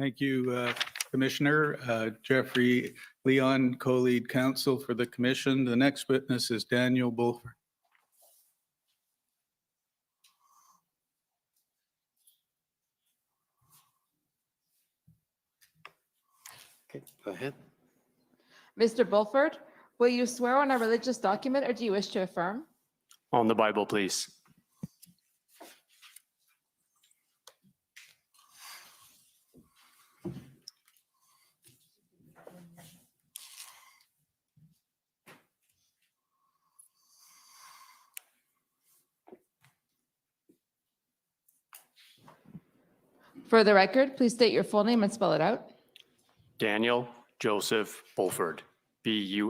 Thank you, Commissioner. Jeffrey Leon, co-lead counsel for the commission. The next witness is Daniel Bulford. Okay, go ahead. Mr. Bulford, will you swear on a religious document or do you wish to affirm? On the Bible, please. For the record, please state your full name and spell it out. Daniel Joseph Bulford, B-U-L-F-O-R-D.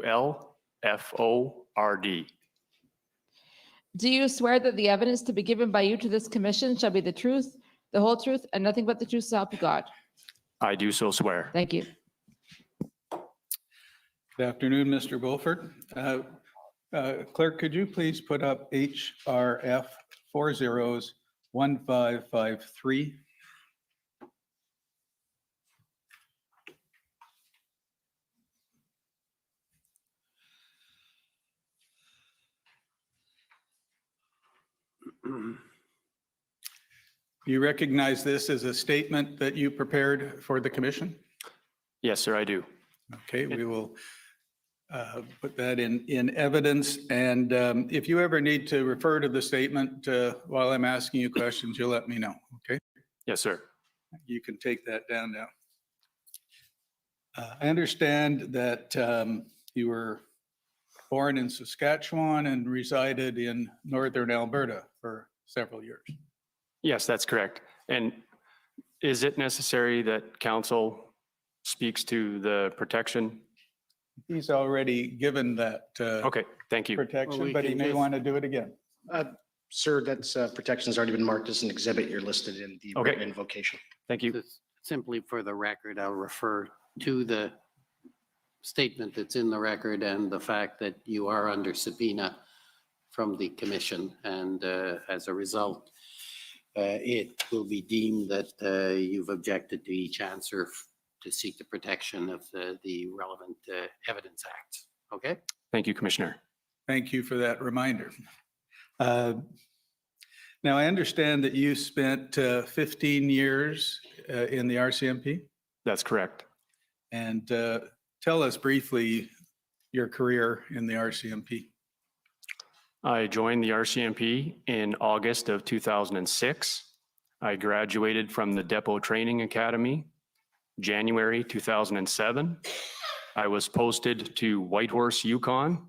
Do you swear that the evidence to be given by you to this commission shall be the truth, the whole truth, and nothing but the truth so help you God? I do so swear. Thank you. Good afternoon, Mr. Bulford. Clerk, could you please put up HRF 401553? Do you recognize this as a statement that you prepared for the commission? Yes, sir, I do. Okay, we will put that in evidence. And if you ever need to refer to the statement while I'm asking you questions, you'll let me know, okay? Yes, sir. You can take that down now. I understand that you were born in Saskatchewan and resided in northern Alberta for several years. Yes, that's correct. And is it necessary that council speaks to the protection? He's already given that Okay, thank you. protection, Well, we but he can may just- want to do it again. Sir, that's protection has already been marked as an exhibit. You're listed in the Okay. written invocation. Thank you. Just simply for the record, I'll refer to the statement that's in the record and the fact that you are under subpoena from the commission. And as a result, it will be deemed that you've objected to each answer to seek the protection of the relevant evidence acts. Okay? Thank you, Commissioner. Thank you for that reminder. Now, I understand that you spent 15 years in the RCMP, That's correct. and tell us briefly your career in the RCMP. I joined the RCMP in August of 2006. I graduated from the Depot Training Academy, January 2007. I was posted to Whitehorse, Yukon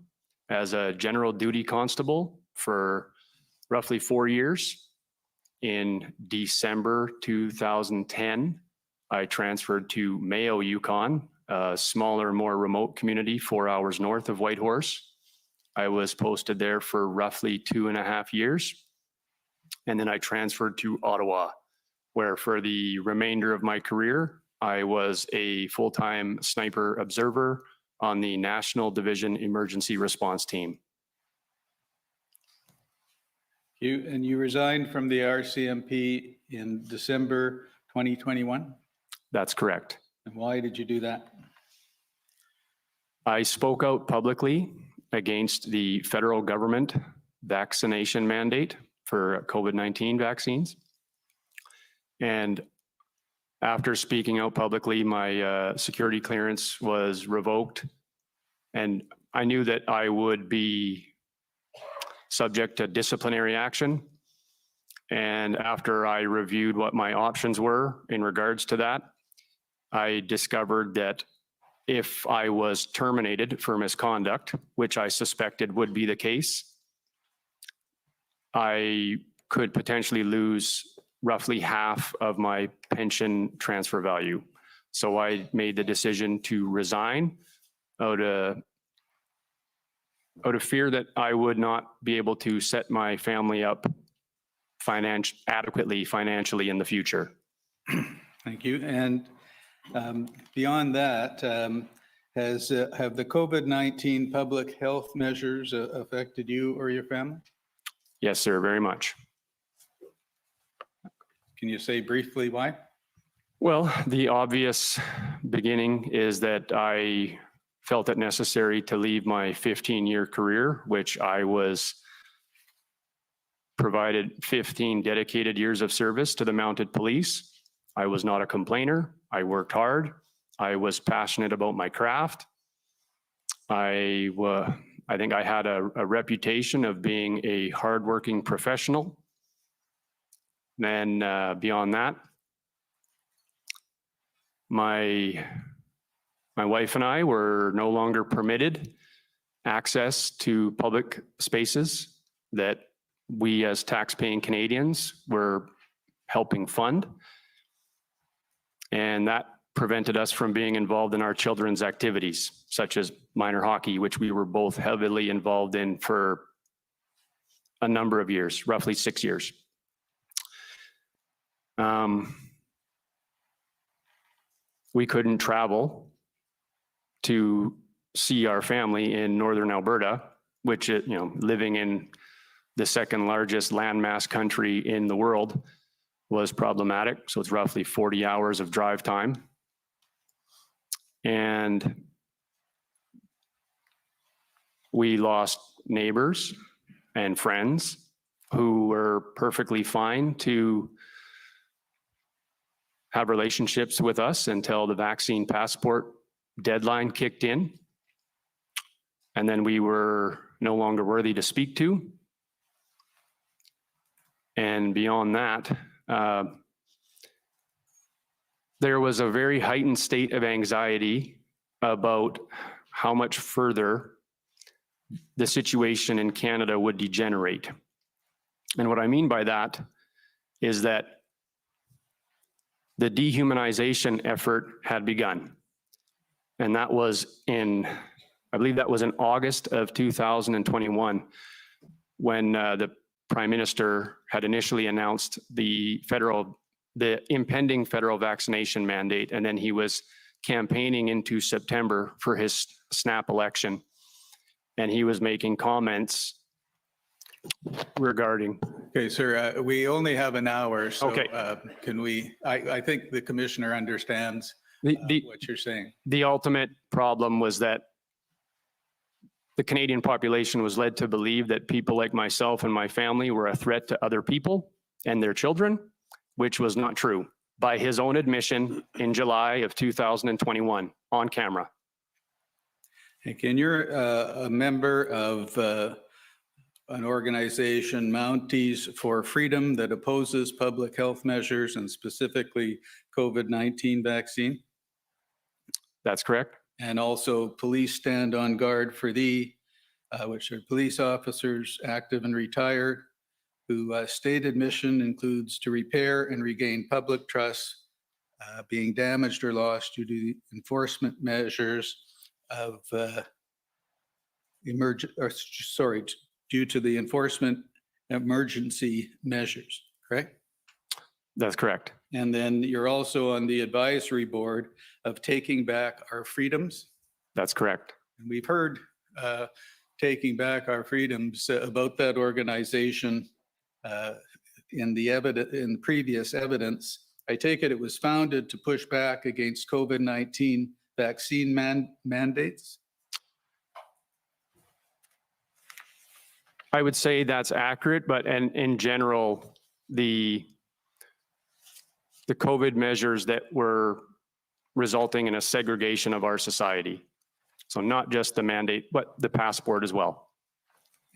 as a general duty constable for roughly 4 years. In December 2010, I transferred to Mayo, Yukon, a smaller, more remote community 4 hours north of Whitehorse. I was posted there for roughly 2.5 years. And then I transferred to Ottawa, where for the remainder of my career, I was a full-time sniper observer on the National Division Emergency Response Team. You resigned from the RCMP in December 2021? That's correct. And why did you do that? I spoke out publicly against the federal government vaccination mandate for COVID-19 vaccines. And after speaking out publicly, my security clearance was revoked. And I knew that I would be subject to disciplinary action. And after I reviewed what my options were in regards to that, I discovered that if I was terminated for misconduct, which I suspected would be the case, I could potentially lose roughly half of my pension transfer value. So I made the decision to resign out of fear that I would not be able to set my family up adequately financially in the future. Thank you. And beyond that, have the COVID-19 public health measures affected you or your family? Yes, sir, very much. Can you say briefly why? Well, the obvious beginning is that I felt it necessary to leave my 15-year career, which I was provided 15 dedicated years of service to the mounted police. I was not a complainer. I worked hard. I was passionate about my craft. I think I had a reputation of being a hardworking professional. Then beyond that, my wife and I were no longer permitted access to public spaces that we as tax-paying Canadians were helping fund. And that prevented us from being involved in our children's activities, such as minor hockey, which we were both heavily involved in for a number of years, roughly 6 years. We couldn't travel to see our family in northern Alberta, which, living in the second largest landmass country in the world was problematic. So it's roughly 40 hours of drive time. And we lost neighbors and friends who were perfectly fine to have relationships with us until the vaccine passport deadline kicked in. And then we were no longer worthy to speak to. And beyond that, there was a very heightened state of anxiety about how much further the situation in Canada would degenerate. And what I mean by that is that the dehumanization effort had begun. And that was I believe that was in August of 2021, when the Prime Minister had initially announced the impending federal vaccination mandate, and then he was campaigning into September for his snap election. And he was making comments regarding. Okay, sir, we only have an hour, so Okay. Can we, I think the commissioner understands what you're saying. The ultimate problem was that the Canadian population was led to believe that people like myself and my family were a threat to other people and their children, which was not true, by his own admission in July of 2021 on camera. And you're a member of an organization, Mounties for Freedom, that opposes public health measures and specifically COVID-19 vaccine. That's correct. And also Police Stand on Guard for Thee, which are police officers, active and retired, who stated mission includes to repair and regain public trust being damaged or lost due to the enforcement measures of due to the enforcement emergency measures, correct? That's correct. And then you're also on the advisory board of Taking Back Our Freedoms. That's correct. And we've heard Taking Back Our Freedoms about that organization in previous evidence. I take it was founded to push back against COVID-19 vaccine mandates? I would say that's accurate, but in general, the COVID measures that were resulting in a segregation of our society. So not just the mandate, but the passport as well.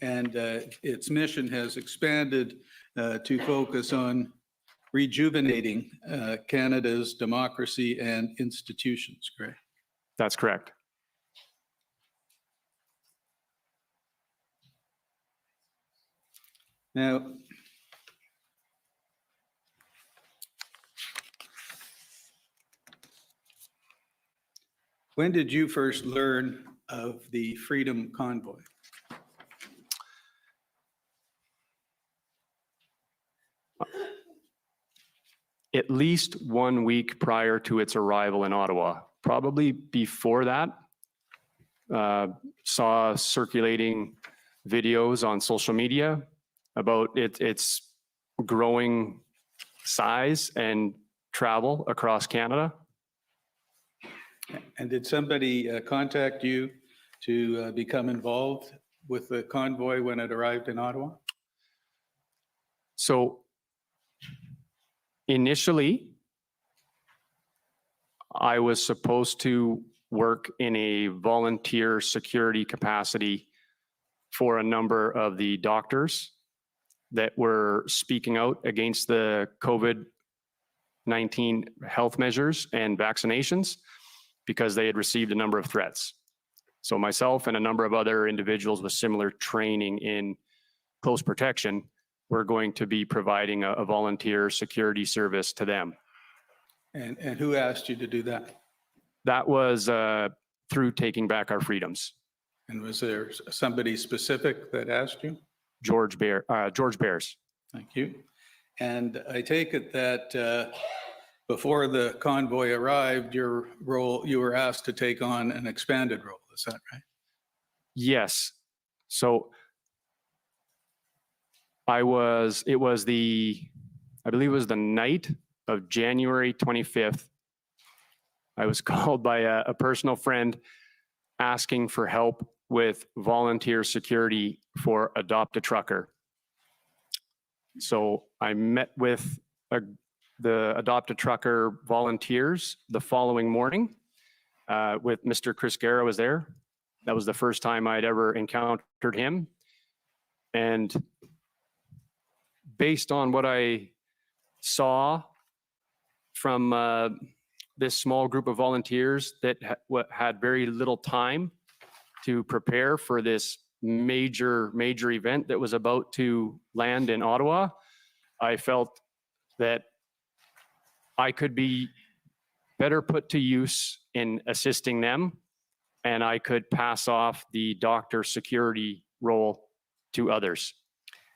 And its mission has expanded to focus on rejuvenating Canada's democracy and institutions, correct? That's correct. Now, when did you first learn of the Freedom Convoy? At least 1 week prior to its arrival in Ottawa. Probably before that, saw circulating videos on social media about its growing size and travel across Canada. And did somebody contact you to become involved with the convoy when it arrived in Ottawa? So initially, I was supposed to work in a volunteer security capacity for a number of the doctors that were speaking out against the COVID-19 health measures and vaccinations because they had received a number of threats. So myself and a number of other individuals with similar training in close protection were going to be providing a volunteer security service to them. And who asked you to do that? That was through Taking Back Our Freedoms. And was there somebody specific that asked you? George Bears. Thank you. And I take it that before the convoy arrived, you were asked to take on an expanded role. Is that right? Yes. So I believe it was the night of January 25th. I was called by a personal friend asking for help with volunteer security for Adopt a Trucker. So I met with the Adopt a Trucker volunteers the following morning with Mr. Chris Guerra was there. That was the first time I'd ever encountered him. And based on what I saw from this small group of volunteers that had very little time to prepare for this major event that was about to land in Ottawa, I felt that I could be better put to use in assisting them, and I could pass off the doctor security role to others.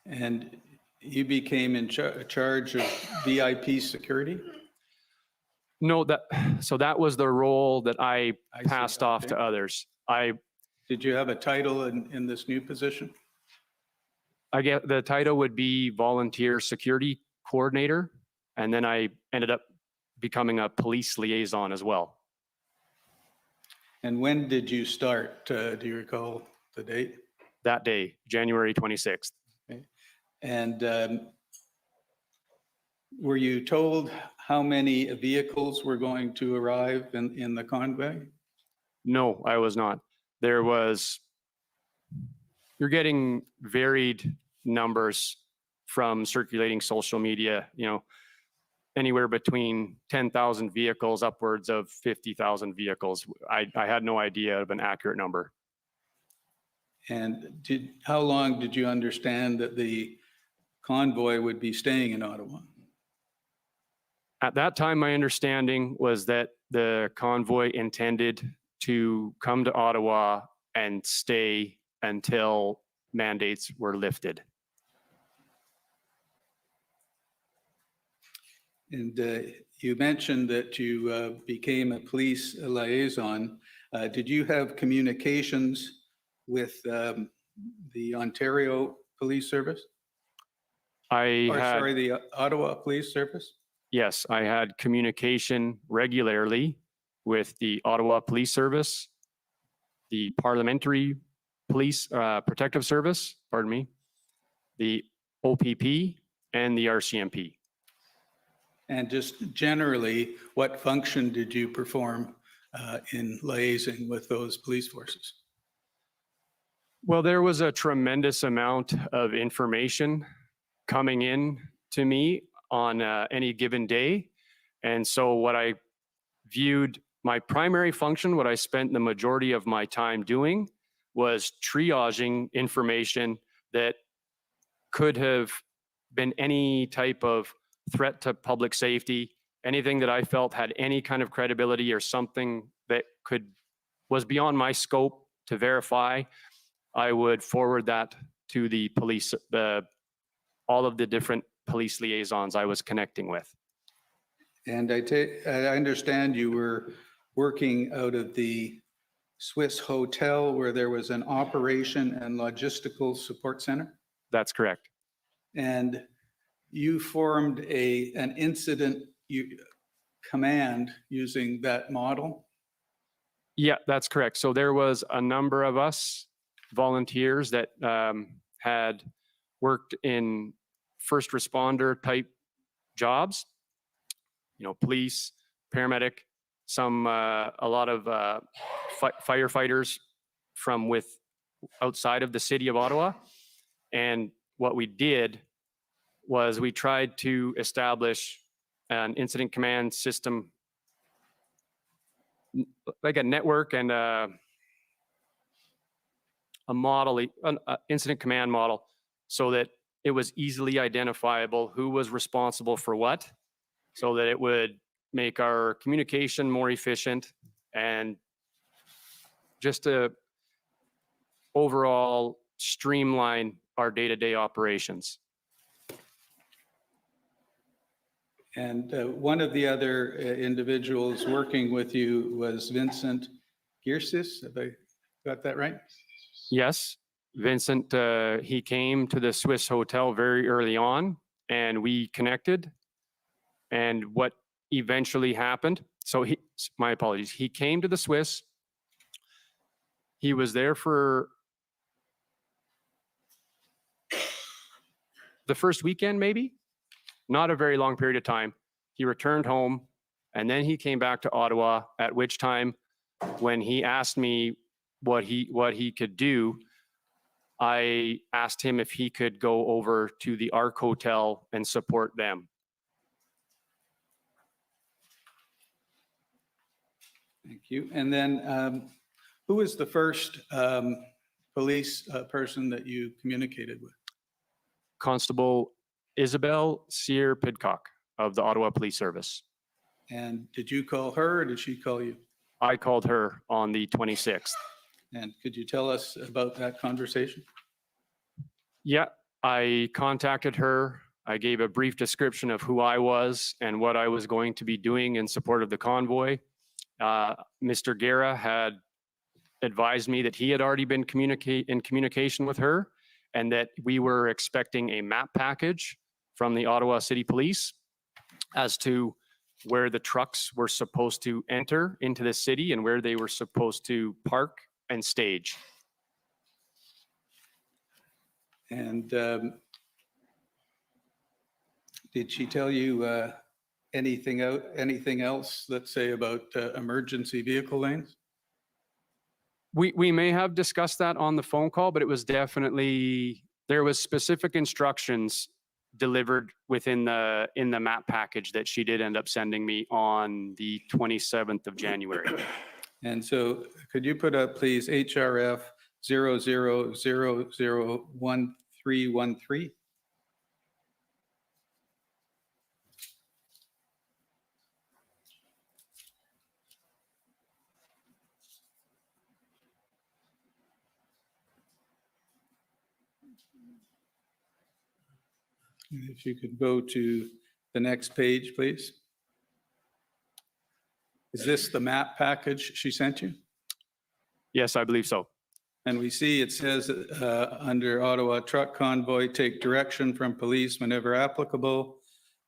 And you became in charge of VIP security? No, so that was the role that I I see. passed off Okay. to others. Did you have a title in this new position? I get the title would be volunteer security coordinator, and then I ended up becoming a police liaison as well. And when did you start? Do you recall the date? That day, January 26th. And were you told how many vehicles were going to arrive in the convoy? No, I was not. You're getting varied numbers from circulating social media, anywhere between 10,000 vehicles upwards of 50,000 vehicles. I had no idea of an accurate number. And how long did you understand that the convoy would be staying in Ottawa? At that time, my understanding was that the convoy intended to come to Ottawa and stay until mandates were lifted. And you mentioned that you became a police liaison. Did you have communications with the Ontario Police Service? The Ottawa Police Service? Yes, I had communication regularly with the Ottawa Police Service, the Parliamentary Police Protective Service, the OPP, and the RCMP. And just generally, what function did you perform in liaising with those police forces? Well, there was a tremendous amount of information coming in to me on any given day. And so what I viewed my primary function, what I spent the majority of my time doing, was triaging information that could have been any type of threat to public safety, anything that I felt had any kind of credibility or something that was beyond my scope to verify. I would forward that to the police, all of the different police liaisons I was connecting with. And I understand you were working out of the Swiss Hotel where there was an operation and logistical support center? That's correct. And you formed an incident command using that model? Yeah, that's correct. So there was a number of us volunteers that had worked in first responder type jobs, police, paramedic, a lot of firefighters from outside of the city of Ottawa. And what we did was we tried to establish an incident command system, like a network and a model, an incident command model, so that it was easily identifiable who was responsible for what, so that it would make our communication more efficient and just to overall streamline our day-to-day operations. And one of the other individuals working with you was Vincent Gearsis. Have I got that right? Yes, Vincent, he came to the Swiss Hotel very early on and we connected. And what eventually happened, my apologies, he came to the Swiss. He was there for the first weekend, maybe, not a very long period of time. He returned home and then he came back to Ottawa, at which time when he asked me what he could do, I asked him if he could go over to the Ark Hotel and support them. Thank you. And then who was the first police person that you communicated with? Constable Isabel Sear Pidcock of the Ottawa Police Service. And did you call her or did she call you? I called her on the 26th. And could you tell us about that conversation? Yeah, I contacted her. I gave a brief description of who I was and what I was going to be doing in support of the convoy. Mr. Guerra had advised me that he had already been in communication with her and that we were expecting a map package from the Ottawa City Police as to where the trucks were supposed to enter into the city and where they were supposed to park and stage. And did she tell you anything else, let's say, about emergency vehicle lanes? We may have discussed that on the phone call, but it was definitely, there was specific instructions delivered in the map package that she did end up sending me on the 27th of January. And so could you put up, please, HRF 00001313? If you could go to the next page, please. Is this the map package she sent you? Yes, I believe so. And we see it says under Ottawa Truck Convoy, take direction from police whenever applicable,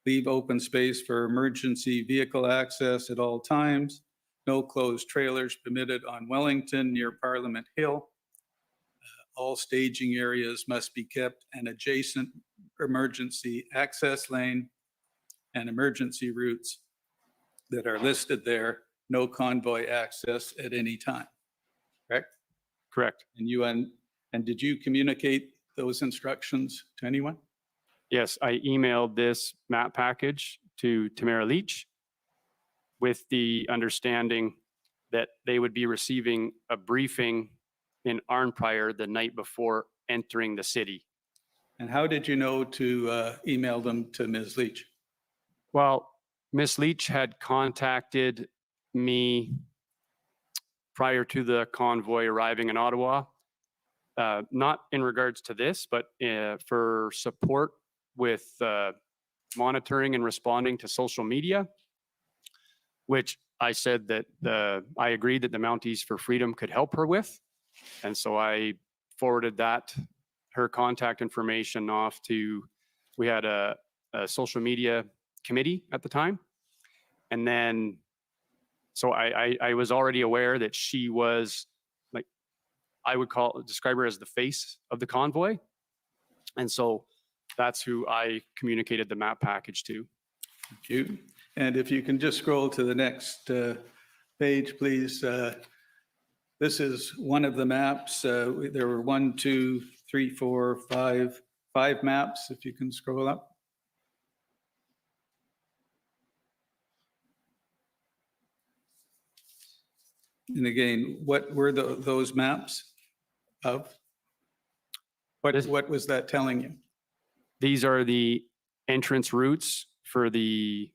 leave open space for emergency vehicle access at all times, no closed trailers permitted on Wellington near Parliament Hill. All staging areas must be kept an adjacent emergency access lane and emergency routes that are listed there, no convoy access at any time, correct? Correct. And did you communicate those instructions to anyone? Yes, I emailed this map package to Tamara Leach with the understanding that they would be receiving a briefing in Arnprior the night before entering the city. And how did you know to email them to Ms. Leach? Well, Ms. Leach had contacted me prior to the convoy arriving in Ottawa, not in regards to this, but for support with monitoring and responding to social media, which I said that I agreed that the Mounties for Freedom could help her with. And so I forwarded her contact information off to, we had a social media committee at the time. And then, so I was already aware that she was, like, I would describe her as the face of the convoy. And so that's who I communicated the map package to. Thank you. And if you can just scroll to the next page, please. This is one of the maps. There were 1, 2, 3, 4, 5 maps, if you can scroll up. And again, what were those maps of? What was that telling you? These are the entrance routes for the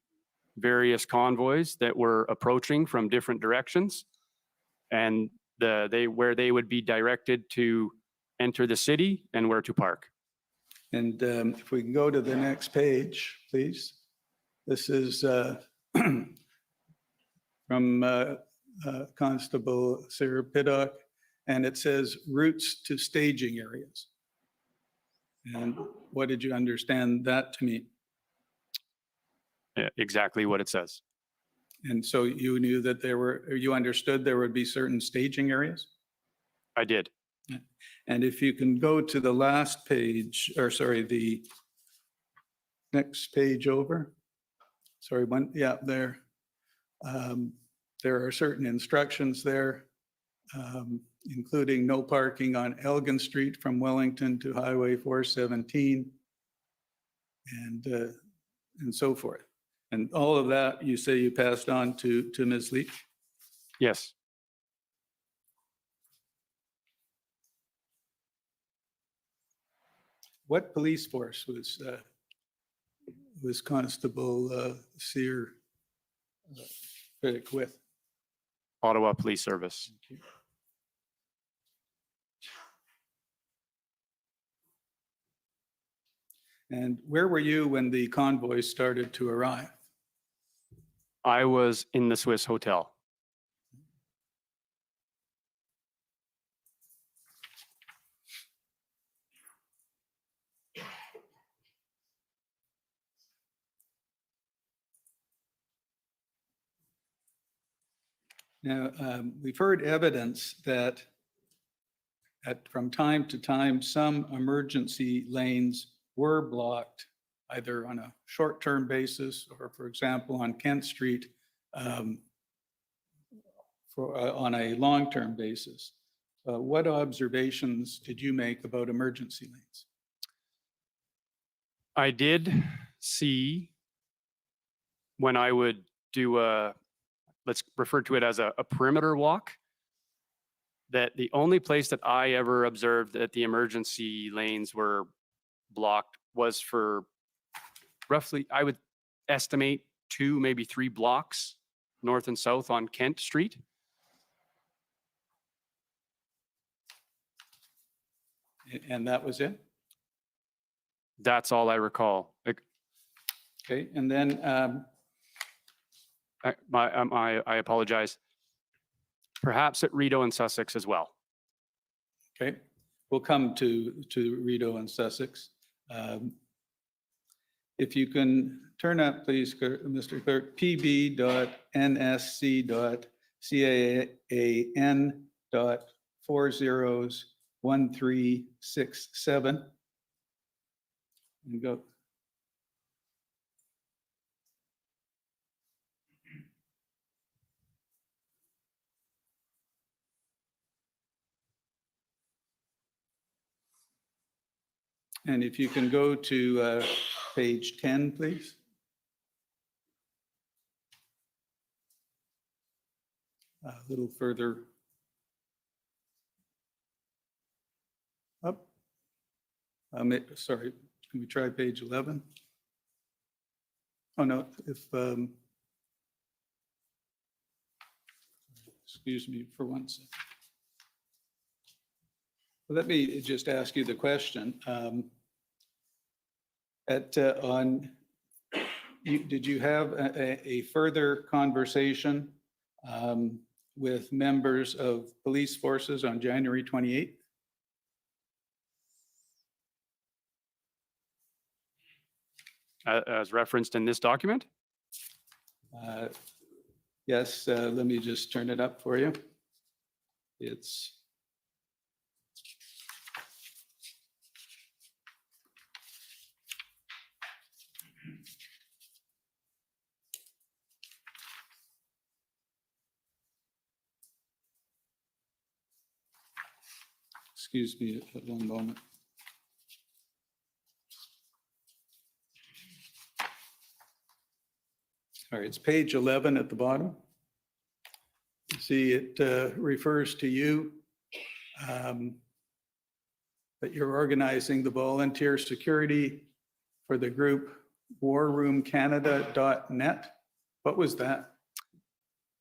various convoys that were approaching from different directions, and where they would be directed to enter the city and where to park. And if we can go to the next page, please. This is from Constable Sarah Piddock, and it says routes to staging areas. And what did you understand that to mean? Exactly what it says. And so you knew that you understood there would be certain staging areas? I did. And if you can go to the last page, or sorry, the next page over. Sorry, yeah, there. There are certain instructions there, including no parking on Elgin Street from Wellington to Highway 417, and so forth. And all of that, you say you passed on to Ms. Leach? Yes. What police force was Constable Sear with? Ottawa Police Service. And where were you when the convoy started to arrive? I was in the Swiss Hotel. Now, we've heard evidence that from time to time, some emergency lanes were blocked, either on a short-term basis or, for example, on Kent Street on a long-term basis. What observations did you make about emergency lanes? I did see when I would do let's refer to it as a perimeter walk, that the only place that I ever observed that the emergency lanes were blocked was for roughly, I would estimate 2, maybe 3 blocks north and south on Kent Street. And that was it? That's all I recall. Okay, and then I apologize. Perhaps at Rideau and Sussex as well. okay, we'll come to Rideau and Sussex. If you can turn up, please, Mr. Clerk, pb.nsc.can.401367. And go. And if you can go to page 10, please. A little further up. Sorry, can we try page 11? Oh, no, excuse me for one second. Let me just ask you the question. Did you have a further conversation with members of police forces on January 28th? As referenced in this document? Yes, let me just turn it up for you. It's excuse me one moment. All right, it's page 11 at the bottom. You see, it refers to you, that you're organizing the volunteer security for the group warroomcanada.net. What was that?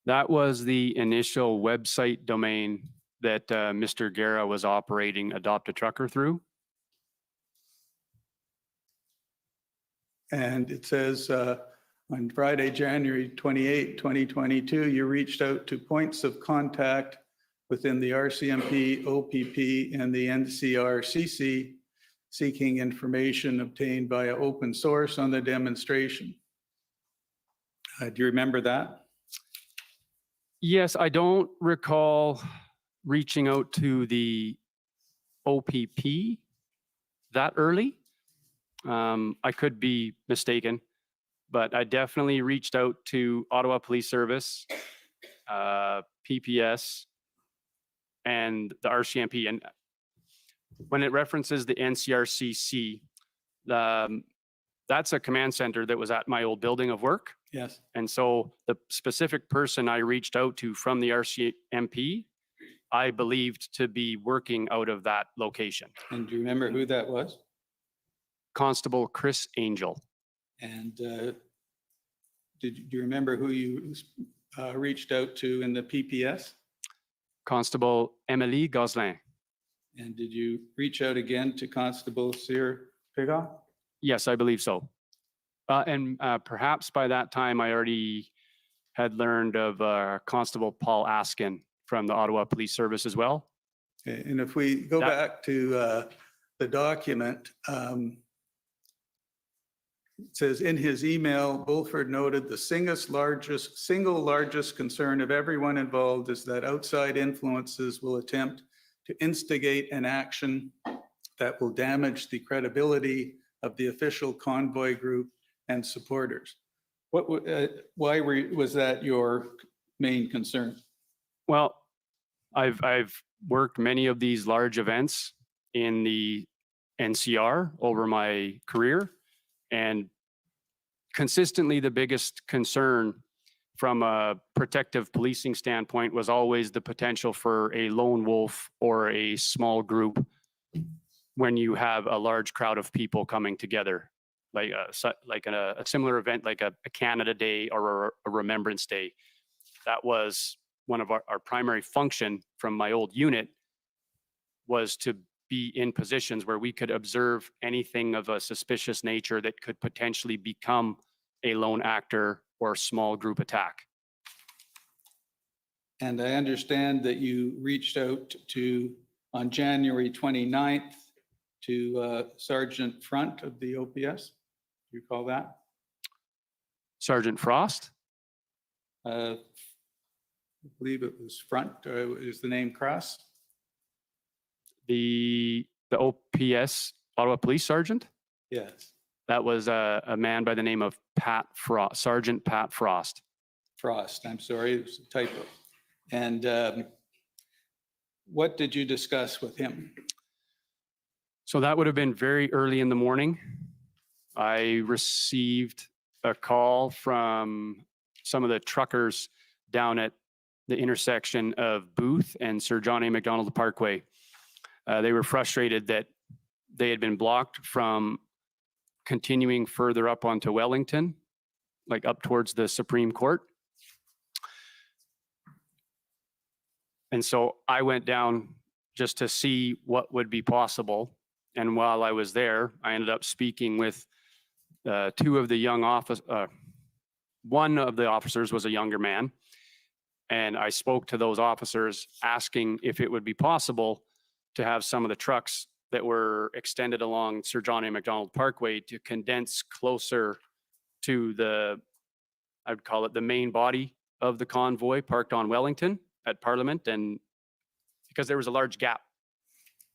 That was the initial website domain that Mr. Guerra was operating Adopt a Trucker through. And it says on Friday, January 28, 2022, you reached out to points of contact within the RCMP, OPP, and the NCRCC seeking information obtained via open source on the demonstration. Do you remember that? Yes, I don't recall reaching out to the OPP that early. I could be mistaken, but I definitely reached out to Ottawa Police Service, PPS, and the RCMP. And when it references the NCRCC, that's a command center that was at my old building of work. Yes. And so the specific person I reached out to from the RCMP, I believed to be working out of that location. And do you remember who that was? Constable Chris Angel. And do you remember who you reached out to in the PPS? Constable Emily Gosselin. And did you reach out again to Constable Cyr Pigot? Yes, I believe so. And perhaps by that time, I already had learned of Constable Paul Askin from the Ottawa Police Service as well. Okay, and if we go back to the document, it says in his email, Bulford noted the single largest concern of everyone involved is that outside influences will attempt to instigate an action that will damage the credibility of the official convoy group and supporters. Why was that your main concern? Well, I've worked many of these large events in the NCR over my career, and consistently the biggest concern from a protective policing standpoint was always the potential for a lone wolf or a small group when you have a large crowd of people coming together, like a similar event like a Canada Day or a Remembrance Day. That was one of our primary function from my old unit, was to be in positions where we could observe anything of a suspicious nature that could potentially become a lone actor or small group attack. And I understand that you reached out to, on January 29th, to Sergeant Front of the OPS. Do you recall that? Sergeant Frost? I believe it was Front, or is the name Cross? The OPS, Ottawa Police Sergeant? Yes. That was a man by the name of Sergeant Pat Frost. Frost, I'm sorry, it was a typo. And what did you discuss with him? So that would have been very early in the morning. I received a call from some of the truckers down at the intersection of Booth and Sir John A. Macdonald Parkway. They were frustrated that they had been blocked from continuing further up onto Wellington, like up towards the Supreme Court. And so I went down just to see what would be possible. And while I was there, I ended up speaking with two of the young officers. One of the officers was a younger man. And I spoke to those officers asking if it would be possible to have some of the trucks that were extended along Sir John A. Macdonald Parkway to condense closer to the I'd call it the main body of the convoy, parked on Wellington at Parliament, and because there was a large gap.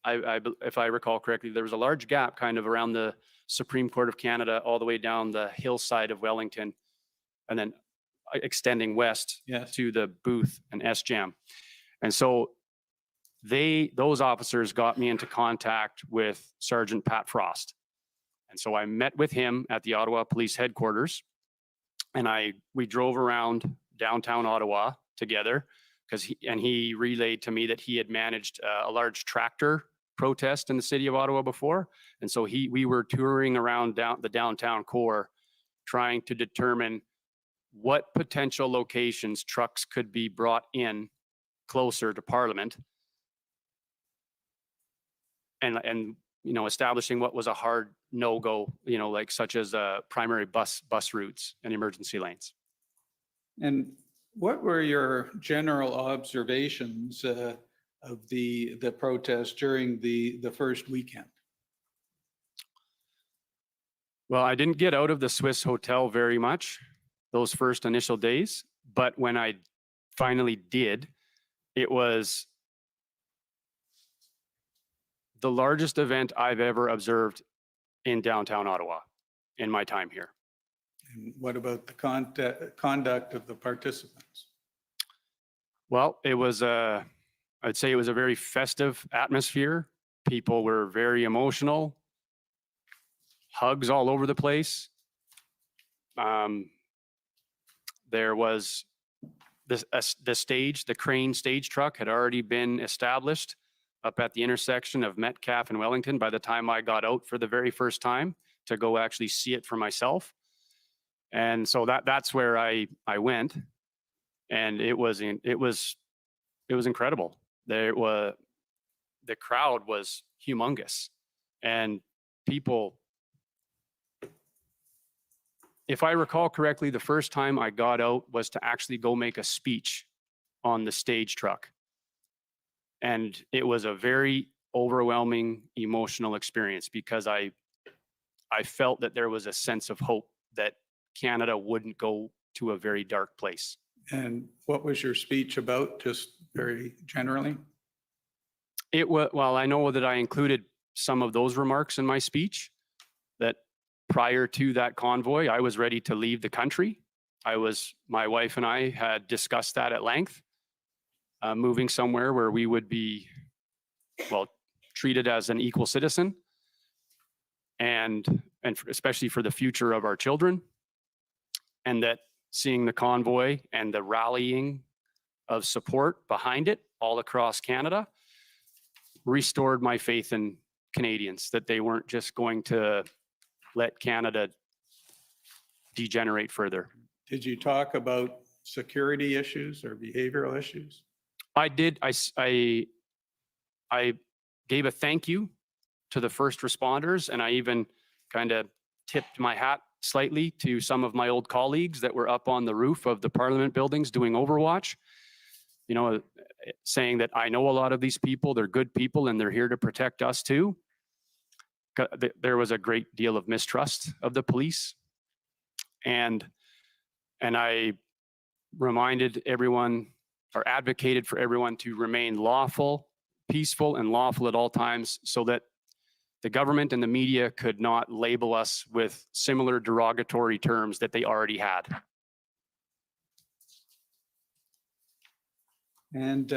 If I recall correctly, there was a large gap kind of around the Supreme Court of Canada, all the way down the hillside of Wellington, and then extending west Yes. to the booth and SJAM. And so those officers got me into contact with Sergeant Pat Frost. And so I met with him at the Ottawa Police Headquarters, and we drove around downtown Ottawa together, because he relayed to me that he had managed a large tractor protest in the city of Ottawa before. And so we were touring around the downtown core, trying to determine what potential locations trucks could be brought in closer to Parliament, and establishing what was a hard no-go, like such as primary bus routes and emergency lanes. And what were your general observations of the protest during the first weekend? Well, I didn't get out of the Swiss hotel very much those first initial days, but when I finally did, it was the largest event I've ever observed in downtown Ottawa in my time here. And what about the conduct of the participants? Well, I'd say it was a very festive atmosphere. People were very emotional, hugs all over the place. There was the crane stage truck had already been established up at the intersection of Metcalfe and Wellington by the time I got out for the very first time to go actually see it for myself. And so that's where I went, and it was incredible. The crowd was humongous, and people, if I recall correctly, the first time I got out was to actually go make a speech on the stage truck. And it was a very overwhelming emotional experience, because I felt that there was a sense of hope that Canada wouldn't go to a very dark place. And what was your speech about, just very generally? Well, I know that I included some of those remarks in my speech, that prior to that convoy, I was ready to leave the country. My wife and I had discussed that at length, moving somewhere where we would be, treated as an equal citizen, and especially for the future of our children. And that seeing the convoy and the rallying of support behind it all across Canada restored my faith in Canadians, that they weren't just going to let Canada degenerate further. Did you talk about security issues or behavioral issues? I did. I gave a thank you to the first responders, and I even kind of tipped my hat slightly to some of my old colleagues that were up on the roof of the Parliament buildings doing overwatch, saying that I know a lot of these people, they're good people, and they're here to protect us too. There was a great deal of mistrust of the police. And I reminded everyone, or advocated for everyone, to remain lawful, peaceful, and lawful at all times, so that the government and the media could not label us with similar derogatory terms that they already had. And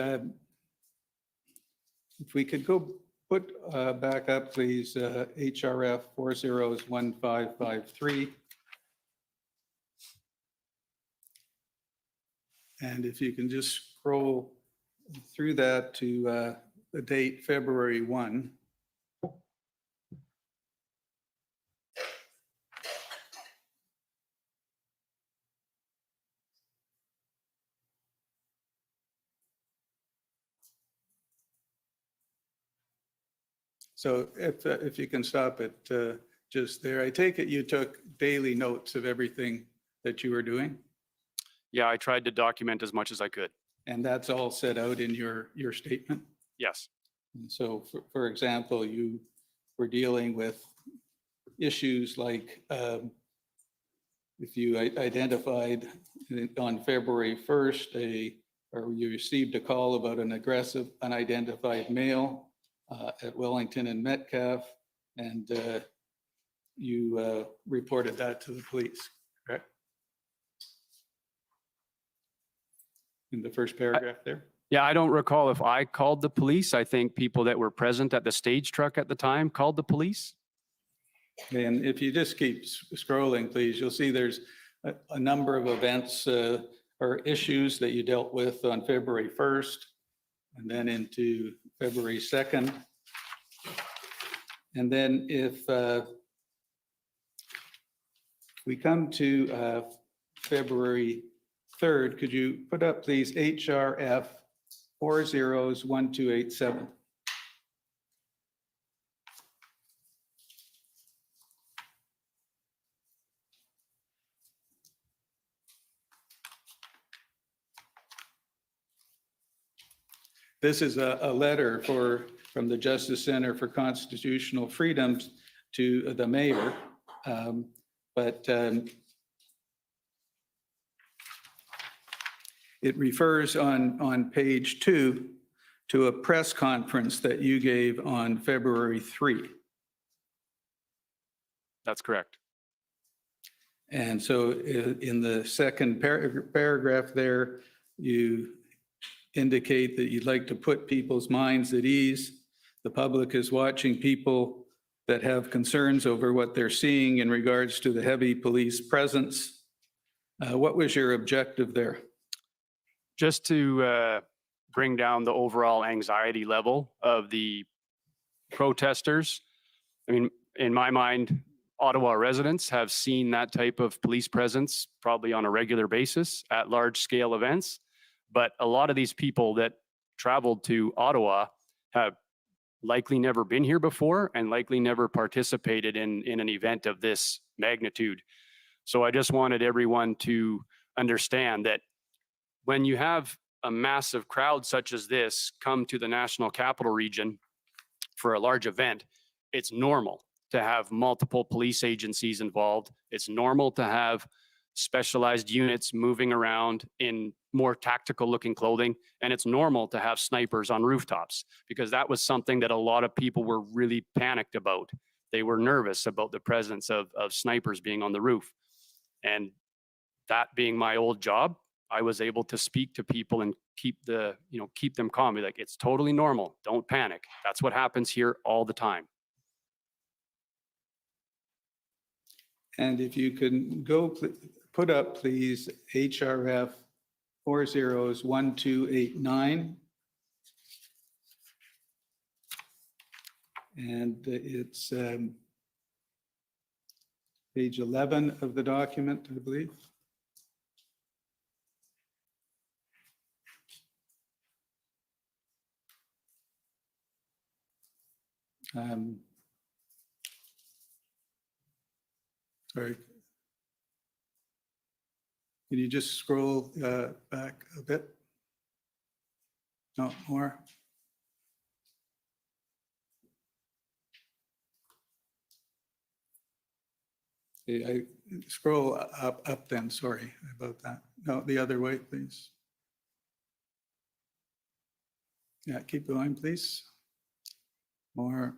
if we could go put back up, please, HRF 401553. And if you can just scroll through that to the date February 1. So if you can stop it just there. I take it you took daily notes of everything that you were doing? Yeah, I tried to document as much as I could. And that's all set out in your statement? Yes. And so, for example, you were dealing with issues like if you identified on February 1st, or you received a call about an aggressive unidentified male at Wellington and Metcalf, and you reported that to the police, correct? In the first paragraph there? Yeah, I don't recall if I called the police. I think people that were present at the stage truck at the time called the police. And if you just keep scrolling, please, you'll see there's a number of events or issues that you dealt with on February 1st and then into February 2nd. And then if we come to February 3rd, could you put up, please, HRF 401287? This is a letter from the Justice Center for Constitutional Freedoms to the mayor. It refers on page 2 to a press conference that you gave on February 3. That's correct. And so in the second paragraph there, you indicate that you'd like to put people's minds at ease. The public is watching people that have concerns over what they're seeing in regards to the heavy police presence. What was your objective there? Just to bring down the overall anxiety level of the protesters. I mean, in my mind, Ottawa residents have seen that type of police presence probably on a regular basis at large scale events. But a lot of these people that traveled to Ottawa have likely never been here before and likely never participated in an event of this magnitude. So I just wanted everyone to understand that when you have a massive crowd such as this come to the National Capital Region for a large event, it's normal to have multiple police agencies involved. It's normal to have specialized units moving around in more tactical looking clothing. And it's normal to have snipers on rooftops because that was something that a lot of people were really panicked about. They were nervous about the presence of snipers being on the roof. And that being my old job, I was able to speak to people and keep them calm. Be like, it's totally normal. Don't panic. That's what happens here all the time. And if you can go put up, please, HRF 401289. And it's page 11 of the document, I believe. Sorry. Can you just scroll back a bit? No, more. I scroll up then, sorry about that. No, the other way, please. Yeah, keep going, please. More.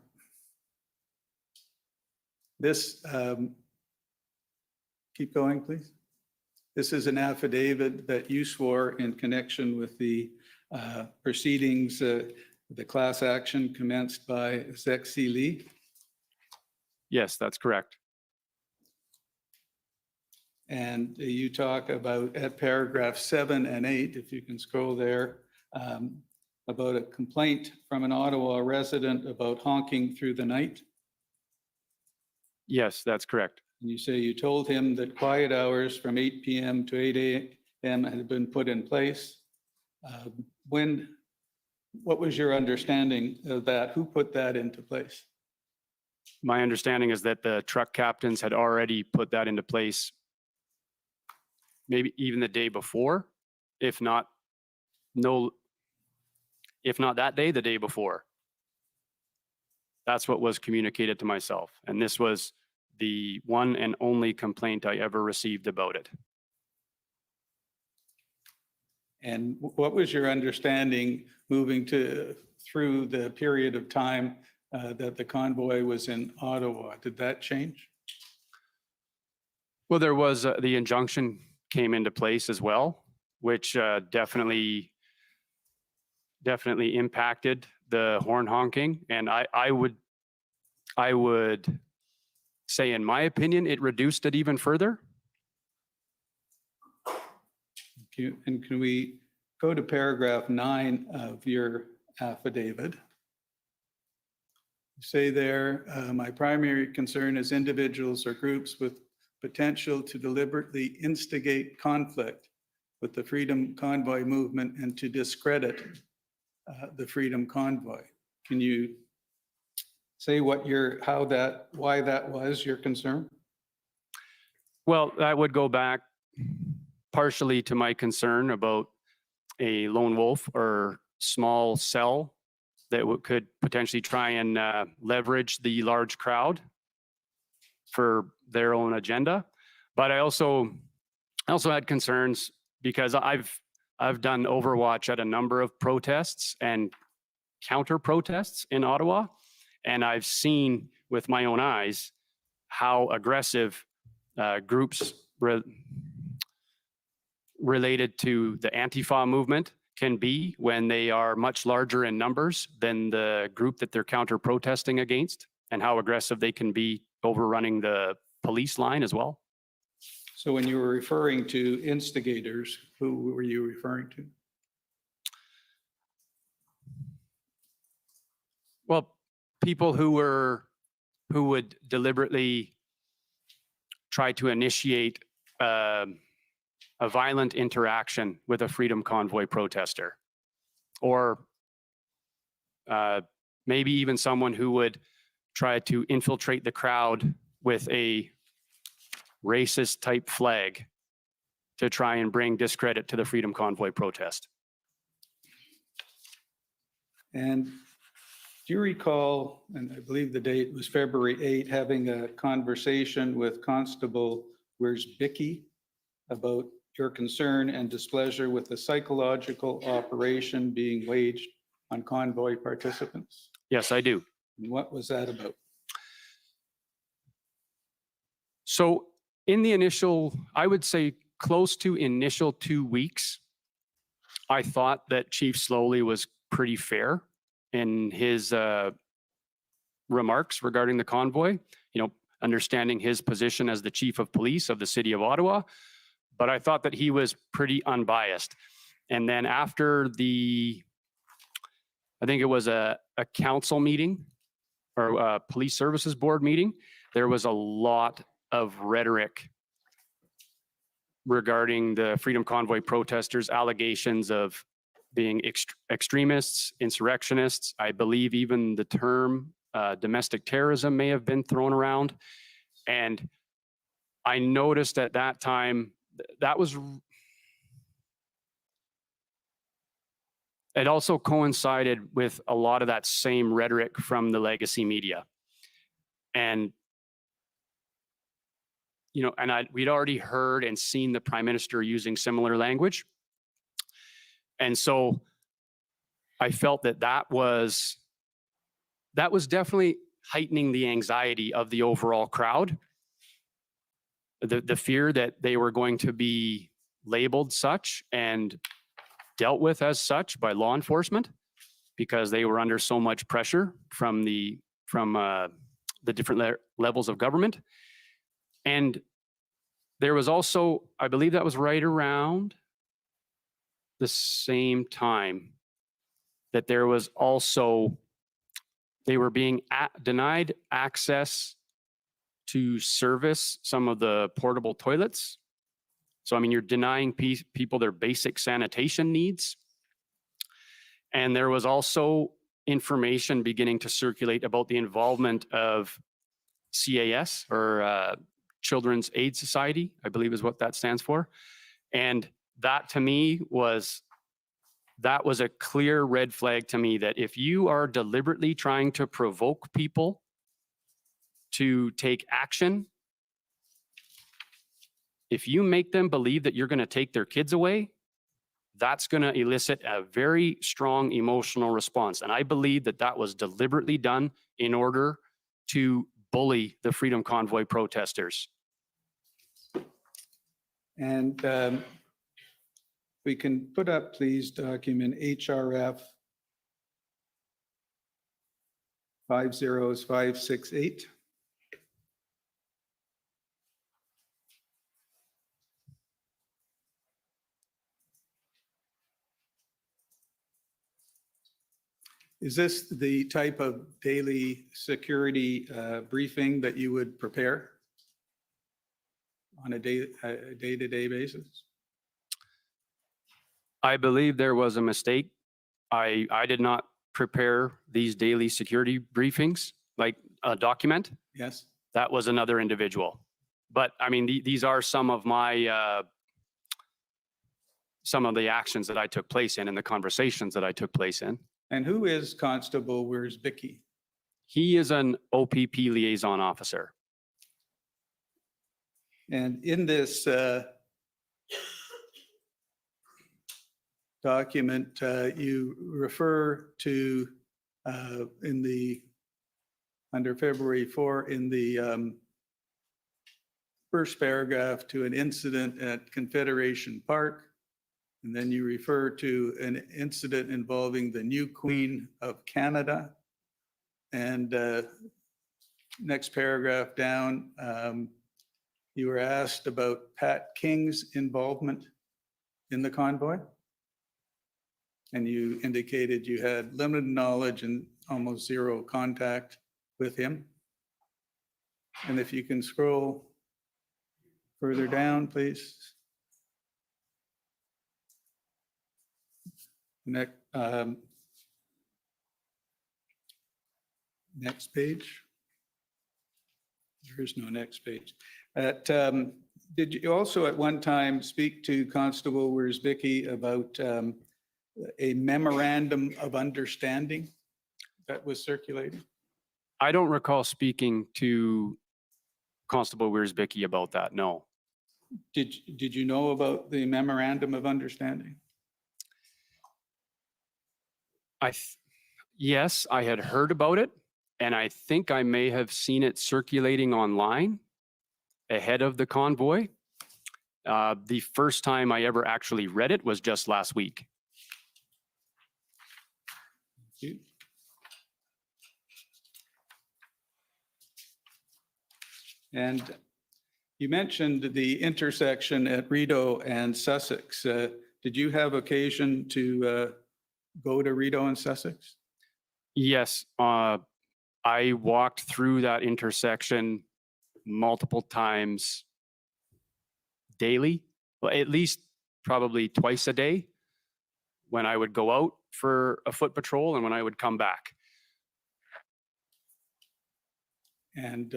This, keep going, please. This is an affidavit that you swore in connection with the proceedings, the class action commenced by Zexi Lee. Yes, that's correct. And you talk about at paragraph 7 and 8, if you can scroll there, about a complaint from an Ottawa resident about honking through the night. Yes, that's correct. And you say you told him that quiet hours from 8 p.m. to 8 a.m. had been put in place. What was your understanding of that? Who put that into place? My understanding is that the truck captains had already put that into place maybe even the day before, if not that day, the day before. That's what was communicated to myself. And this was the one and only complaint I ever received about it. And what was your understanding moving through the period of time that the convoy was in Ottawa? Did that change? Well, there was the injunction came into place as well, which definitely impacted the horn honking. And I would say, in my opinion, it reduced it even further. And can we go to paragraph 9 of your affidavit? You say there, my primary concern is individuals or groups with potential to deliberately instigate conflict with the Freedom Convoy movement and to discredit the Freedom Convoy. Can you say why that was your concern? Well, that would go back partially to my concern about a lone wolf or small cell that could potentially try and leverage the large crowd for their own agenda. But I also had concerns because I've done overwatch at a number of protests and counter protests in Ottawa, and I've seen with my own eyes how aggressive groups related to the Antifa movement can be when they are much larger in numbers than the group that they're counter protesting against, and how aggressive they can be overrunning the police line as well. So when you were referring to instigators, who were you referring to? Well, people who would deliberately try to initiate a violent interaction with a Freedom Convoy protester, or maybe even someone who would try to infiltrate the crowd with a racist type flag to try and bring discredit to the Freedom Convoy protest. And do you recall, and I believe the date was February 8, having a conversation with Constable Wierzbicki about your concern and displeasure with the psychological operation being waged on convoy participants? Yes, I do. And what was that about? So in the initial, I would say close to initial 2 weeks, I thought that Chief Slowly was pretty fair in his remarks regarding the convoy, understanding his position as the chief of police of the city of Ottawa. But I thought that he was pretty unbiased. And then after I think it was a council meeting or a police services board meeting, there was a lot of rhetoric regarding the Freedom Convoy protesters' allegations of being extremists, insurrectionists. I believe even the term domestic terrorism may have been thrown around. And I noticed at that time, it also coincided with a lot of that same rhetoric from the legacy media. And we'd already heard and seen the Prime Minister using similar language. And so I felt that was definitely heightening the anxiety of the overall crowd. The fear that they were going to be labeled such and dealt with as such by law enforcement, because they were under so much pressure from the different levels of government. And there was also, I believe that was right around the same time that there was also, they were being denied access to service some of the portable toilets. So, I mean, you're denying people their basic sanitation needs. And there was also information beginning to circulate about the involvement of CAS, or Children's Aid Society, I believe is what that stands for. And that to me was a clear red flag to me, that if you are deliberately trying to provoke people to take action, if you make them believe that you're going to take their kids away, that's going to elicit a very strong emotional response. And I believe that that was deliberately done in order to bully the Freedom Convoy protesters. And we can put up, please, document HRF 50568. Is this the type of daily security briefing that you would prepare on a day-to-day basis? I believe there was a mistake. I did not prepare these daily security briefings, like a document. Yes. That was another individual. But I mean, these are some of my, some of the actions that I took place in and the conversations that I took place in. And who is Constable Wierzbicki? He is an OPP liaison officer. And in this document, you refer to under February 4 in the first paragraph to an incident at Confederation Park. And then you refer to an incident involving the new Queen of Canada. And next paragraph down, you were asked about Pat King's involvement in the convoy. And you indicated you had limited knowledge and almost zero contact with him. And if you can scroll further down, please. Next page. There is no next page. Did you also at one time speak to Constable Wierzbicki about a memorandum of understanding that was circulated? I don't recall speaking to Constable Wierzbicki about that, no. Did you know about the memorandum of understanding? Yes, I had heard about it, and I think I may have seen it circulating online ahead of the convoy. The first time I ever actually read it was just last week. Thank you. And you mentioned the intersection at Rideau and Sussex. Did you have occasion to go to Rideau and Sussex? Yes, I walked through that intersection multiple times daily, well, at least probably twice a day when I would go out for a foot patrol and when I would come back. And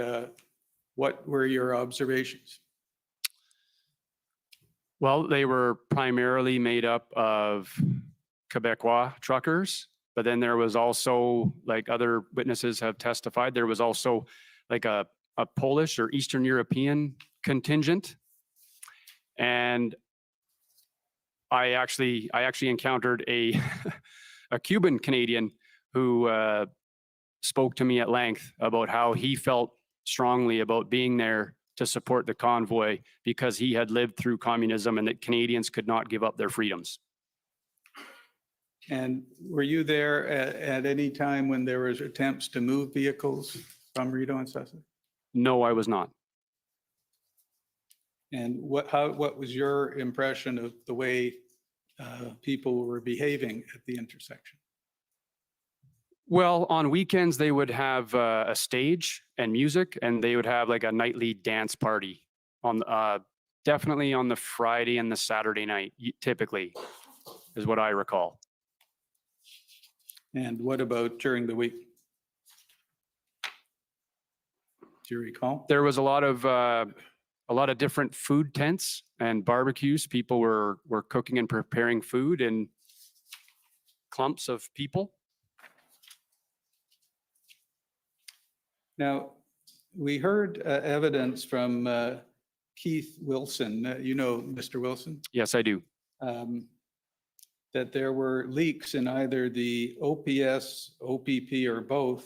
what were your observations? Well, they were primarily made up of Quebecois truckers, but then there was also, like other witnesses have testified, there was also like a Polish or Eastern European contingent. And I actually encountered a Cuban Canadian who spoke to me at length about how he felt strongly about being there to support the convoy because he had lived through communism and that Canadians could not give up their freedoms. And were you there at any time when there was attempts to move vehicles from Rideau and Sussex? No, I was not. And what was your impression of the way people were behaving at the intersection? Well, on weekends, they would have a stage and music, and they would have like a nightly dance party on definitely on the Friday and the Saturday night, typically, is what I recall. And what about during the week? Do you recall? There was a lot of different food tents and barbecues. People were cooking and preparing food in clumps of people. Now, We heard evidence from Keith Wilson. You know Mr. Wilson? Yes, I do. That there were leaks in either the OPS, OPP, or both,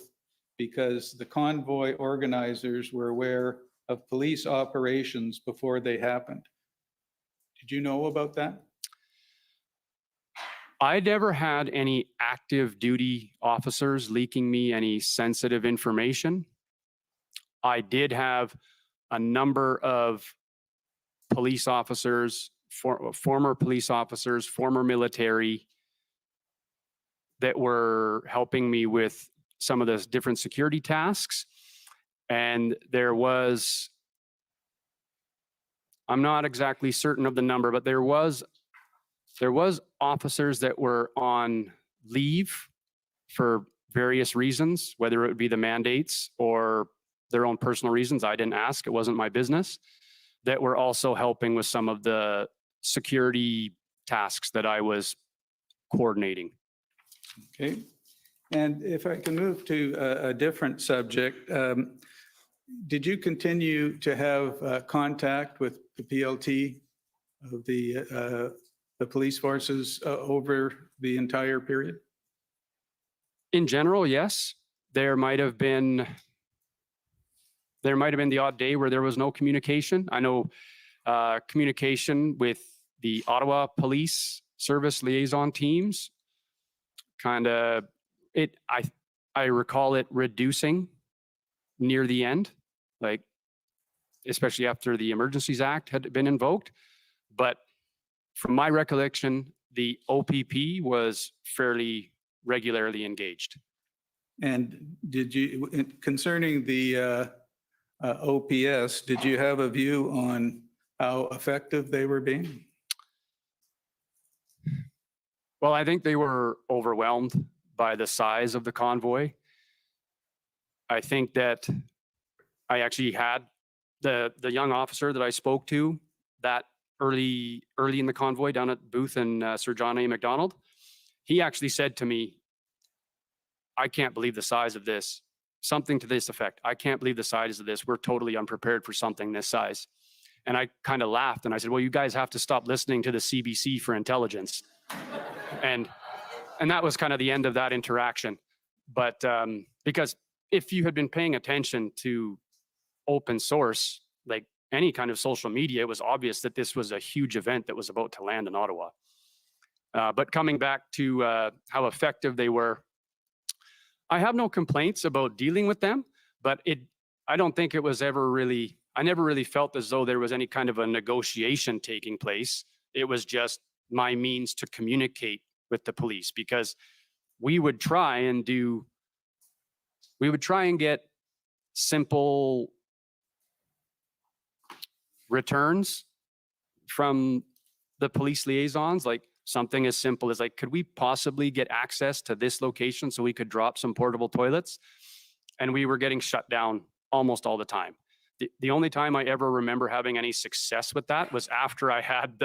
because the convoy organizers were aware of police operations before they happened. Did you know about that? I never had any active duty officers leaking me any sensitive information. I did have a number of police officers, former police officers, former military, that were helping me with some of the different security tasks. And there was, I'm not exactly certain of the number, but there was officers that were on leave for various reasons, whether it would be the mandates or their own personal reasons. I didn't ask, it wasn't my business, that were also helping with some of the security tasks that I was coordinating. Okay. And if I can move to a different subject, did you continue to have contact with the PLT of the police forces over the entire period? In general, yes. There might have been the odd day where there was no communication. I know communication with the Ottawa Police Service liaison teams I recall it reducing near the end, like especially after the Emergencies Act had been invoked. But from my recollection, the OPP was fairly regularly engaged. And did you, concerning the OPS, did you have a view on how effective they were being? Well, I think they were overwhelmed by the size of the convoy. I think that I actually had the young officer that I spoke to that early in the convoy down at Booth and Sir John A. Macdonald. He actually said to me, I can't believe the size of this. Something to this effect. I can't believe the size of this. We're totally unprepared for something this size. And I kind of laughed and I said, well, you guys have to stop listening to the CBC for intelligence. And that was kind of the end of that interaction. But because if you had been paying attention to open source, like any kind of social media, it was obvious that this was a huge event that was about to land in Ottawa. But coming back to how effective they were, I have no complaints about dealing with them, but I don't think it was ever really, I never really felt as though there was any kind of a negotiation taking place. It was just my means to communicate with the police, because we would try and get simple returns from the police liaisons, like something as simple as like, could we possibly get access to this location so we could drop some portable toilets? And we were getting shut down almost all the time. The only time I ever remember having any success with that was after I had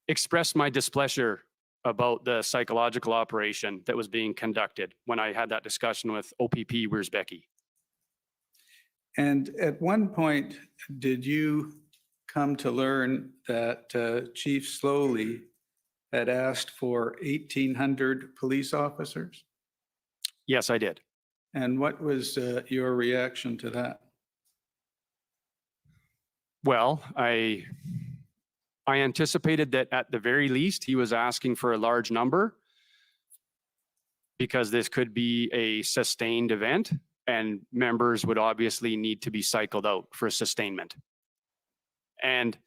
expressed my displeasure about the psychological operation that was being conducted when I had that discussion with OPP Wiersbecki. And at one point, did you come to learn that Chief Slowly had asked for 1,800 police officers? Yes, I did. And what was your reaction to that? Well, I anticipated that at the very least, he was asking for a large number because this could be a sustained event and members would obviously need to be cycled out for sustainment. And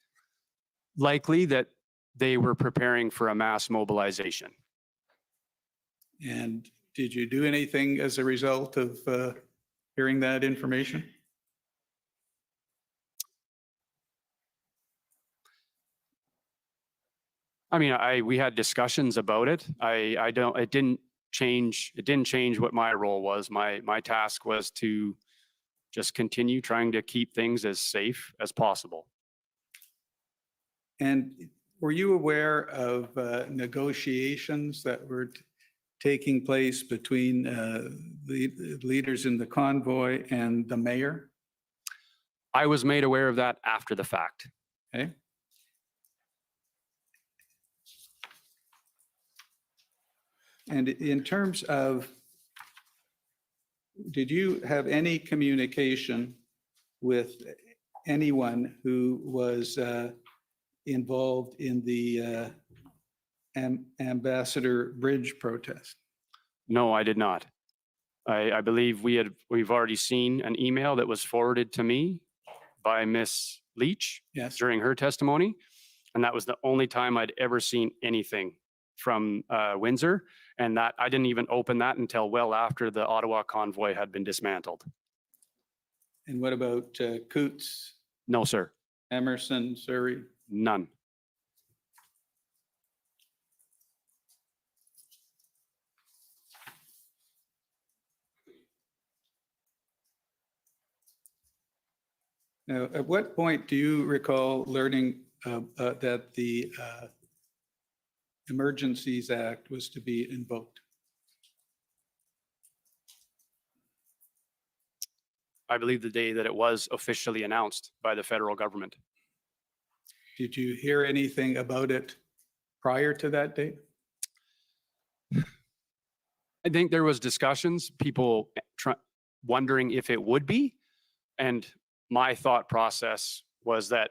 likely that they were preparing for a mass mobilization. And did you do anything as a result of hearing that information? I mean, we had discussions about it. It didn't change what my role was. My task was to just continue trying to keep things as safe as possible. And were you aware of negotiations that were taking place between the leaders in the convoy and the mayor? I was made aware of that after the fact. Okay. And in terms of, did you have any communication with anyone who was involved in the Ambassador Bridge protest? No, I did not. I believe we've already seen an email that was forwarded to me by Miss Leach Yes. during her testimony. And that was the only time I'd ever seen anything from Windsor. And that I didn't even open that until well after the Ottawa convoy had been dismantled. And what about Coots, No, sir, Emerson, Surrey? none. Now, at what point do you recall learning that the Emergencies Act was to be invoked? I believe the day that it was officially announced by the federal government. Did you hear anything about it prior to that date? I think there was discussions, people wondering if it would be. And my thought process was that,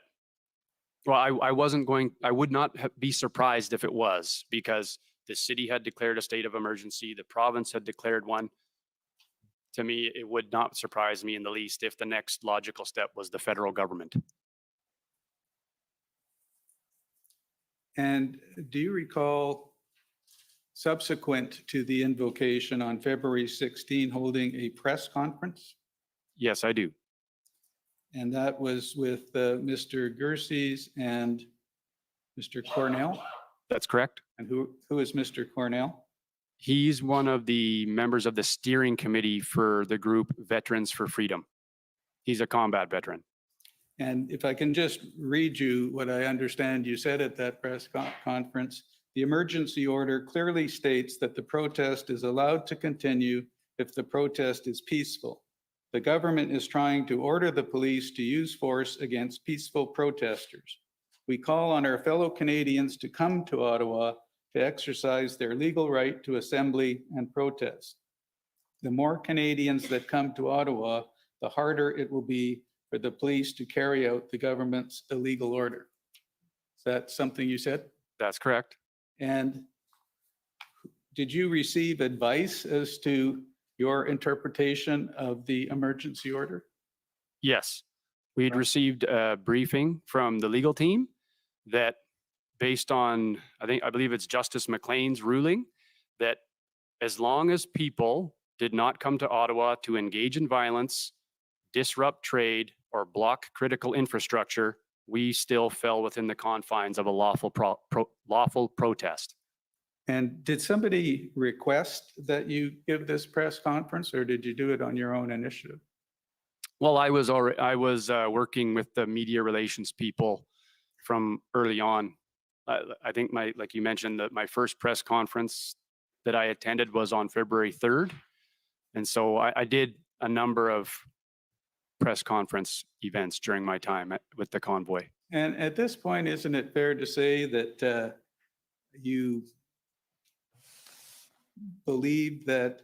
well, I would not be surprised if it was, because the city had declared a state of emergency, the province had declared one. To me, it would not surprise me in the least if the next logical step was the federal government. And do you recall, subsequent to the invocation on February 16, holding a press conference? Yes, I do. And that was with Mr. Gerses and Mr. Cornell? That's correct. And who is Mr. Cornell? He's one of the members of the steering committee for the group Veterans for Freedom. He's a combat veteran. And if I can just read you what I understand you said at that press conference, the emergency order clearly states that the protest is allowed to continue if the protest is peaceful. The government is trying to order the police to use force against peaceful protesters. We call on our fellow Canadians to come to Ottawa to exercise their legal right to assembly and protest. The more Canadians that come to Ottawa, the harder it will be for the police to carry out the government's illegal order. Is that something you said? That's correct. And did you receive advice as to your interpretation of the emergency order? Yes. We'd Right. received a briefing from the legal team that, based on, I believe it's Justice McLean's ruling, that as long as people did not come to Ottawa to engage in violence, disrupt trade, or block critical infrastructure, we still fell within the confines of a lawful protest. And did somebody request that you give this press conference, or did you do it on your own initiative? Well, I was working with the media relations people from early on. I think like you mentioned, that my first press conference that I attended was on February 3rd. And so I did a number of press conference events during my time with the convoy. And at this point, isn't it fair to say that you believe that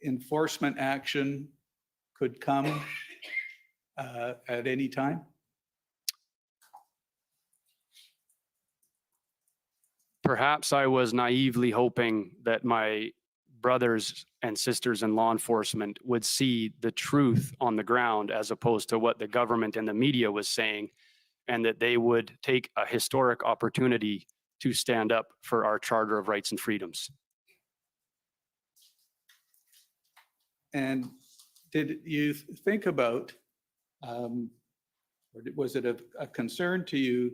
enforcement action could come at any time? Perhaps I was naively hoping that my brothers and sisters in law enforcement would see the truth on the ground as opposed to what the government and the media was saying, and that they would take a historic opportunity to stand up for our Charter of Rights and Freedoms. And did you think about, or was it a concern to you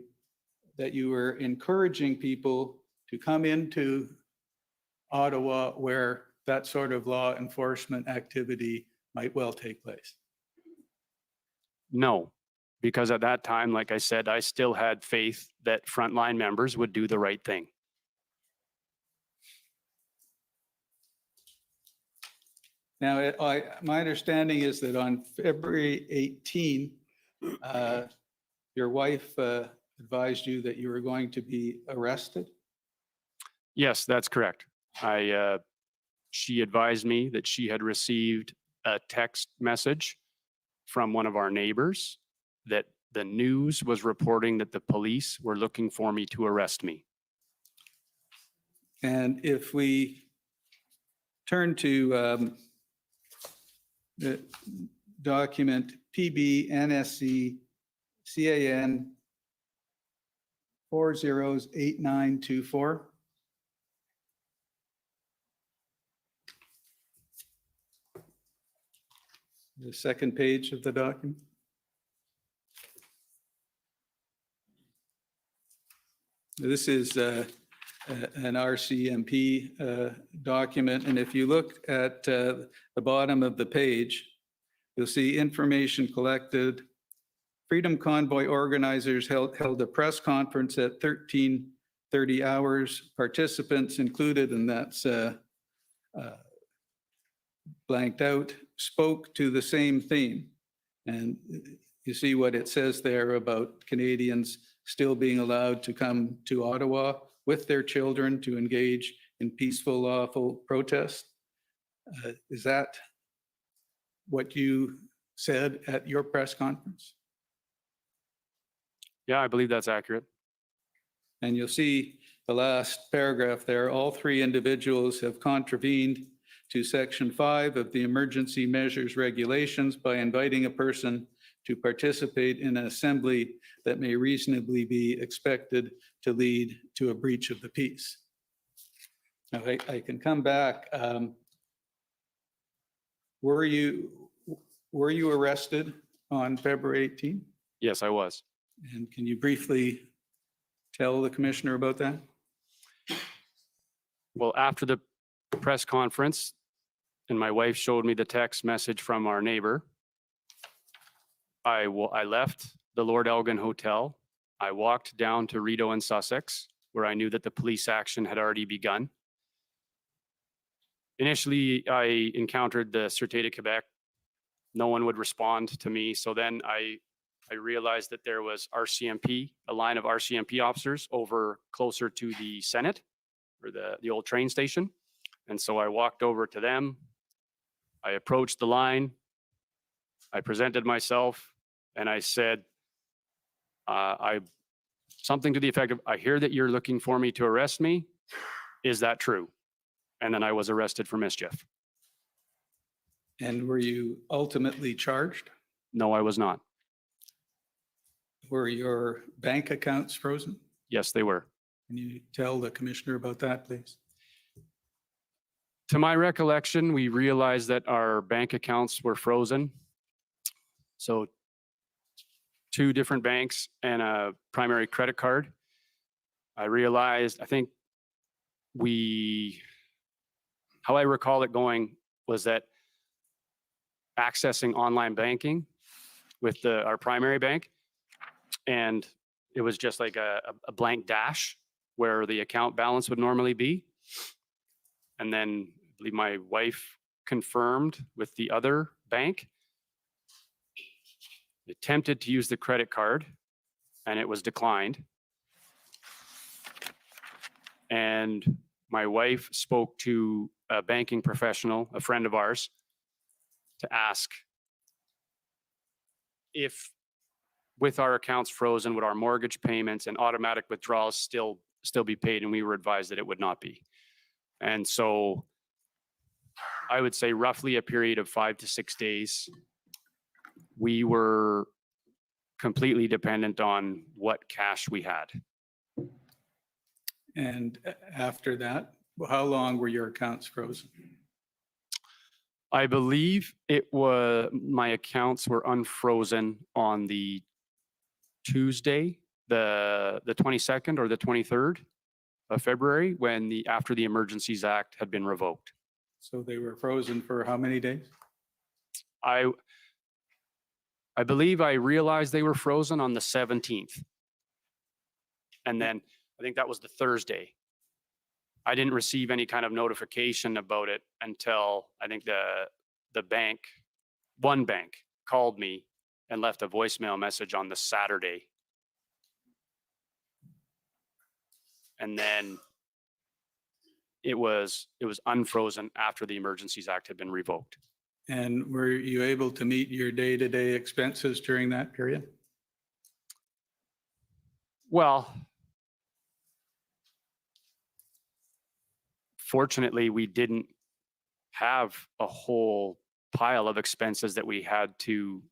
that you were encouraging people to come into Ottawa where that sort of law enforcement activity might well take place? No, because at that time, like I said, I still had faith that frontline members would do the right thing. Now, my understanding is that on February 18, your wife advised you that you were going to be arrested. Yes, that's correct. She advised me that she had received a text message from one of our neighbors that the news was reporting that the police were looking for me to arrest me. And if we turn to the document PB NSC CAN 408924. The second page of the document. This is an RCMP document, and if you look at the bottom of the page, you'll see information collected. Freedom Convoy organizers held a press conference at 13:30 hours. Participants included, and that's blanked out, spoke to the same theme. And you see what it says there about Canadians still being allowed to come to Ottawa with their children to engage in peaceful, lawful protest. Is that what you said at your press conference? Yeah, I believe that's accurate. And you'll see the last paragraph there. All three individuals have contravened to Section 5 of the Emergency Measures Regulations by inviting a person to participate in an assembly that may reasonably be expected to lead to a breach of the peace. Now, I can come back. Were you arrested on February 18? Yes, I was. And can you briefly tell the commissioner about that? Well, after the press conference, and my wife showed me the text message from our neighbor, I left the Lord Elgin Hotel. I walked down to Rideau and Sussex, where I knew that the police action had already begun. Initially, I encountered the Sûreté de Québec. No one would respond to me. So then I realized that there was RCMP, a line of RCMP officers over closer to the Senate or the old train station. And so I walked over to them. I approached the line. I presented myself and I said, something to the effect of, I hear that you're looking for me to arrest me. Is that true? And then I was arrested for mischief. And were you ultimately charged? No, I was not. Were your bank accounts frozen? Yes, they were. Can you tell the commissioner about that, please? To my recollection, we realized that our bank accounts were frozen. So 2 different banks and a primary credit card. I realized, how I recall it going was that accessing online banking with our primary bank, and it was just like a blank dash where the account balance would normally be. And then I believe my wife confirmed with the other bank, attempted to use the credit card and it was declined. And my wife spoke to a banking professional, a friend of ours, to ask if with our accounts frozen, would our mortgage payments and automatic withdrawals still be paid? And we were advised that it would not be. And so I would say roughly a period of 5 to 6 days, we were completely dependent on what cash we had. And after that, how long were your accounts frozen? I believe my accounts were unfrozen on the Tuesday, the 22nd or the 23rd of February, after the Emergencies Act had been revoked. So they were frozen for how many days? I believe I realized they were frozen on the 17th. And then I think that was the Thursday. I didn't receive any kind of notification about it until I think the the bank, one bank, called me and left a voicemail message on the Saturday. And then it was unfrozen after the Emergencies Act had been revoked. And were you able to meet your day-to-day expenses during that period? Well, fortunately, we didn't have a whole pile of expenses that we had to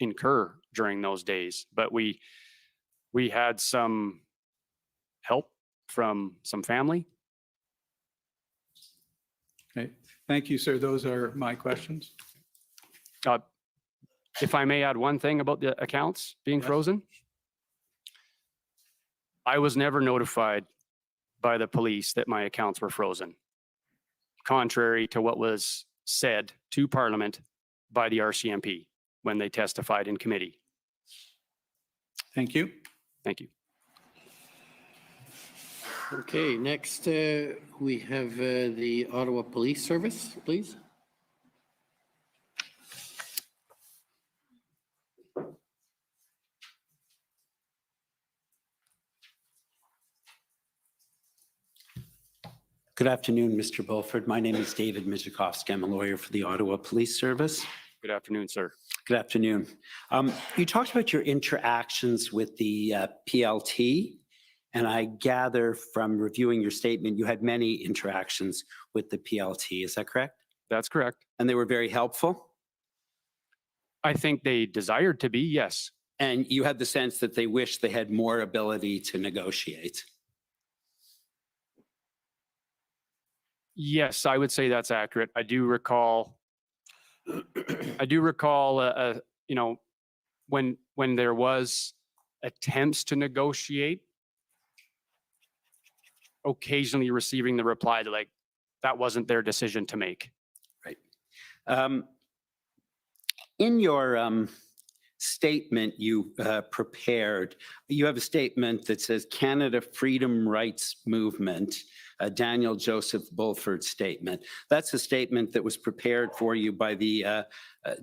incur during those days, but we had some help from some family. Okay, thank you, sir. Those are my questions. If I may add one thing about the accounts being Yes. frozen. I was never notified by the police that my accounts were frozen, contrary to what was said to Parliament by the RCMP when they testified in committee. Thank you. Thank you. Okay, next we have the Ottawa Police Service, please. Good afternoon, Mr. Bulford. My name is David Mijakovsky. I'm a lawyer for the Ottawa Police Service. Good afternoon, sir. Good afternoon. You talked about your interactions with the PLT, and I gather from reviewing your statement, you had many interactions with the PLT. Is that correct? That's correct. And they were very helpful? I think they desired to be, yes. And you had the sense that they wished they had more ability to negotiate? Yes, I would say that's accurate. I do recall, you know, when there was attempts to negotiate, occasionally receiving the reply that that wasn't their decision to make. Right. In your statement you prepared, you have a statement that says Canada Freedom Rights Movement, a Daniel Joseph Bulford statement. That's a statement that was prepared for you by the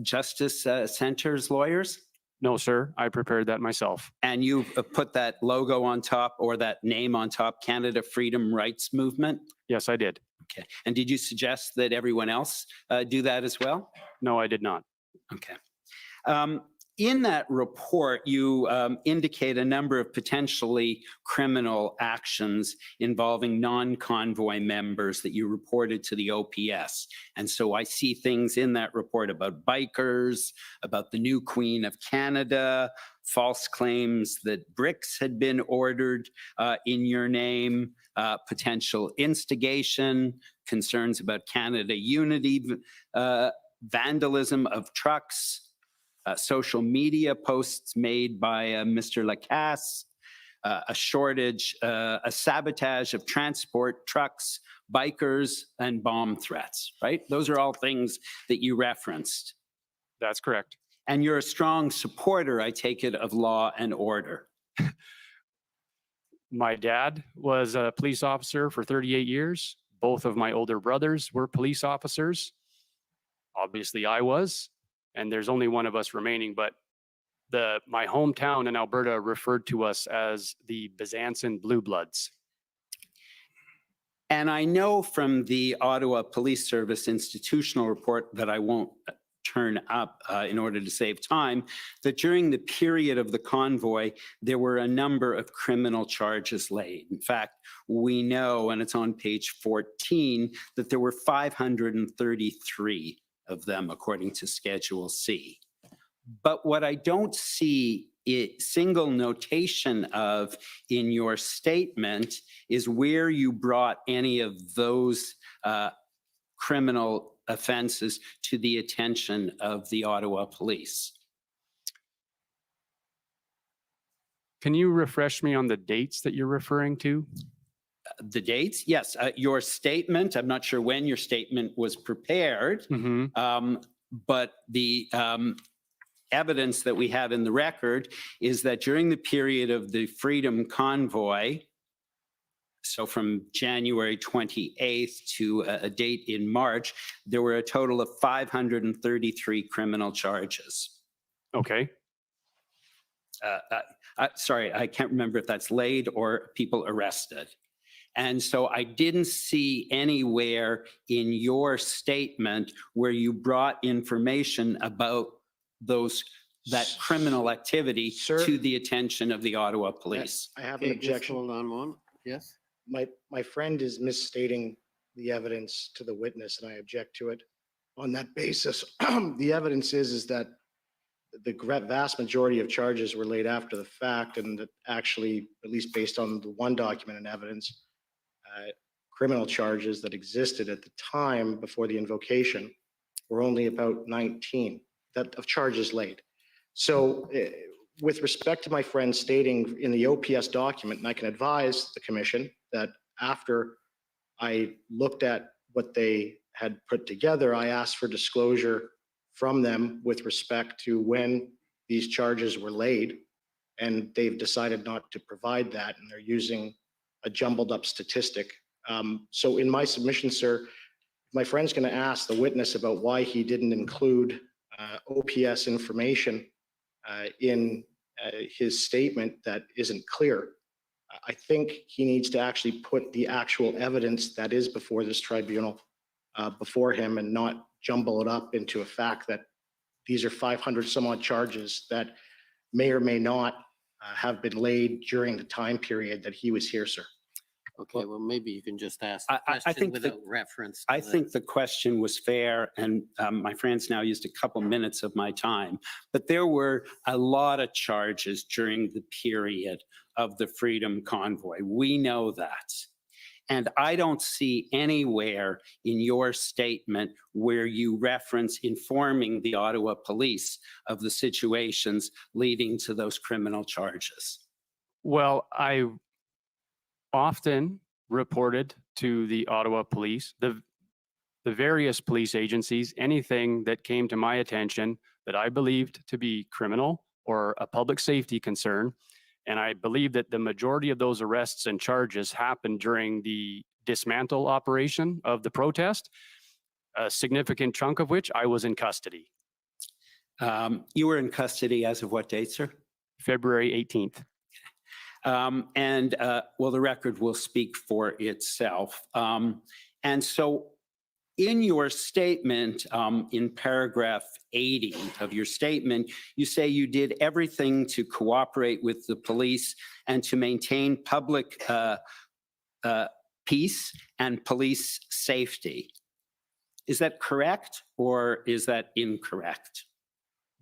Justice Center's lawyers? No, sir, I prepared that myself. And you put that logo on top or that name on top, Canada Freedom Rights Movement? Yes, I did. Okay. And did you suggest that everyone else do that as well? No, I did not. Okay. In that report, you indicate a number of potentially criminal actions involving non-convoy members that you reported to the OPS. And so I see things in that report about bikers, about the new Queen of Canada, false claims that bricks had been ordered in your name, potential instigation, concerns about Canada unity, vandalism of trucks, social media posts made by Mr. Lacasse, a shortage, a sabotage of transport trucks, bikers, and bomb threats, right? Those are all things that you referenced. That's correct. And you're a strong supporter, I take it, of law and order. My dad was a police officer for 38 years. Both of my older brothers were police officers. Obviously, I was. And there's only one of us remaining, but my hometown in Alberta referred to us as the Byzantium Blue Bloods. And I know from the Ottawa Police Service institutional report that I won't turn up in order to save time, that during the period of the convoy, there were a number of criminal charges laid. In fact, we know, and it's on page 14, that there were 533 of them according to Schedule C. But what I don't see single notation of in your statement is where you brought any of those criminal offenses to the attention of the Ottawa Police. Can you refresh me on the dates that you're referring to? The dates? Yes. Your statement, I'm not sure when your statement was prepared, but the evidence that we have in the record is that during the period of the Freedom Convoy, So from January 28th to a date in March, there were a total of 533 criminal charges. Okay. Sorry, I can't remember if that's laid or people arrested. And so I didn't see anywhere in your statement where you brought information about that criminal activity Sir? to the attention of the Ottawa Police. I have an Okay, just objection. hold on one. Yes? My friend is misstating the evidence to the witness, and I object to it. On that basis, the evidence is that the vast majority of charges were laid after the fact, and that actually, at least based on the one document and evidence, criminal charges that existed at the time before the invocation were only about 19 of charges laid. So with respect to my friend stating in the OPS document, and I can advise the commission that after I looked at what they had put together, I asked for disclosure from them with respect to when these charges were laid, and they've decided not to provide that, and they're using a jumbled up statistic. So in my submission, sir, my friend's going to ask the witness about why he didn't include OPS information in his statement that isn't clear. I think he needs to actually put the actual evidence that is before this tribunal before him, and not jumble it up into a fact that these are 500 some odd charges that may or may not have been laid during the time period that he was here, sir. Okay, well, maybe you can just ask the I question think without reference. I think the question was fair, and my friends now used a couple minutes of my time, but there were a lot of charges during the period of the Freedom Convoy. We know that. And I don't see anywhere in your statement where you reference informing the Ottawa Police of the situations leading to those criminal charges. Well, I often reported to the Ottawa Police, the various police agencies, anything that came to my attention that I believed to be criminal or a public safety concern. And I believe that the majority of those arrests and charges happened during the dismantle operation of the protest, a significant chunk of which I was in custody. You were in custody as of what date, sir? February 18th. Well, the record will speak for itself. And so in your statement, in paragraph 80 of your statement, you say you did everything to cooperate with the police and to maintain public peace and police safety. Is that correct, or is that incorrect?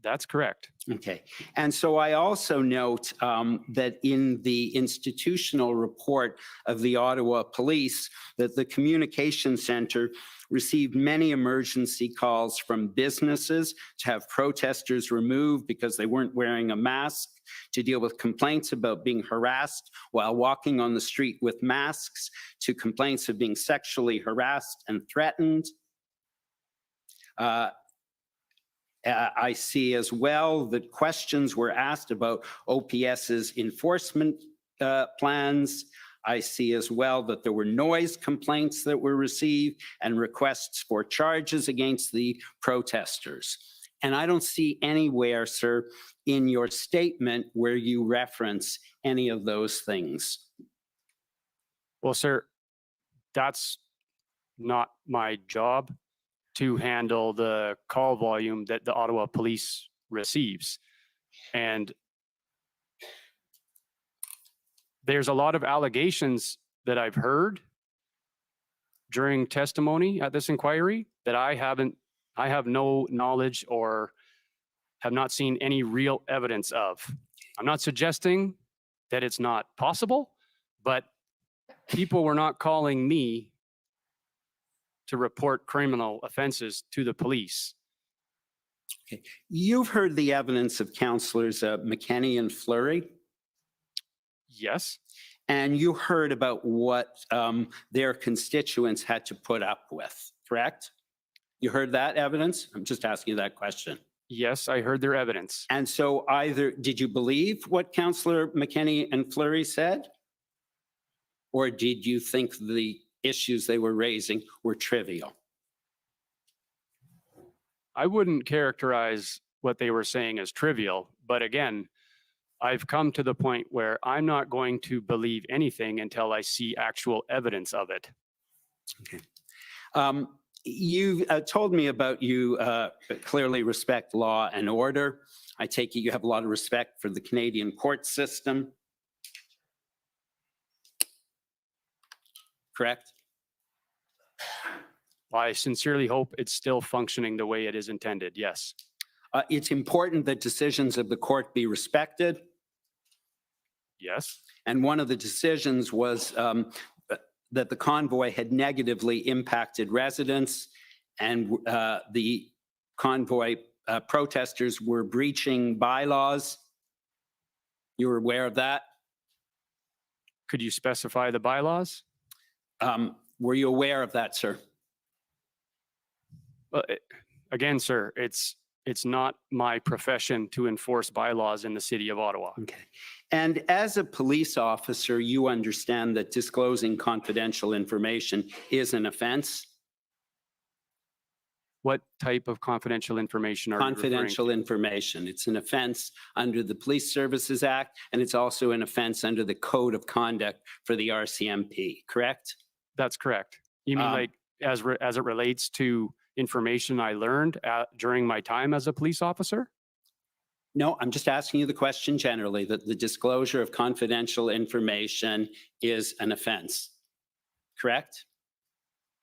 That's correct. Okay. And so I also note that in the institutional report of the Ottawa Police, that the communication center received many emergency calls from businesses to have protesters removed because they weren't wearing a mask, to deal with complaints about being harassed while walking on the street with masks, to complaints of being sexually harassed and threatened. I see as well that questions were asked about OPS's enforcement plans. I see as well that there were noise complaints that were received and requests for charges against the protesters. And I don't see anywhere, sir, in your statement where you reference any of those things. Well, sir, that's not my job to handle the call volume that the Ottawa Police receives. And there's a lot of allegations that I've heard during testimony at this inquiry that I have no knowledge or have not seen any real evidence of. I'm not suggesting that it's not possible, but people were not calling me to report criminal offenses to the police. Okay. You've heard the evidence of councillors McKenney and Fleury. Yes. And you heard about what their constituents had to put up with, correct? You heard that evidence? I'm just asking you that question. Yes, I heard their evidence. And so either, did you believe what Councillor McKenney and Fleury said? Or did you think the issues they were raising were trivial? I wouldn't characterize what they were saying as trivial, but again, I've come to the point where I'm not going to believe anything until I see actual evidence of it. You told me about you clearly respect law and order. I take it you have a lot of respect for the Canadian court system. Correct? I sincerely hope it's still functioning the way it is intended. Yes. It's important that decisions of the court be respected. Yes. And one of the decisions was that the convoy had negatively impacted residents, and the convoy protesters were breaching bylaws. You were aware of that? Could you specify the bylaws? Were you aware of that, sir? Well, again, sir, it's not my profession to enforce bylaws in the city of Ottawa. Okay. And as a police officer, you understand that disclosing confidential information is an offense? What type of confidential information are you referring Confidential to? information. It's an offense under the Police Services Act, and it's also an offense under the Code of Conduct for the RCMP, correct? That's correct. You mean like as it relates to information I learned during my time as a police officer? No, I'm just asking you the question generally, that the disclosure of confidential information is an offense, correct?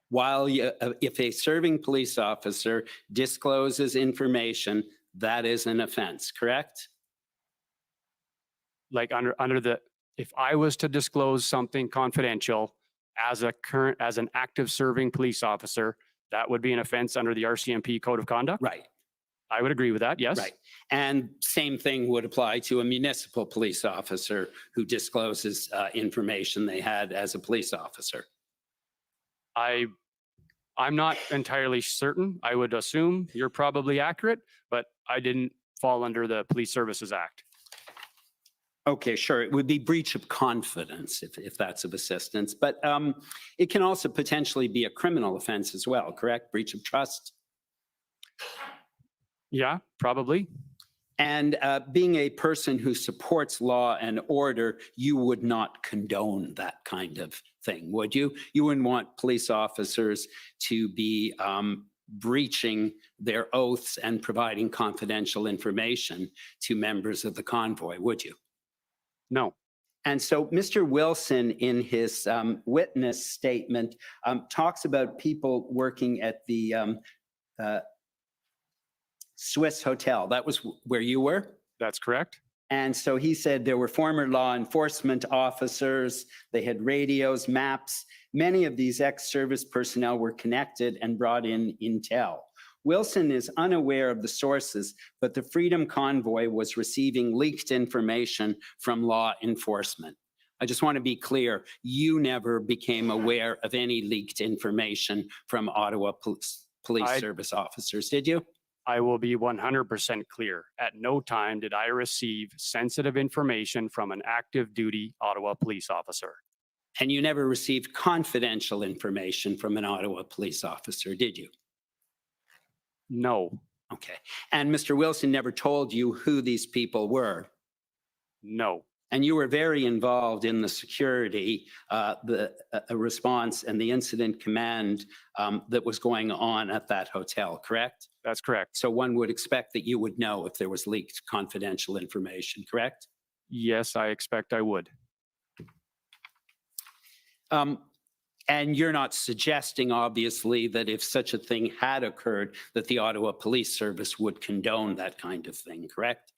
While if a serving police officer discloses information, that is an offense, correct? Like if I was to disclose something confidential as an active serving police officer, that would be an offense under the RCMP Code of Conduct? Right. I would agree with that, yes. Right. And same thing would apply to a municipal police officer who discloses information they had as a police officer. I'm not entirely certain. I would assume you're probably accurate, but I didn't fall under the Police Services Act. Okay, sure. It would be breach of confidence if that's of assistance, but it can also potentially be a criminal offense as well, correct? Breach of trust. Yeah, probably. And being a person who supports law and order, you would not condone that kind of thing, would you? You wouldn't want police officers to be breaching their oaths and providing confidential information to members of the convoy, would you? No. And so Mr. Wilson, in his witness statement, talks about people working at the Swiss Hotel. That was where you were? That's correct. And so he said there were former law enforcement officers, they had radios, maps. Many of these ex-service personnel were connected and brought in intel. Wilson is unaware of the sources, but the Freedom Convoy was receiving leaked information from law enforcement. I just want to be clear, you never became aware of any leaked information from Ottawa Police Service officers, did you? I will be 100% clear. At no time did I receive sensitive information from an active duty Ottawa police officer. And you never received confidential information from an Ottawa police officer, did you? No. Okay. And Mr. Wilson never told you who these people were? No. And you were very involved in the security, the response and the incident command that was going on at that hotel, correct? That's correct. So one would expect that you would know if there was leaked confidential information, correct? Yes, I expect I would. And you're not suggesting, obviously, that if such a thing had occurred, that the Ottawa Police Service would condone that kind of thing, correct?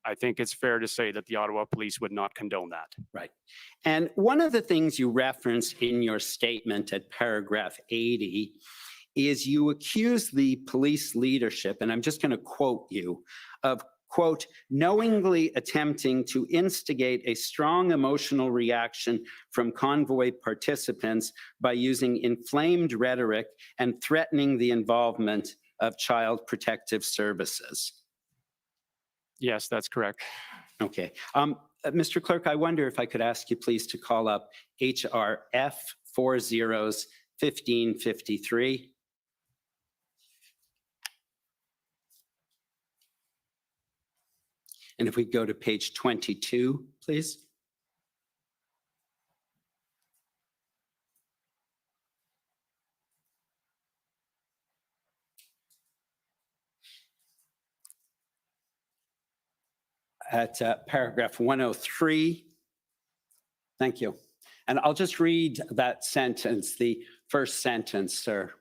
I think it's fair to say that the Ottawa Police would not condone that. Right. And one of the things you reference in your statement at paragraph 80 is you accuse the police leadership, and I'm just going to quote you, of, quote, knowingly attempting to instigate a strong emotional reaction from convoy participants by using inflamed rhetoric and threatening the involvement of Child Protective Services. Yes, that's correct. Okay. Mr. Clerk, I wonder if I could ask you please to call up HRF 401553. And if we go to page 22, please. At paragraph 103. Thank you. And I'll just read that sentence, the first sentence, sir.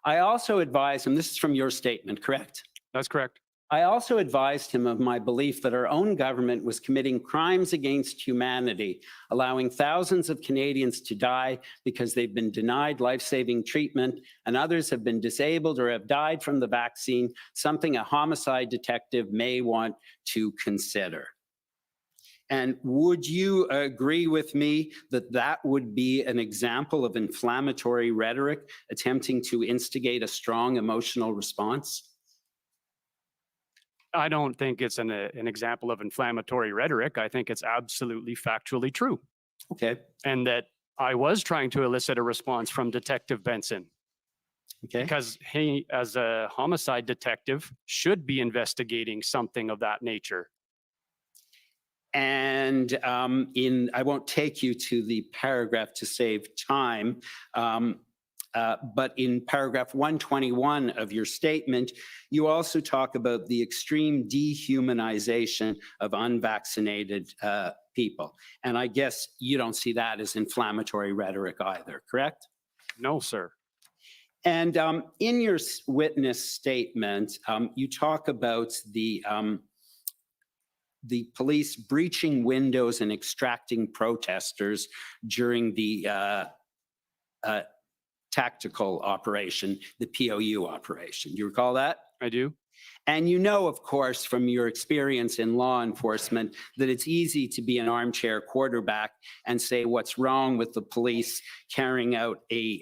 I also advise him, this is from your statement, correct? That's correct. I also advised him of my belief that our own government was committing crimes against humanity, allowing thousands of Canadians to die because they've been denied life-saving treatment, and others have been disabled or have died from the vaccine, something a homicide detective may want to consider. And would you agree with me that that would be an example of inflammatory rhetoric attempting to instigate a strong emotional response? I don't think it's an example of inflammatory rhetoric. I think it's absolutely factually true. Okay. And that I was trying to elicit a response from Detective Benson Okay. because he, as a homicide detective, should be investigating something of that nature. And I won't take you to the paragraph to save time, but in paragraph 121 of your statement, you also talk about the extreme dehumanization of unvaccinated people. And I guess you don't see that as inflammatory rhetoric either, correct? No, sir. And in your witness statement, you talk about the police breaching windows and extracting protesters during the tactical operation, the POU operation. Do you recall that? I do. And you know, of course, from your experience in law enforcement, that it's easy to be an armchair quarterback and say what's wrong with the police carrying out a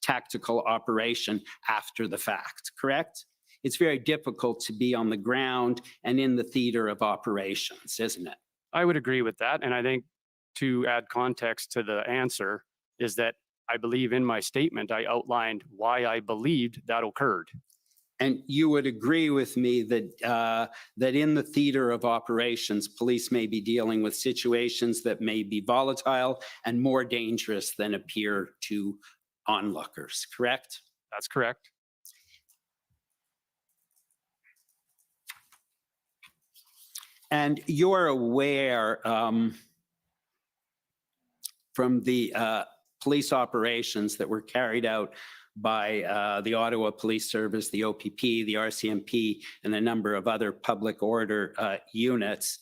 tactical operation after the fact, correct? It's very difficult to be on the ground and in the theater of operations, isn't it? I would agree with that. And I think to add context to the answer is that I believe in my statement, I outlined why I believed that occurred. And you would agree with me that that in the theater of operations, police may be dealing with situations that may be volatile and more dangerous than appear to onlookers, correct? That's correct. And you're aware from the police operations that were carried out by the Ottawa Police Service, the OPP, the RCMP, and a number of other public order units.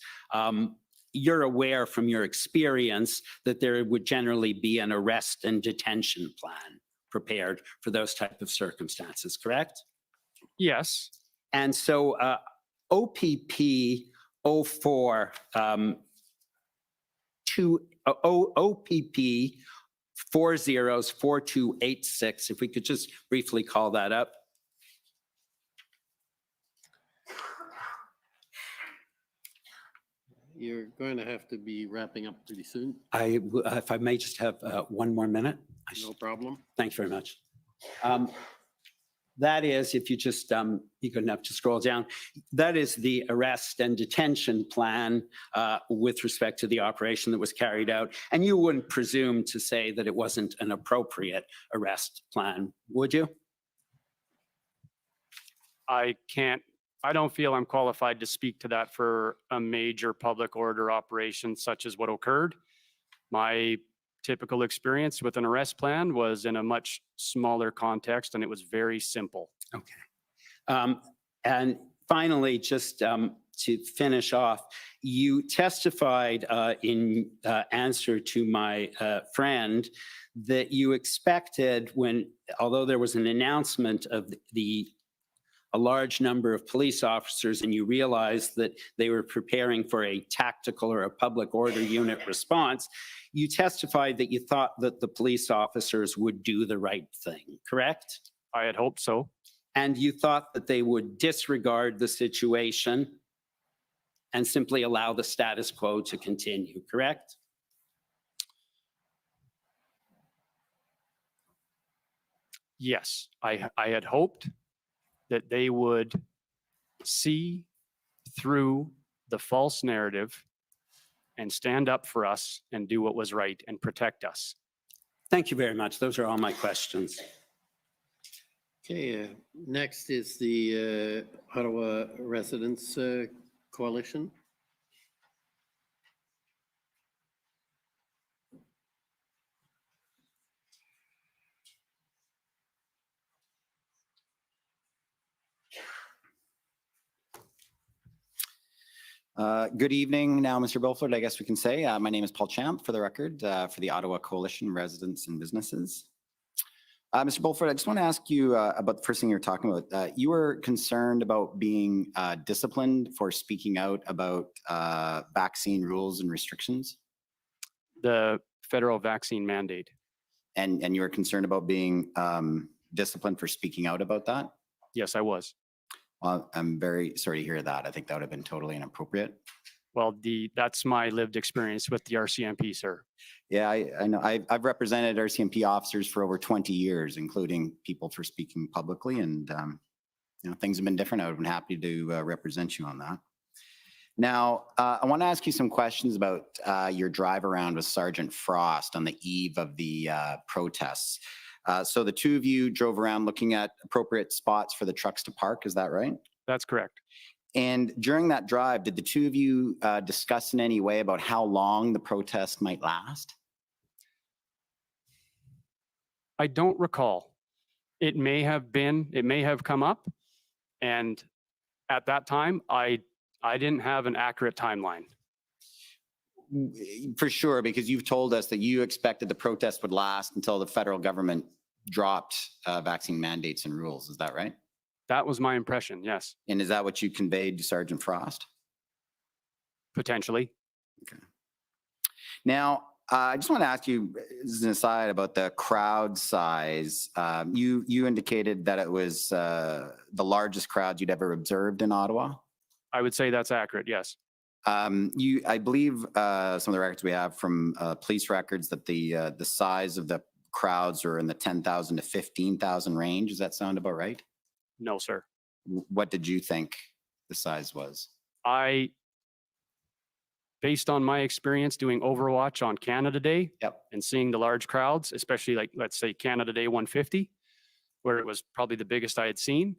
You're aware from your experience that there would generally be an arrest and detention plan prepared for those type of circumstances, correct? Yes. And so OPP 04 OPP 404286, if we could just briefly call that up. You're going to have to be wrapping up pretty soon. If I may just have one more minute. No problem. Thanks very much. That is, if you just be good enough to scroll down, that is the arrest and detention plan with respect to the operation that was carried out. And you wouldn't presume to say that it wasn't an appropriate arrest plan, would you? I don't feel I'm qualified to speak to that for a major public order operation such as what occurred. My typical experience with an arrest plan was in a much smaller context, and it was very simple. Okay. And finally, just to finish off, you testified in answer to my friend that you expected although there was an announcement of a large number of police officers and you realized that they were preparing for a tactical or a public order unit response, you testified that you thought that the police officers would do the right thing, correct? I had hoped so. And you thought that they would disregard the situation and simply allow the status quo to continue, correct? Yes, I had hoped that they would see through the false narrative and stand up for us and do what was right and protect us. Thank you very much. Those are all my questions. Okay, next is the Ottawa Residents Coalition. Good evening now, Mr. Bulford, I guess we can say. My name is Paul Champ, for the record, for the Ottawa Coalition Residents and Businesses. Mr. Bulford, I just want to ask you about the first thing you were talking about. You were concerned about being disciplined for speaking out about vaccine rules and restrictions, The federal vaccine mandate. and you were concerned about being disciplined for speaking out about that? Yes, I was. Well, I'm very sorry to hear that. I think that would have been totally inappropriate. Well, that's my lived experience with the RCMP, sir. Yeah, I know. I've represented RCMP officers for over 20 years, including people for speaking publicly, and things have been different. I would have been happy to represent you on that. Now, I want to ask you some questions about your drive around with Sergeant Frost on the eve of the protests. So the two of you drove around looking at appropriate spots for the trucks to park. Is that right? That's correct. And during that drive, did the two of you discuss in any way about how long the protest might last? I don't recall. It may have come up. And at that time, I didn't have an accurate timeline. For sure, because you've told us that you expected the protest would last until the federal government dropped vaccine mandates and rules. Is that right? That was my impression, yes, And is that what you conveyed to Sergeant Frost? potentially. Now, I just want to ask you, as an aside, about the crowd size. You indicated that it was the largest crowd you'd ever observed in Ottawa. I would say that's accurate, yes. I believe some of the records we have from police records that the size of the crowds are in the 10,000 to 15,000 range. Does that sound about right? No, sir. What did you think the size was? Based on my experience doing Overwatch on Canada Day Yep. and seeing the large crowds, especially like, let's say Canada Day 150, where it was probably the biggest I had seen,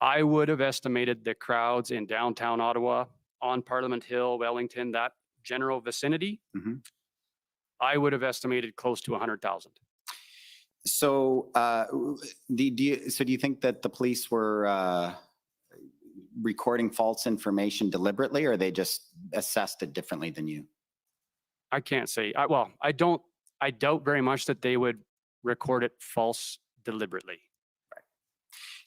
I would have estimated the crowds in downtown Ottawa, on Parliament Hill, Wellington, that general vicinity, Mhm. I would have estimated close to 100,000. So, do you think that the police were recording false information deliberately, or they just assessed it differently than you? I can't say. I doubt very much that they would record it false deliberately.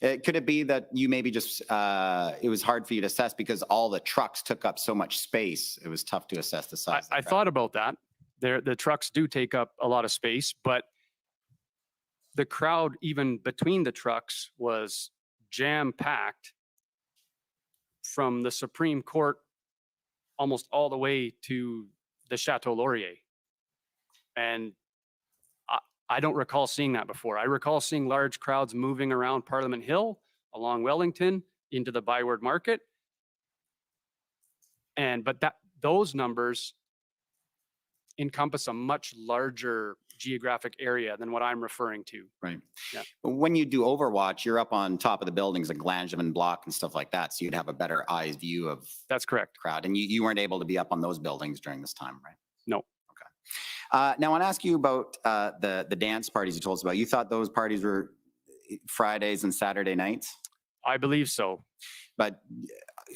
Could it be that you maybe just, it was hard for you to assess because all the trucks took up so much space? It was tough to assess the size. of the I crowd. thought about that. The trucks do take up a lot of space, but the crowd, even between the trucks, was jam-packed from the Supreme Court almost all the way to the Chateau Laurier. And I don't recall seeing that before. I recall seeing large crowds moving around Parliament Hill, along Wellington, into the Byward Market. But those numbers encompass a much larger geographic area than what I'm referring to. Right. Yeah. But when you do Overwatch, you're up on top of the buildings like Langevin Block and stuff like that. So you'd have a better eye view of That's correct. crowd. And you weren't able to be up on those buildings during this time, right? No. Now I want to ask you about the dance parties you told us about. You thought those parties were Fridays and Saturday nights, I believe so. but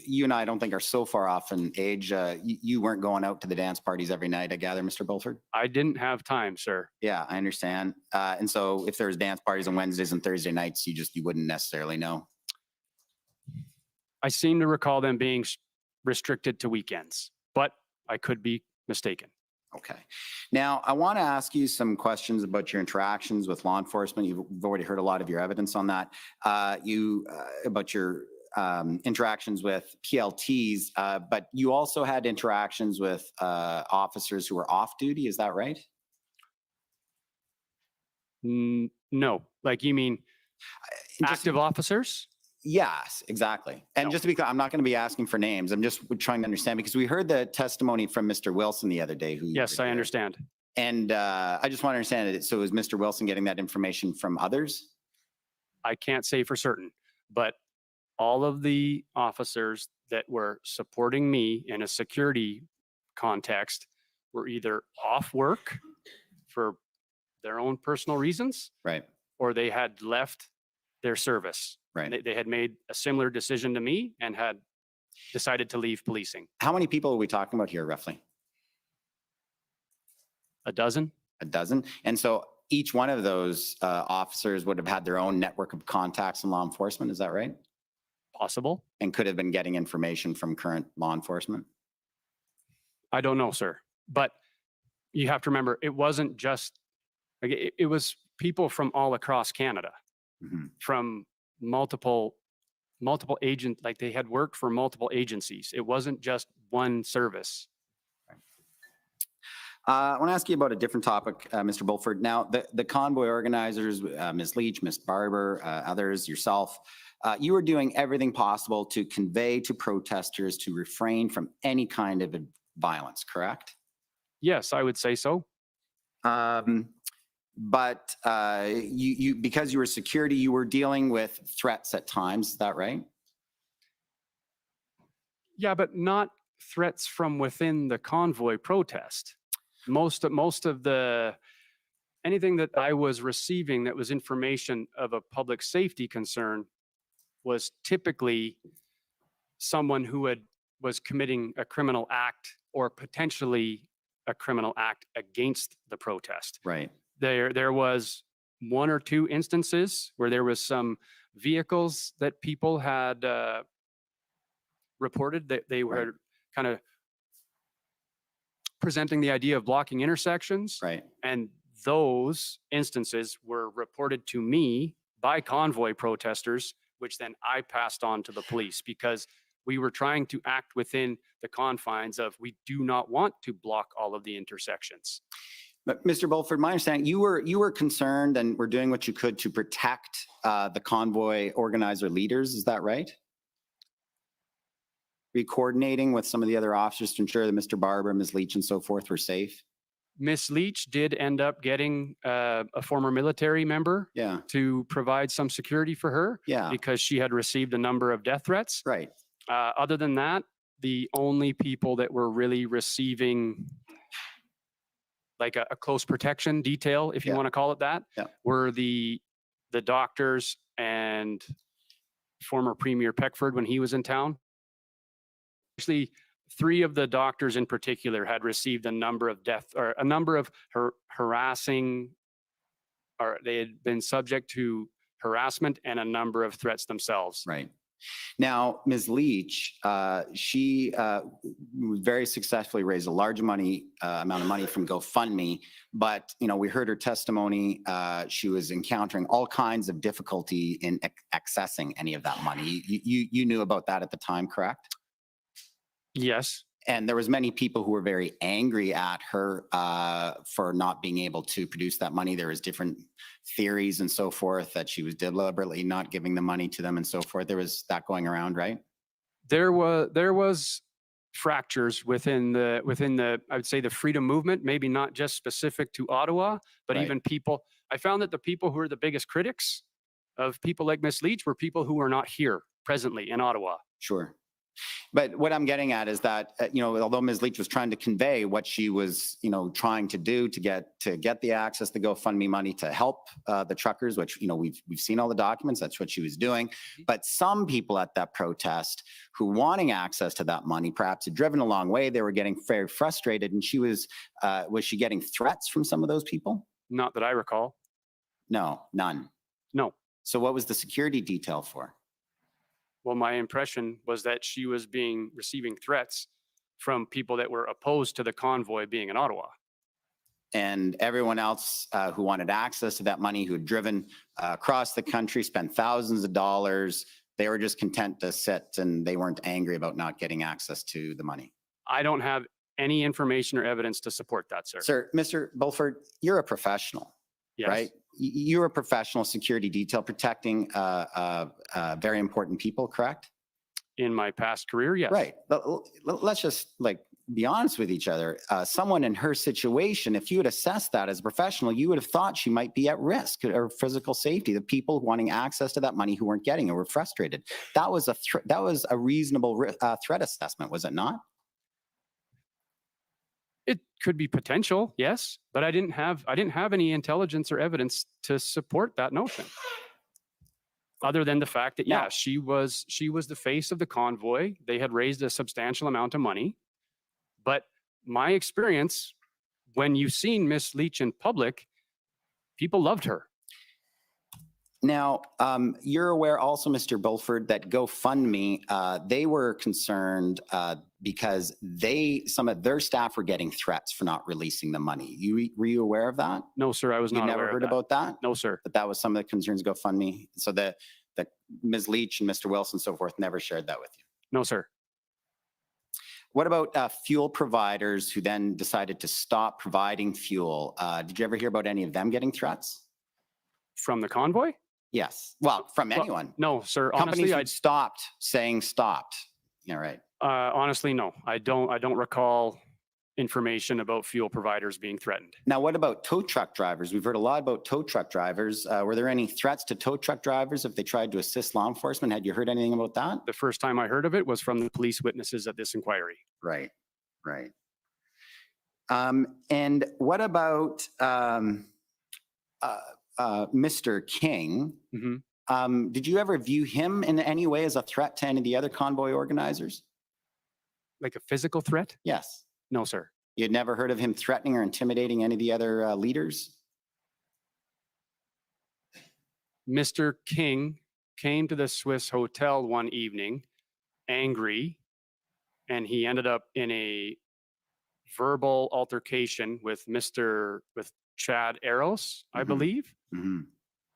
you and I don't think are so far off in age. You weren't going out to the dance parties every night, I gather, Mr. Bulford? I didn't have time, sir. Yeah, I understand. And so if there's dance parties on Wednesdays and Thursday nights, you wouldn't necessarily know. I seem to recall them being restricted to weekends, but I could be mistaken. Okay. Now, I want to ask you some questions about your interactions with law enforcement. You've already heard a lot of your evidence on that. About your interactions with PLTs, but you also had interactions with officers who were off duty. Is that right? No, like you mean Just- active officers? Yes, exactly. And No. just to be clear, I'm not going to be asking for names. I'm just trying to understand because we heard the testimony from Mr. Wilson the other day. Who you Yes, were I there. understand. And I just want to understand it. So is Mr. Wilson getting that information from others? I can't say for certain, but all of the officers that were supporting me in a security context were either off work for their own personal reasons, Right, or they had left their service. right. They had made a similar decision to me and had decided to leave policing. How many people are we talking about here roughly? A dozen? A dozen? And so each one of those officers would have had their own network of contacts in law enforcement. Is that right? Possible. And could have been getting information from current law enforcement? I don't know, sir. But you have to remember, it wasn't just, like, it was people from all across Canada, Mhm. from multiple agent, like they had worked for multiple agencies. It wasn't just one service. I want to ask you about a different topic, Mr. Bulford. Now, the convoy organizers, Ms. Leach, Ms. Barber, others, yourself, you were doing everything possible to convey to protesters to refrain from any kind of violence, correct? Yes, I would say so. But you because you were security, you were dealing with threats at times. Is that right? Yeah, but not threats from within the convoy protest. Most of the, anything that I was receiving that was information of a public safety concern was typically someone who was committing a criminal act or potentially a criminal act against the protest. Right. There was one or two instances where there was some vehicles that people had reported that they were Right. kind of presenting the idea of blocking intersections. Right. And those instances were reported to me by convoy protesters, which then I passed on to the police because we were trying to act within the confines of, we do not want to block all of the intersections. But Mr. Bulford, my understanding, you were concerned and were doing what you could to protect the convoy organizer leaders. Is that right? Were you coordinating with some of the other officers to ensure that Mr. Barber, Ms. Leach, and so forth were safe? Miss Leach did end up getting a former military member Yeah. to provide some security for her Yeah. because she had received a number of death threats. Right. Other than that, the only people that were really receiving like a close protection detail, if you Yeah. want to call it that, Yeah. were the doctors and former Premier Peckford when he was in town. Actually, 3 of the doctors in particular had received a number of harassing, or they had been subject to harassment and a number of threats themselves. Right. Now, Ms. Leach, she very successfully raised a large amount of money from GoFundMe, but we heard her testimony. She was encountering all kinds of difficulty in accessing any of that money. You knew about that at the time, correct? Yes. And there was many people who were very angry at her for not being able to produce that money. There was different theories and so forth that she was deliberately not giving the money to them and so forth. There was that going around, right? There was fractures within the I would say the freedom movement, maybe not just specific to Ottawa, but Right. even people. I found that the people who are the biggest critics of people like Miss Leach were people who are not here presently in Ottawa. Sure. But what I'm getting at is that, although Ms. Leach was trying to convey what she was, trying to do to get the access to GoFundMe money to help the truckers, which, we've seen all the documents, that's what she was doing. But some people at that protest who wanting access to that money, perhaps had driven a long way, they were getting very frustrated. And was she getting threats from some of those people? Not that I recall. No, none. No. So what was the security detail for? Well, my impression was that she was receiving threats from people that were opposed to the convoy being in Ottawa. And everyone else who wanted access to that money, who had driven across the country, spent thousands of dollars, They were just content to sit and they weren't angry about not getting access to the money. I don't have any information or evidence to support that, sir. Sir, Mr. Bulford, you're a professional, Yes. right? You're a professional security detail protecting very important people, correct? In my past career, yes. Right. Let's just like be honest with each other. Someone in her situation, if you had assessed that as a professional, you would have thought she might be at risk or physical safety. The people wanting access to that money who weren't getting it were frustrated. That was a reasonable threat assessment, was it not? It could be potential, yes, but I didn't have any intelligence or evidence to support that notion. Other than the fact that, yeah, Now- she was the face of the convoy. They had raised a substantial amount of money. But my experience, when you've seen Miss Leach in public, people loved her. Now, you're aware also, Mr. Bulford, that GoFundMe, they were concerned because some of their staff were getting threats for not releasing the money. Were you aware of that? No, sir, I was You not never aware heard of that. about that? No, sir. But that was some of the concerns of GoFundMe. So that Ms. Leach and Mr. Wilson and so forth never shared that with you. No, sir. What about fuel providers who then decided to stop providing fuel? Did you ever hear about any of them getting threats? From the convoy? Yes. Well, from Well, anyone. No, sir. Companies Honestly, who stopped saying stopped. Yeah, right. honestly, no. I don't recall information about fuel providers being threatened. Now, what about tow truck drivers? We've heard a lot about tow truck drivers. Were there any threats to tow truck drivers if they tried to assist law enforcement? Had you heard anything about that? The first time I heard of it was from the police witnesses at this inquiry. Right, right. And what about Mr. King? Mhm. Did you ever view him in any way as a threat to any of the other convoy organizers? Like a physical threat? Yes. No, sir. You had never heard of him threatening or intimidating any of the other leaders? Mr. King came to the Swiss hotel one evening angry, and he ended up in a verbal altercation with Chad Eros, I Mhm. believe. Mhm.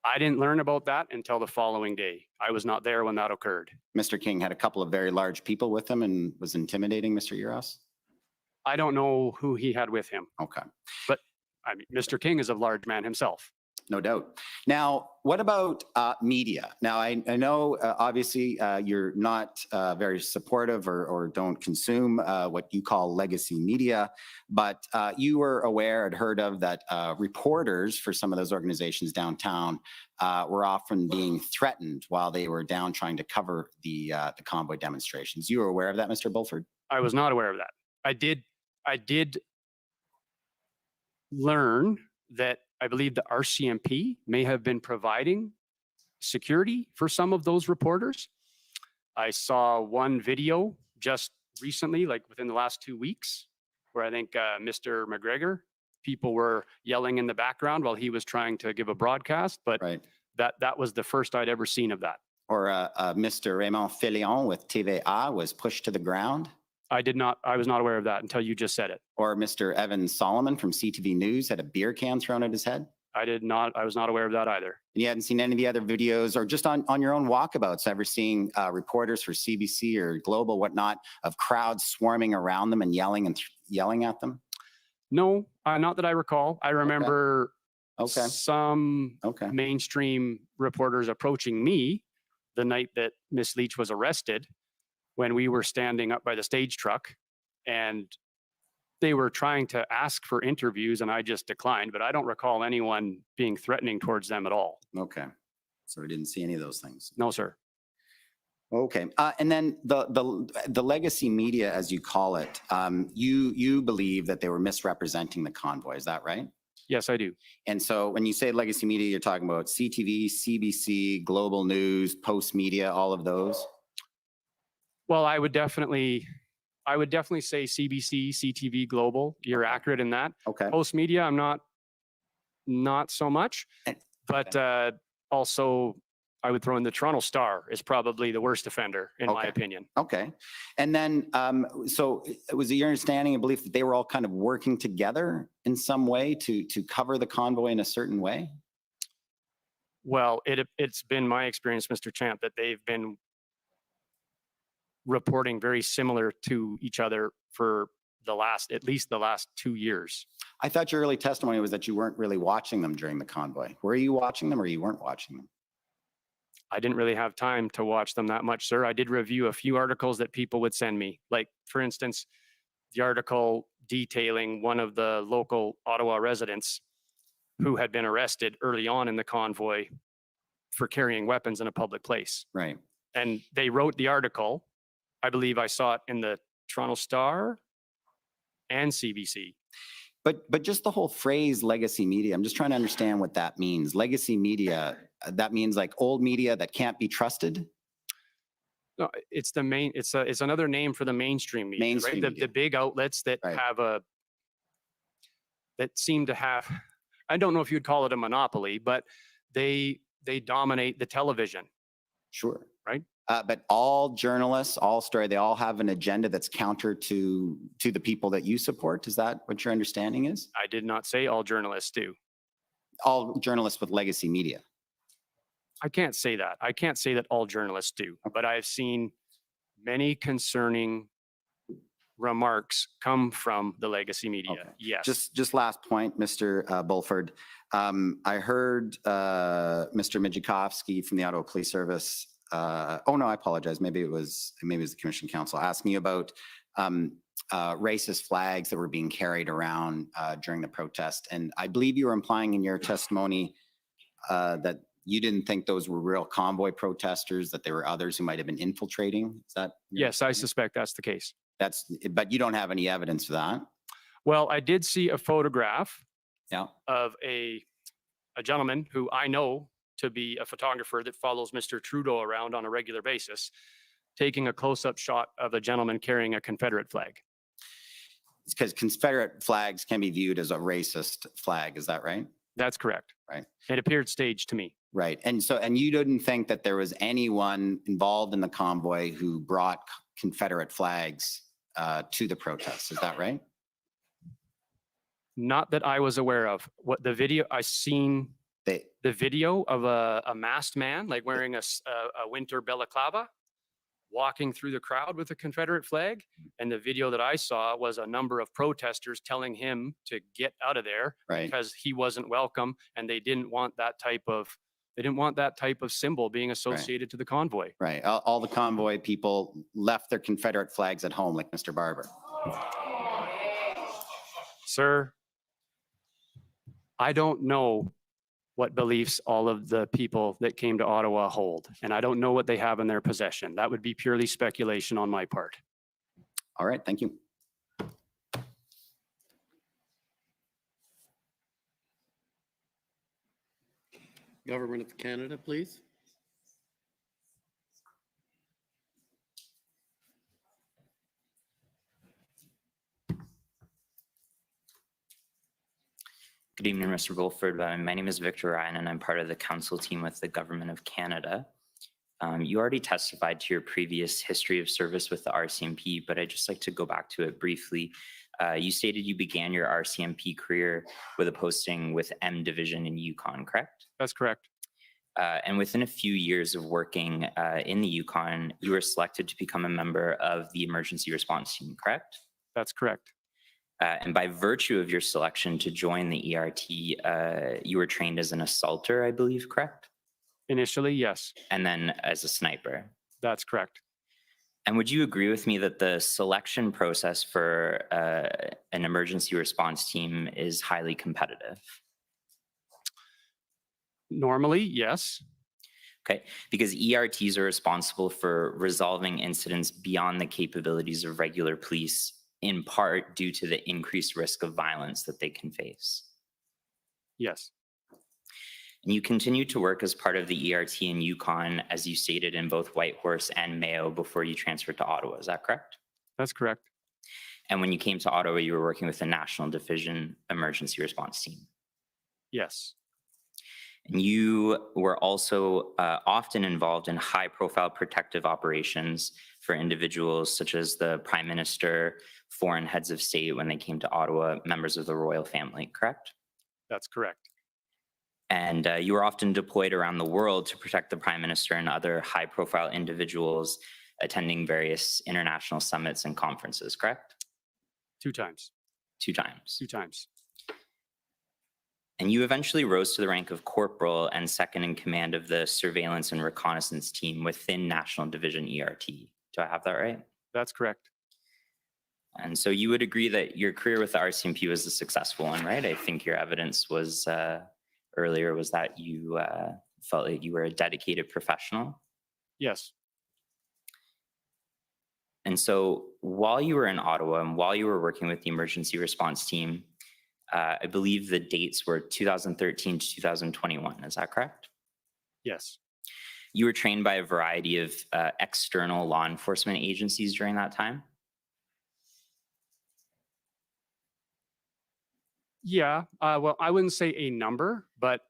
I didn't learn about that until the following day. I was not there when that occurred. Mr. King had a couple of very large people with him and was intimidating Mr. Uros? I don't know who he had with him. Okay. I mean, Mr. King is a large man himself. No doubt. Now, what about media? Now, I know obviously you're not very supportive or don't consume what you call legacy media, but you were aware and heard of that reporters for some of those organizations downtown were often being threatened while they were down trying to cover the convoy demonstrations. You were aware of that, Mr. Bulford? I was not aware of that. I did learn that I believe the RCMP may have been providing security for some of those reporters. I saw one video just recently, like within the last 2 weeks, where I think Mr. McGregor, people were yelling in the background while he was trying to give a broadcast, but Right. that was the first I'd ever seen of that. Or Mr. Raymond Fillion with TVA was pushed to the ground? I was not aware of that until you just said it. Or Mr. Evan Solomon from CTV News had a beer can thrown at his head? I was not aware of that either. And you hadn't seen any of the other videos or just on your own walkabouts, ever seeing reporters for CBC or Global, whatnot, of crowds swarming around them and yelling at them? No, not that I recall. I remember Okay. some Okay. mainstream reporters approaching me the night that Miss Leach was arrested when we were standing up by the stage truck, and they were trying to ask for interviews and I just declined, but I don't recall anyone being threatening towards them at all. Okay. So we didn't see any of those things. No, sir. Okay. And then the legacy media, as you call it, you believe that they were misrepresenting the convoy. Is that right? Yes, I do. And so when you say legacy media, you're talking about CTV, CBC, Global News, Post Media, all of those? Well, I would definitely say CBC, CTV, Global. You're accurate in that. Okay. Post media, I'm not so much, but also I would throw in the Toronto Star is probably the worst offender in my Okay. opinion. Okay. And then, so was it your understanding and belief that they were all kind of working together in some way to cover the convoy in a certain way? Well, it's been my experience, Mr. Champ, that they've been reporting very similar to each other for at least the last 2 years. I thought your early testimony was that you weren't really watching them during the convoy. Were you watching them or you weren't watching them? I didn't really have time to watch them that much, sir. I did review a few articles that people would send me. Like, for instance, the article detailing one of the local Ottawa residents who had been arrested early on in the convoy for carrying weapons in a public place. Right. And they wrote the article. I believe I saw it in the Toronto Star and CBC. But just the whole phrase legacy media, I'm just trying to understand what that means. Legacy media, that means like old media that can't be trusted? No, it's it's another name for the mainstream media, Mainstream right? media. The big outlets that Right. that seem to have, I don't know if you'd call it a monopoly, but they dominate the television. Sure. Right. But all journalists, they all have an agenda that's counter to the people that you support. Is that what your understanding is? I did not say all journalists do. All journalists with legacy media. I can't say that. I can't say that all journalists do, but I've seen many concerning remarks come from the legacy media. Okay. Yes. Just last point, Mr. Bulford. I heard Mr. Mijikovsky from the Ottawa Police Service. Oh no, I apologize. Maybe it was the Commission Council asking you about racist flags that were being carried around during the protest. And I believe you were implying in your testimony that you didn't think those were real convoy protesters, that there were others who might have been infiltrating. Is that? Yes, I suspect that's the case. But you don't have any evidence for that. Well, I did see a photograph Yeah. of a gentleman who I know to be a photographer that follows Mr. Trudeau around on a regular basis, taking a close-up shot of a gentleman carrying a Confederate flag. It's because Confederate flags can be viewed as a racist flag. Is that right? That's correct. Right. It appeared staged to me. Right. And you didn't think that there was anyone involved in the convoy who brought Confederate flags to the protests. Is that right? Not that I was aware of. What the video I seen, They, the video of a masked man, like wearing a winter balaclava, walking through the crowd with a Confederate flag. And the video that I saw was a number of protesters telling him to get out of there right. because he wasn't welcome, and they didn't want that type of symbol being associated to the convoy. Right. All the convoy people left their Confederate flags at home, like Mr. Barber. Sir, I don't know what beliefs all of the people that came to Ottawa hold, and I don't know what they have in their possession. That would be purely speculation on my part. All right. Thank you. Government of Canada, please. Good evening, Mr. Bulford. My name is Victor Ryan, and I'm part of the council team with the Government of Canada. You already testified to your previous history of service with the RCMP, but I'd just like to go back to it briefly. You stated you began your RCMP career with a posting with M Division in Yukon, correct? That's correct. And within a few years of working in the Yukon, you were selected to become a member of the emergency response team, correct? That's correct. And by virtue of your selection to join the ERT, you were trained as an assaulter, I believe, correct? Initially, yes, And then as a sniper. that's correct. And would you agree with me that the selection process for an emergency response team is highly competitive? Normally, yes. Okay, because ERTs are responsible for resolving incidents beyond the capabilities of regular police, in part due to the increased risk of violence that they can face. Yes, And you continue to work as part of the ERT in Yukon, as you stated in both Whitehorse and Mayo before you transferred to Ottawa. Is that correct? that's correct. And when you came to Ottawa, you were working with the National Division Emergency Response Team. Yes, And you were also often involved in high-profile protective operations for individuals such as the Prime Minister, foreign heads of state when they came to Ottawa, members of the royal family, correct? that's correct. And you were often deployed around the world to protect the Prime Minister and other high-profile individuals attending various international summits and conferences, correct? 2 times. 2 times. 2 times. And you eventually rose to the rank of corporal and second in command of the surveillance and reconnaissance team within National Division ERT. Do I have that right? That's correct. And so you would agree that your career with the RCMP was a successful one, right? I think your evidence was earlier was that you felt like you were a dedicated professional. Yes. And so while you were in Ottawa and while you were working with the emergency response team, I believe the dates were 2013 to 2021. Is that correct? Yes. You were trained by a variety of external law enforcement agencies during that time? Yeah. Well, I wouldn't say a number, but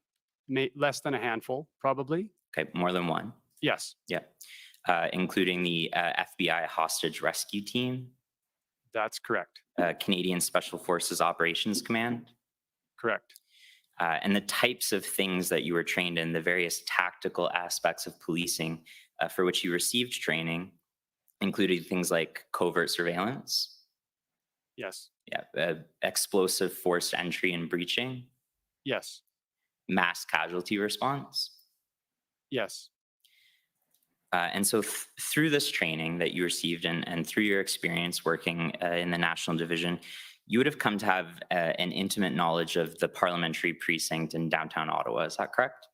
less than a handful, probably. Okay, more than one. Yes. Yeah. Including the FBI hostage rescue team, That's correct. Canadian Special Forces Operations Command, Correct. and the types of things that you were trained in, the various tactical aspects of policing for which you received training, including things like covert surveillance, Yes. explosive forced entry and breaching, Yes. mass casualty response. Yes. And so through this training that you received and through your experience working in the National Division, you would have come to have an intimate knowledge of the parliamentary precinct in downtown Ottawa. Is that correct?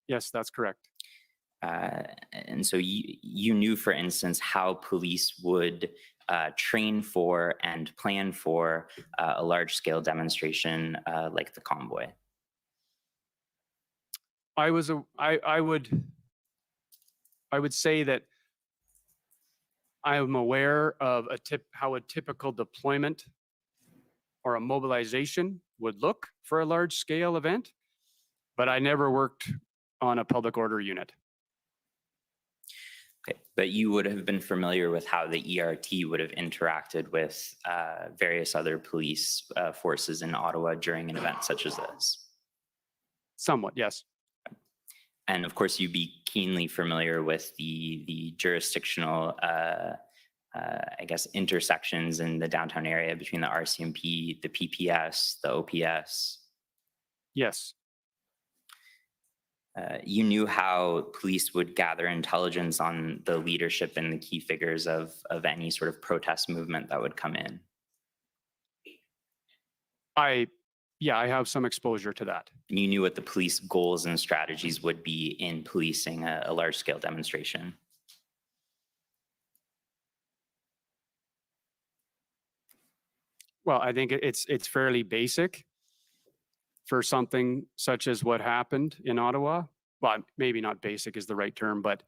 Yes, that's correct. And so you knew, for instance, how police would train for and plan for a large-scale demonstration like the convoy. I would say that I am aware of how a typical deployment or a mobilization would look for a large scale event, but I never worked on a public order unit. Okay, but you would have been familiar with how the ERT would have interacted with various other police forces in Ottawa during an event such as this. Somewhat, yes. And of course, you'd be keenly familiar with the jurisdictional, I guess, intersections in the downtown area between the RCMP, the PPS, the OPS. Yes. You knew how police would gather intelligence on the leadership and the key figures of any sort of protest movement that would come in. I have some exposure to that. And you knew what the police goals and strategies would be in policing a large-scale demonstration. Well, I think it's fairly basic for something such as what happened in Ottawa. Well, maybe not basic is the right term, but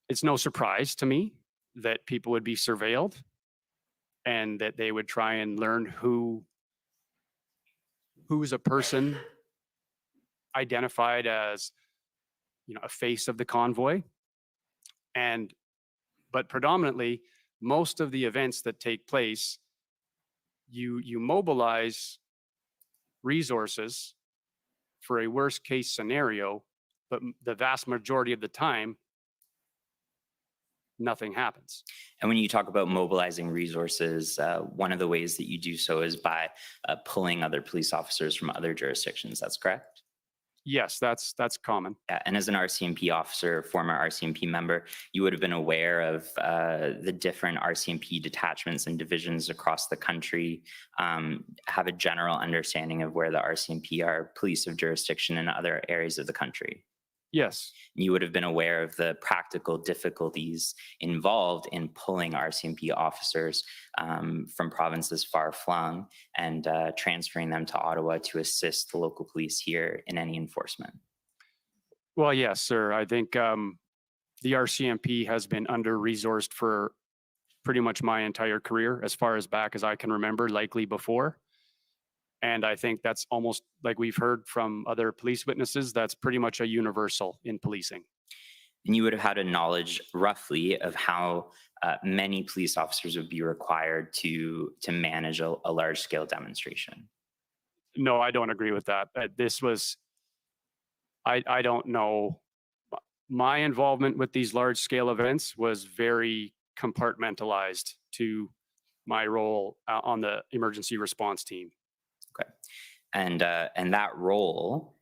it's no surprise to me that people would be surveilled and that they would try and learn who's a person identified as, a face of the convoy. But predominantly, most of the events that take place, you mobilize resources for a worst case scenario, but the vast majority of the time, nothing happens. And when you talk about mobilizing resources, one of the ways that you do so is by pulling other police officers from other jurisdictions. That's correct? Yes, that's common. Yeah, and as an RCMP officer, former RCMP member, you would have been aware of the different RCMP detachments and divisions across the country, have a general understanding of where the RCMP are police of jurisdiction in other areas of the country. Yes. You would have been aware of the practical difficulties involved in pulling RCMP officers from provinces far flung and transferring them to Ottawa to assist the local police here in any enforcement. Well, yes, sir. I think the RCMP has been under-resourced for pretty much my entire career, as far as back as I can remember, likely before. And I think that's almost like we've heard from other police witnesses, that's pretty much a universal in policing. And you would have had a knowledge roughly of how many police officers would be required to manage a large scale demonstration. No, I don't agree with that. I don't know. My involvement with these large scale events was very compartmentalized to my role on the emergency response team. And that role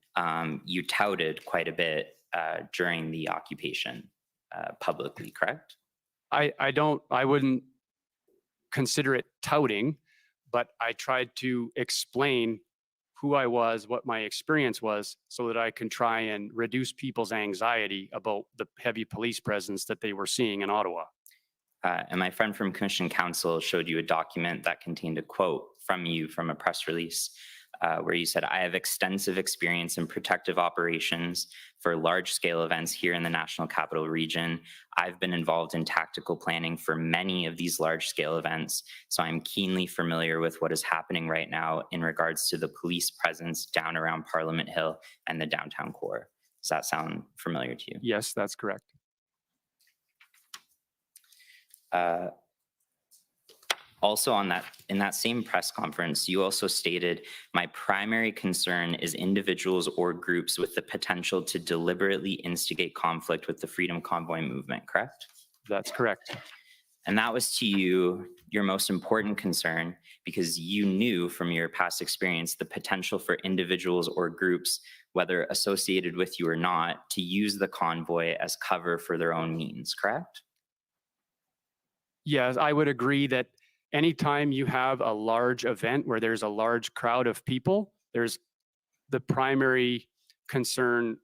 you touted quite a bit during the occupation publicly, correct? I wouldn't consider it touting, but I tried to explain who I was, what my experience was, so that I can try and reduce people's anxiety about the heavy police presence that they were seeing in Ottawa. And my friend from Commission Council showed you a document that contained a quote from you from a press release where you said, "I have extensive experience in protective operations for large-scale events here in the National Capital Region. I've been involved in tactical planning for many of these large-scale events, so I'm keenly familiar with what is happening right now in regards to the police presence down around Parliament Hill and the downtown core." Does that sound familiar to you? Yes, that's correct. Also in that same press conference, you also stated, "My primary concern is individuals or groups with the potential to deliberately instigate conflict with the Freedom Convoy movement," correct? That's correct. And that was to you your most important concern because you knew from your past experience the potential for individuals or groups, whether associated with you or not, to use the convoy as cover for their own means, correct? Yes, I would agree that anytime you have a large event where there's a large crowd of people, there's the primary concern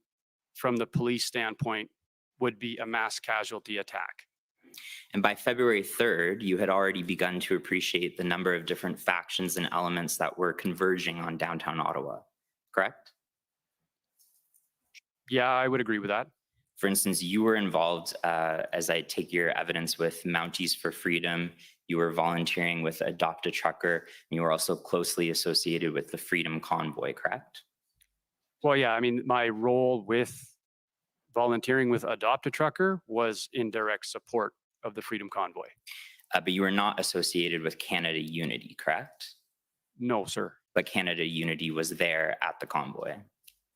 from the police standpoint would be a mass casualty attack. And by February 3rd, you had already begun to appreciate the number of different factions and elements that were converging on downtown Ottawa, correct? Yeah, I would agree with that. For instance, you were involved, as I take your evidence, with Mounties for Freedom. You were volunteering with Adopt a Trucker. And you were also closely associated with the Freedom Convoy, correct? Well, yeah, I mean, my role with volunteering with Adopt a Trucker was in direct support of the Freedom Convoy. But you were not associated with Canada Unity, correct? No, sir. But Canada Unity was there at the convoy.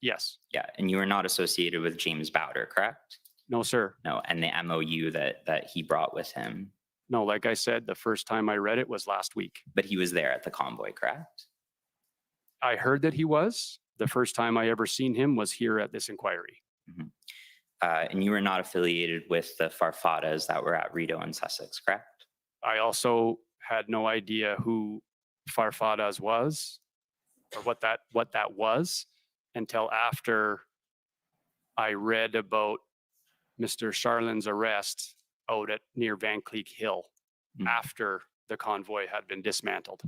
Yes. Yeah, and you were not associated with James Bowder, correct? No, sir. No, and the MOU that he brought with him. No, like I said, the first time I read it was last week. But he was there at the convoy, correct? I heard that he was. The first time I ever seen him was here at this inquiry. Mm-hmm. And you were not affiliated with the Farfadas that were at Rideau and Sussex, correct? I also had no idea who Farfadas was or what that was until after I read about Mr. Charlin's arrest out at near Van Cleek Hill after the convoy had been dismantled.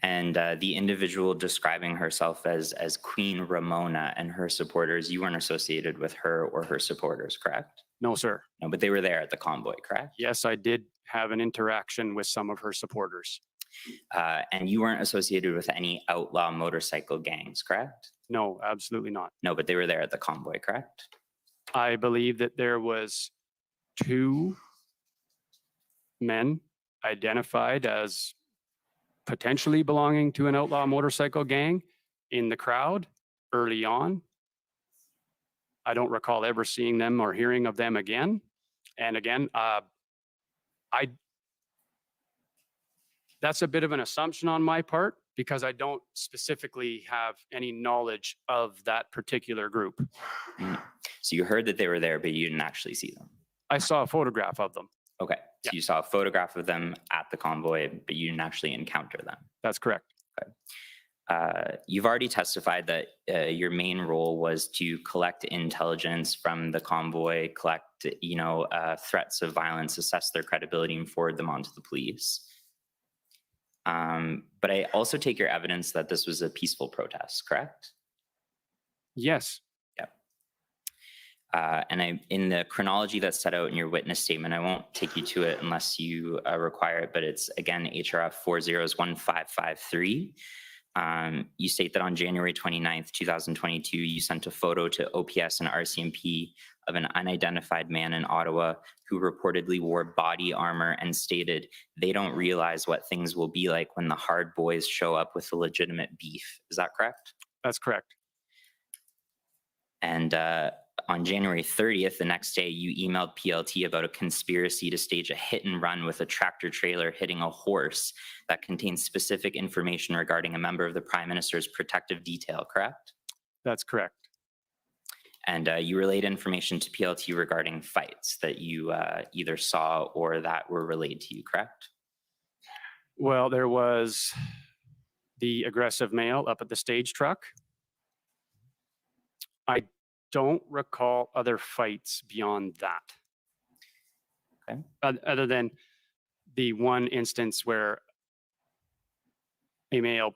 And the individual describing herself as Queen Ramona and her supporters, you weren't associated with her or her supporters, correct? No, sir. No, but they were there at the convoy, correct? Yes, I did have an interaction with some of her supporters. And you weren't associated with any outlaw motorcycle gangs, correct? No, absolutely not. No, but they were there at the convoy, correct? I believe that there was 2 men identified as potentially belonging to an outlaw motorcycle gang in the crowd early on. I don't recall ever seeing them or hearing of them again. And again, that's a bit of an assumption on my part because I don't specifically have any knowledge of that particular group. So you heard that they were there, but you didn't actually see them? I saw a photograph of them. Okay, so you saw a photograph of them at the convoy, but you didn't actually encounter them? That's correct. Okay. You've already testified that your main role was to collect intelligence from the convoy, collect, threats of violence, assess their credibility, and forward them on to the police. But I also take your evidence that this was a peaceful protest, correct? Yes. And in the chronology that's set out in your witness statement, I won't take you to it unless you require it, but it's again HRF 401553. You state that on January 29th, 2022, you sent a photo to OPS and RCMP of an unidentified man in Ottawa who reportedly wore body armor and stated, "They don't realize what things will be like when the hard boys show up with a legitimate beef." Is that correct? That's correct. And On January 30th, the next day, you emailed PLT about a conspiracy to stage a hit and run with a tractor trailer hitting a horse that contains specific information regarding a member of the Prime Minister's protective detail, correct? That's correct. And you relayed information to PLT regarding fights that you either saw or that were relayed to you, correct? Well, there was the aggressive male up at the stage truck. I don't recall other fights beyond that. Okay. Other than the one instance where a male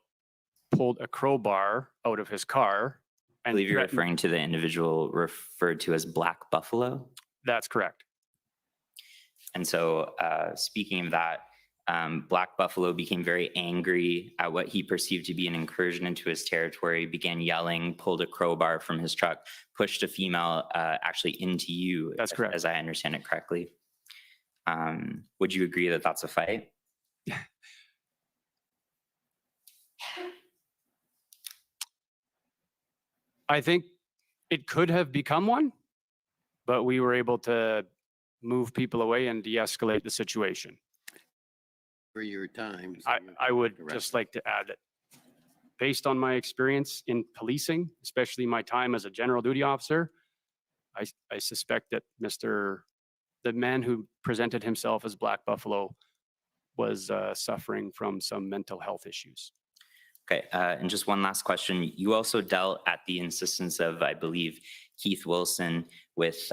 pulled a crowbar out of his car. I And believe you're threatened- referring to the individual referred to as Black Buffalo. That's correct. And so speaking of that, Black Buffalo became very angry at what he perceived to be an incursion into his territory, began yelling, pulled a crowbar from his truck, pushed a female actually into you. That's correct. As I understand it correctly. Would you agree that that's a fight? I think it could have become one, but we were able to move people away and de-escalate the situation. For your time. so you I would correct. just like to add that based on my experience in policing, especially my time as a general duty officer, I suspect that the man who presented himself as Black Buffalo was suffering from some mental health issues. Okay, and just one last question. You also dealt at the insistence of, I believe, Keith Wilson with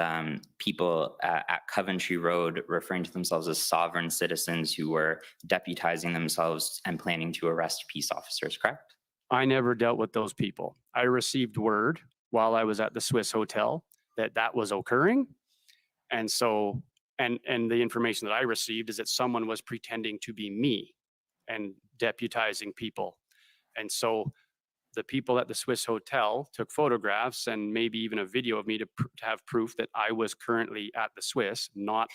people at Coventry Road referring to themselves as sovereign citizens who were deputizing themselves and planning to arrest peace officers, correct? I never dealt with those people. I received word while I was at the Swiss Hotel that that was occurring. And so, and the information that I received is that someone was pretending to be me and deputizing people. And so the people at the Swiss Hotel took photographs and maybe even a video of me to have proof that I was currently at the Swiss, not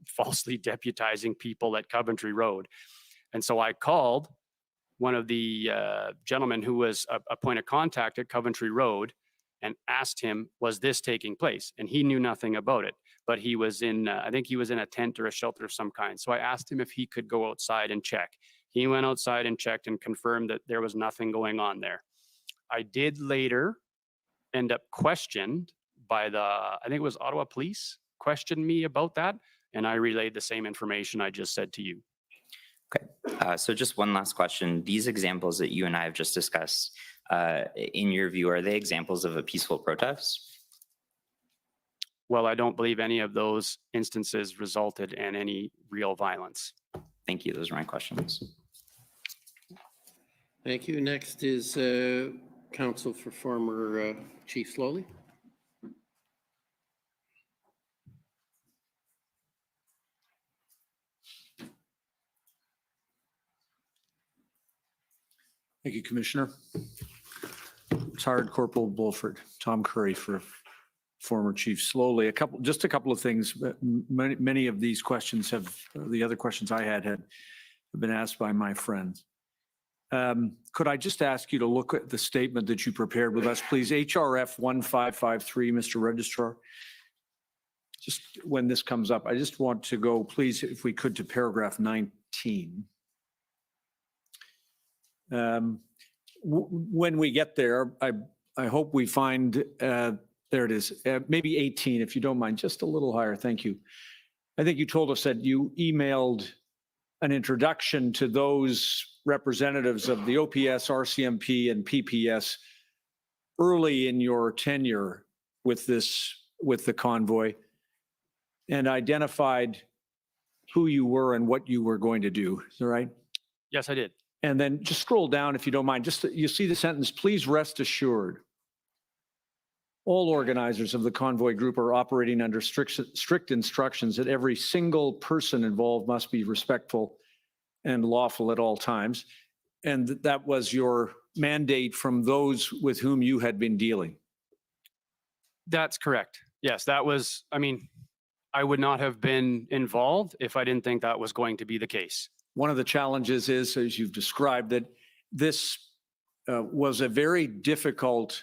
falsely deputizing people at Coventry Road. And so I called one of the gentlemen who was a point of contact at Coventry Road and asked him, was this taking place? And he knew nothing about it, but he was in, I think he was in a tent or a shelter of some kind. So I asked him if he could go outside and check. He went outside and checked and confirmed that there was nothing going on there. I did later end up questioned by I think it was Ottawa Police, questioned me about that. And I relayed the same information I just said to you. Okay, so just one last question. These examples that you and I have just discussed, in your view, are they examples of a peaceful protest? Well, I don't believe any of those instances resulted in any real violence. Thank you. Those are my questions. Thank you. Next is counsel for former Chief Slowly. Thank you, Commissioner. Retired Corporal Bulford, Tom Curry for former Chief Slowly. Just a couple of things. Many of these questions the other questions I had been asked by my friends. Could I just ask you to look at the statement that you prepared with us, please? HRF 1553, Mr. Registrar. Just when this comes up, I just want to go, please, if we could, to paragraph 19. When we get there, I hope we find, there it is, maybe 18, if you don't mind, just a little higher. Thank you. I think you told us that you emailed an introduction to those representatives of the OPS, RCMP, and PPS early in your tenure with the convoy, and identified who you were and what you were going to do. Is that right? Yes, I did. And then just scroll down if you don't mind. Just you see the sentence, please rest assured. All organizers of the convoy group are operating under strict instructions that every single person involved must be respectful and lawful at all times. And that was your mandate from those with whom you had been dealing. That's correct. Yes, that was, I mean, I would not have been involved if I didn't think that was going to be the case. One of the challenges is, as you've described, that this was a very difficult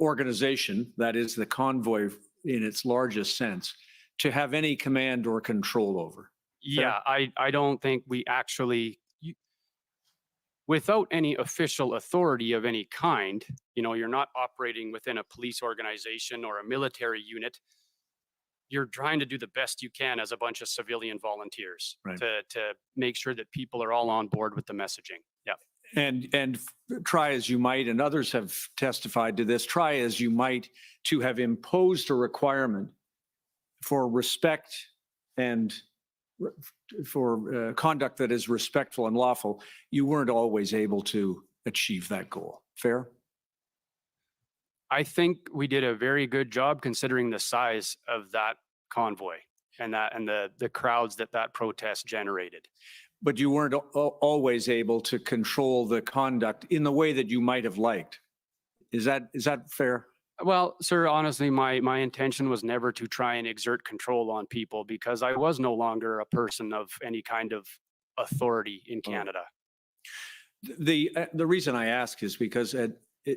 organization, that is the convoy in its largest sense, to have any command or control over. Yeah, I don't think we actually, without any official authority of any kind, you're not operating within a police organization or a military unit. You're trying to do the best you can as a bunch of civilian volunteers Right. to make sure that people are all on board with the messaging. Yeah. And try as you might, and others have testified to this, try as you might to have imposed a requirement for respect and for conduct that is respectful and lawful, you weren't always able to achieve that goal. Fair? I think we did a very good job considering the size of that convoy and the crowds that protest generated. But you weren't always able to control the conduct in the way that you might have liked. Is that fair? Well, sir, honestly, my intention was never to try and exert control on people because I was no longer a person of any kind of authority in Canada. The reason I ask is because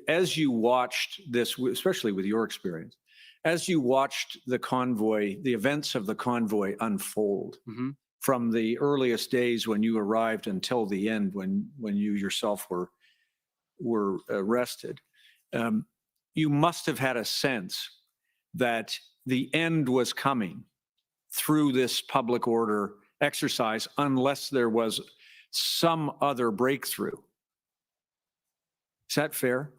as you watched this, especially with your experience, as you watched the convoy, the events of the convoy unfold Mhm. from the earliest days when you arrived until the end when you yourself were arrested, you must have had a sense that the end was coming through this public order exercise unless there was some other breakthrough. Is that fair?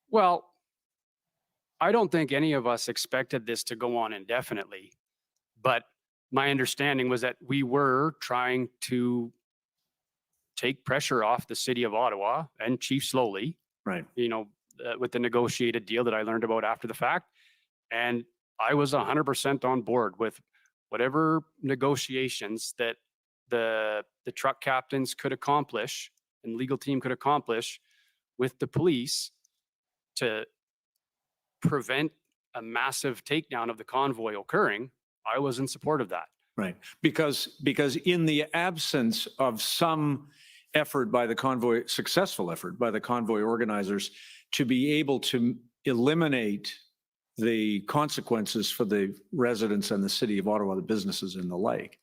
Well, I don't think any of us expected this to go on indefinitely, but my understanding was that we were trying to take pressure off the city of Ottawa and Chief Slowly, Right. with the negotiated deal that I learned about after the fact. And I was 100% on board with whatever negotiations that the truck captains could accomplish and legal team could accomplish with the police to prevent a massive takedown of the convoy occurring. I was in support of that. Right. Because in the absence of some effort by the convoy, successful effort by the convoy organizers to be able to eliminate the consequences for the residents and the city of Ottawa, the businesses and the like,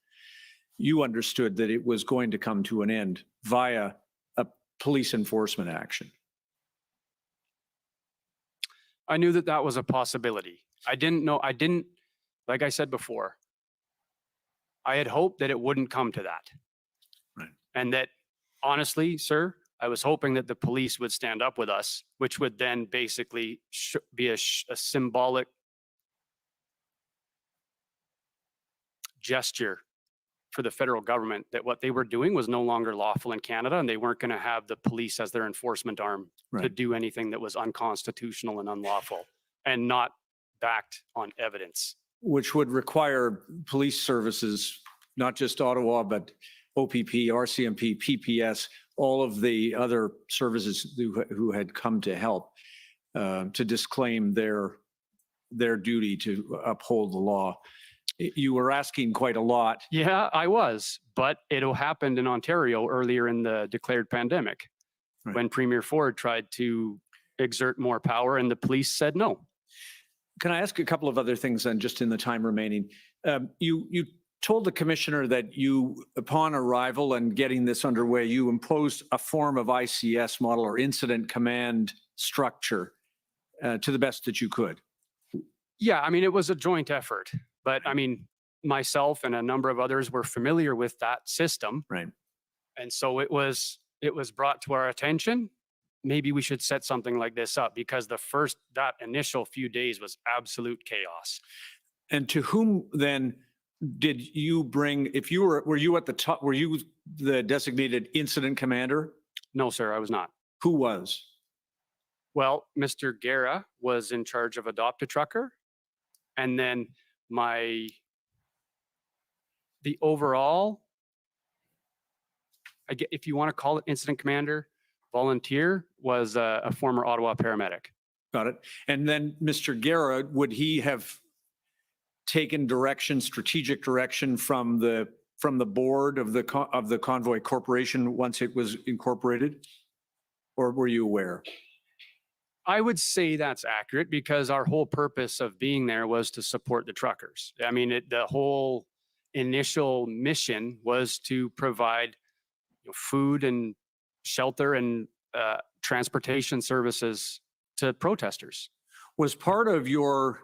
you understood that it was going to come to an end via a police enforcement action. I knew that was a possibility. Like I said before, I had hoped that it wouldn't come to that. Right. And that, honestly, sir, I was hoping that the police would stand up with us, which would then basically be a symbolic gesture for the federal government that what they were doing was no longer lawful in Canada and they weren't going to have the police as their enforcement arm to Right. do anything that was unconstitutional and unlawful and not backed on evidence. Which would require police services, not just Ottawa, but OPP, RCMP, PPS, all of the other services who had come to help to disclaim their duty to uphold the law. You were asking quite a lot. Yeah, I was, but it happened in Ontario earlier in the declared pandemic Right. when Premier Ford tried to exert more power and the police said no. Can I ask a couple of other things then, just in the time remaining? You told the commissioner that you, upon arrival and getting this underway, you imposed a form of ICS model or incident command structure to the best that you could. Yeah, I mean, it was a joint effort, but I mean, myself and a number of others were familiar with that system. Right. And so it was brought to our attention. Maybe we should set something like this up because that initial few days was absolute chaos. And to whom then did you bring, if you were you at the top, were you the designated incident commander? No, sir, I was not. Who was? Well, Mr. Guerra was in charge of Adopt a Trucker. And then the overall, if you want to call it incident commander, volunteer was a former Ottawa paramedic. Got it. And then Mr. Guerra, would he have taken direction, strategic direction from the board of the Convoy Corporation once it was incorporated? or were you aware? I would say that's accurate because our whole purpose of being there was to support the truckers. I mean, the whole initial mission was to provide food and shelter and transportation services to protesters. Was part of your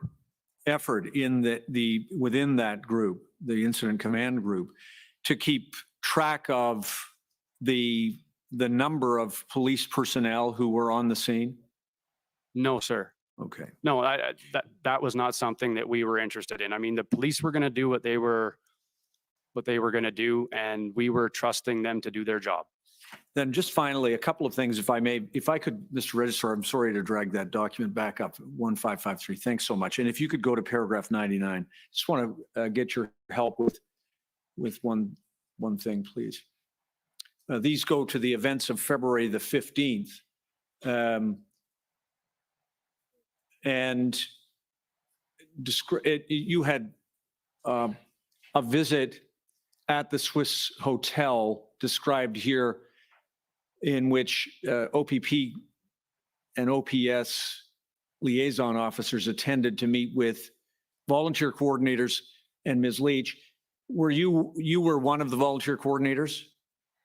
effort in within that group, the incident command group, to keep track of the number of police personnel who were on the scene? No, sir. Okay. No, that was not something that we were interested in. I mean, the police were going to do what they were going to do, and we were trusting them to do their job. Then just finally, a couple of things, if I may, if I could, Mr. Registrar, I'm sorry to drag that document back up, 1553. Thanks so much. And if you could go to paragraph 99, just want to get your help with one thing, please. These go to the events of February the 15th. And you had a visit at the Swiss Hotel described here, in which OPP and OPS liaison officers attended to meet with volunteer coordinators and Ms. Leach. You were one of the volunteer coordinators?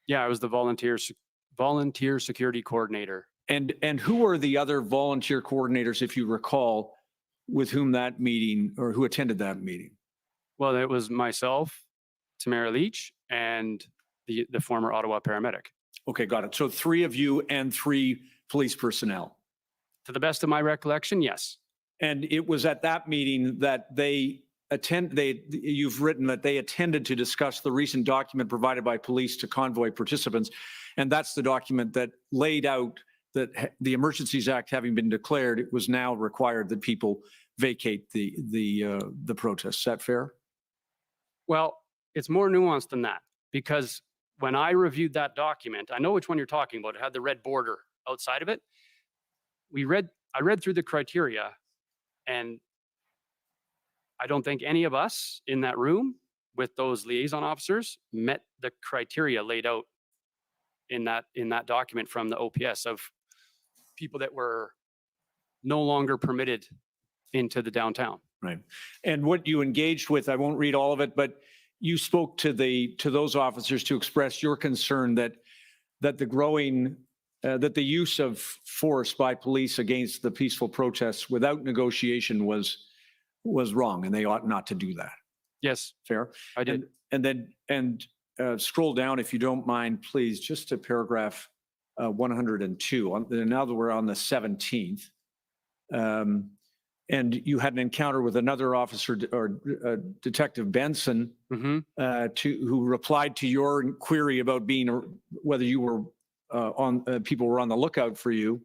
Yeah, I was the volunteer security coordinator. And who are the other volunteer coordinators, if you recall, with whom that meeting or who attended that meeting? Well, it was myself, Tamara Leach, and the former Ottawa paramedic. Okay, got it. So 3 of you and 3 police personnel. To the best of my recollection, yes. And it was at that meeting that you've written that they attended to discuss the recent document provided by police to convoy participants. And that's the document that laid out that the Emergencies Act having been declared, it was now required that people vacate the protest. Is that fair? Well, it's more nuanced than that, because when I reviewed that document, I know which one you're talking about. It had the red border outside of it. I read through the criteria, and I don't think any of us in that room with those liaison officers met the criteria laid out in that document from the OPS of people that were no longer permitted into the downtown. Right. And what you engaged with, I won't read all of it, but you spoke to those officers to express your concern that the use of force by police against the peaceful protests without negotiation was wrong, and they ought not to do that. Yes, Fair? I did. And scroll down, if you don't mind, please, just to paragraph 102. Now that we're on the 17th, and you had an encounter with another officer, or Detective Benson, who replied to your query about whether you were people were on the lookout for you.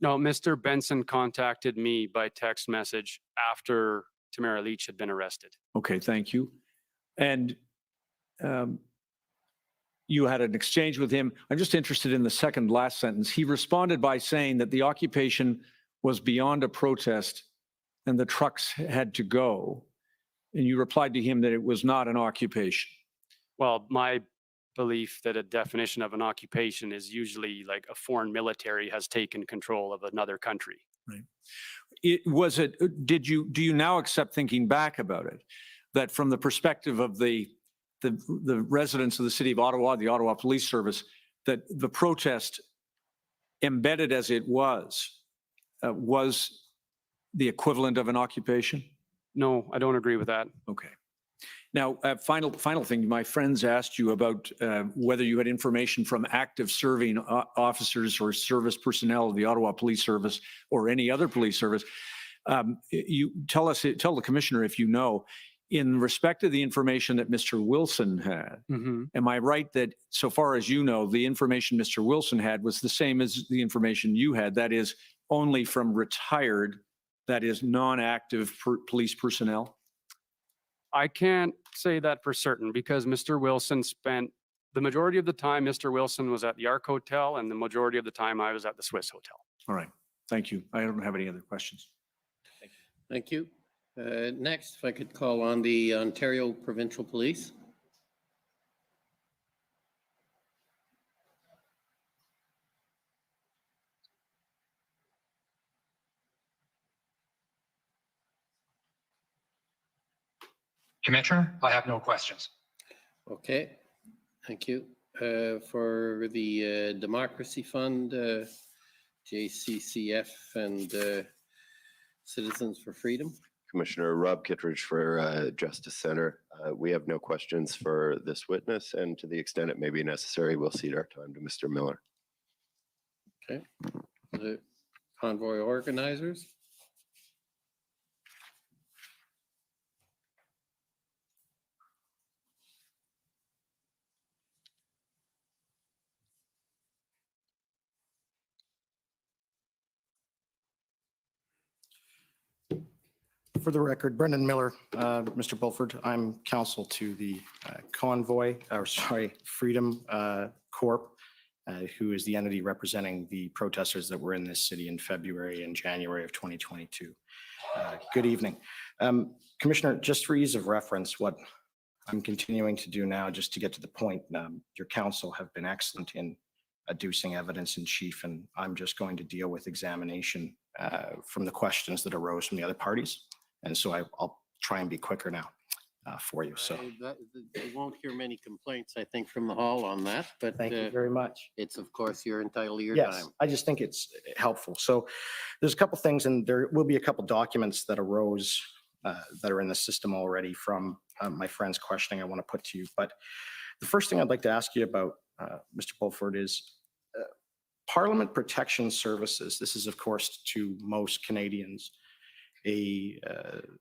No, Mr. Benson contacted me by text message after Tamara Leach had been arrested. Okay, thank you. And you had an exchange with him. I'm just interested in the second last sentence. He responded by saying that the occupation was beyond a protest and the trucks had to go. And you replied to him that it was not an occupation. Well, my belief that a definition of an occupation is usually like a foreign military has taken control of another country. Right. Do you now accept, thinking back about it, that from the perspective of the residents of the city of Ottawa, the Ottawa Police Service, that the protest, embedded as it was the equivalent of an occupation? No, I don't agree with that. Okay. Now, final thing, my friends asked you about whether you had information from active serving officers or service personnel of the Ottawa Police Service or any other police service. You tell the commissioner if you know, in respect to the information that Mr. Wilson had, am I right that so far as you know, the information Mr. Wilson had was the same as the information you had, that is only from retired, that is non-active police personnel? I can't say that for certain because Mr. Wilson spent the majority of the time, Mr. Wilson was at the Arc Hotel, and the majority of the time I was at the Swiss Hotel. All right. Thank you. I don't have any other questions. Thank you. Next, if I could call on the Ontario Provincial Police. Commissioner, I have no questions. Okay, thank you. For the Democracy Fund, JCCF and Citizens for Freedom. Commissioner Rob Kittredge for Justice Center. We have no questions for this witness, and to the extent it may be necessary, we'll cede our time to Mr. Miller. Okay. The convoy organizers. For the record, Brendan Miller, Mr. Bulford, I'm counsel to the Freedom Corp, who is the entity representing the protesters that were in this city in February and January of 2022. Good evening. Commissioner, just for ease of reference, what I'm continuing to do now, just to get to the point, your counsel have been excellent in adducing evidence in chief, and I'm just going to deal with examination from the questions that arose from the other parties. And so I'll try and be quicker now for you. So You won't hear many complaints, I think, from the hall on that, but thank you very much. it's, of course, you're entitled to your Yes, time. I just think it's helpful. So there's a couple things, and there will be a couple documents that arose that are in the system already from my friend's questioning I want to put to you. But the first thing I'd like to ask you about, Mr. Bulford, is Parliament Protection Services. This is, of course, to most Canadians, a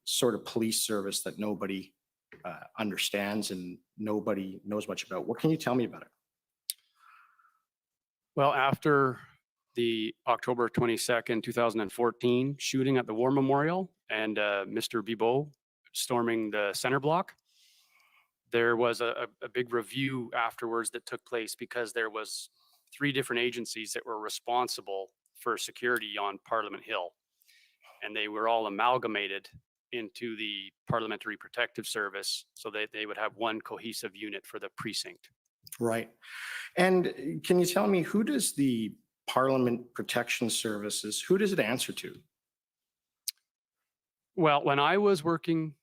sort of police service that nobody understands and nobody knows much about. What can you tell me about it? Well, after the October 22nd, 2014 shooting at the War Memorial and Mr. Bibeau storming the center block, there was a big review afterwards that took place because there was 3 different agencies that were responsible for security on Parliament Hill. And they were all amalgamated into the Parliamentary Protective Service so that they would have one cohesive unit for the precinct. Right. And can you tell me, who does the Parliament Protection Services, who does it answer to? Well, when I was working,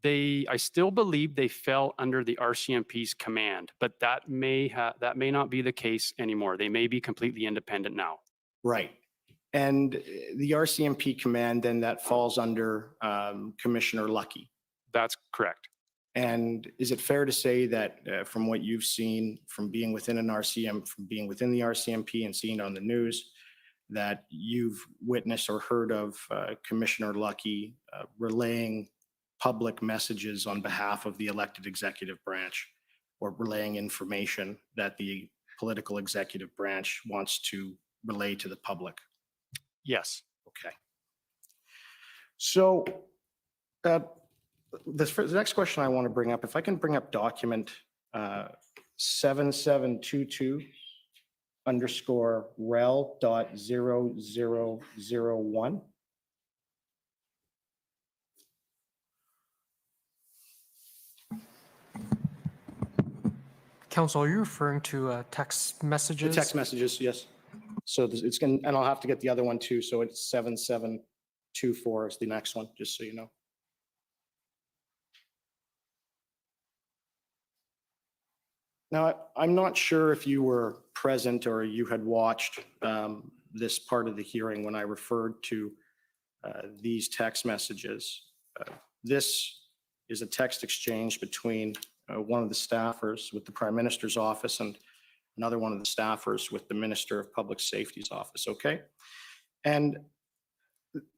I still believe they fell under the RCMP's command, but that may not be the case anymore. They may be completely independent now. Right. And the RCMP command, then that falls under Commissioner Lucky. That's correct. And is it fair to say that from what you've seen from being within the RCMP and seeing it on the news, that you've witnessed or heard of Commissioner Lucky relaying public messages on behalf of the elected executive branch, or relaying information that the political executive branch wants to relay to the public? Yes. Okay. So the next question I want to bring up, if I can bring up document 7722 underscore rel.0001. Council, are you referring to text messages? The text messages, yes. So it's going to, and I'll have to get the other one too. So it's 7724 is the next one, just so you know. Now, I'm not sure if you were present or you had watched this part of the hearing when I referred to these text messages. This is a text exchange between one of the staffers with the Prime Minister's office and another one of the staffers with the Minister of Public Safety's office, okay? And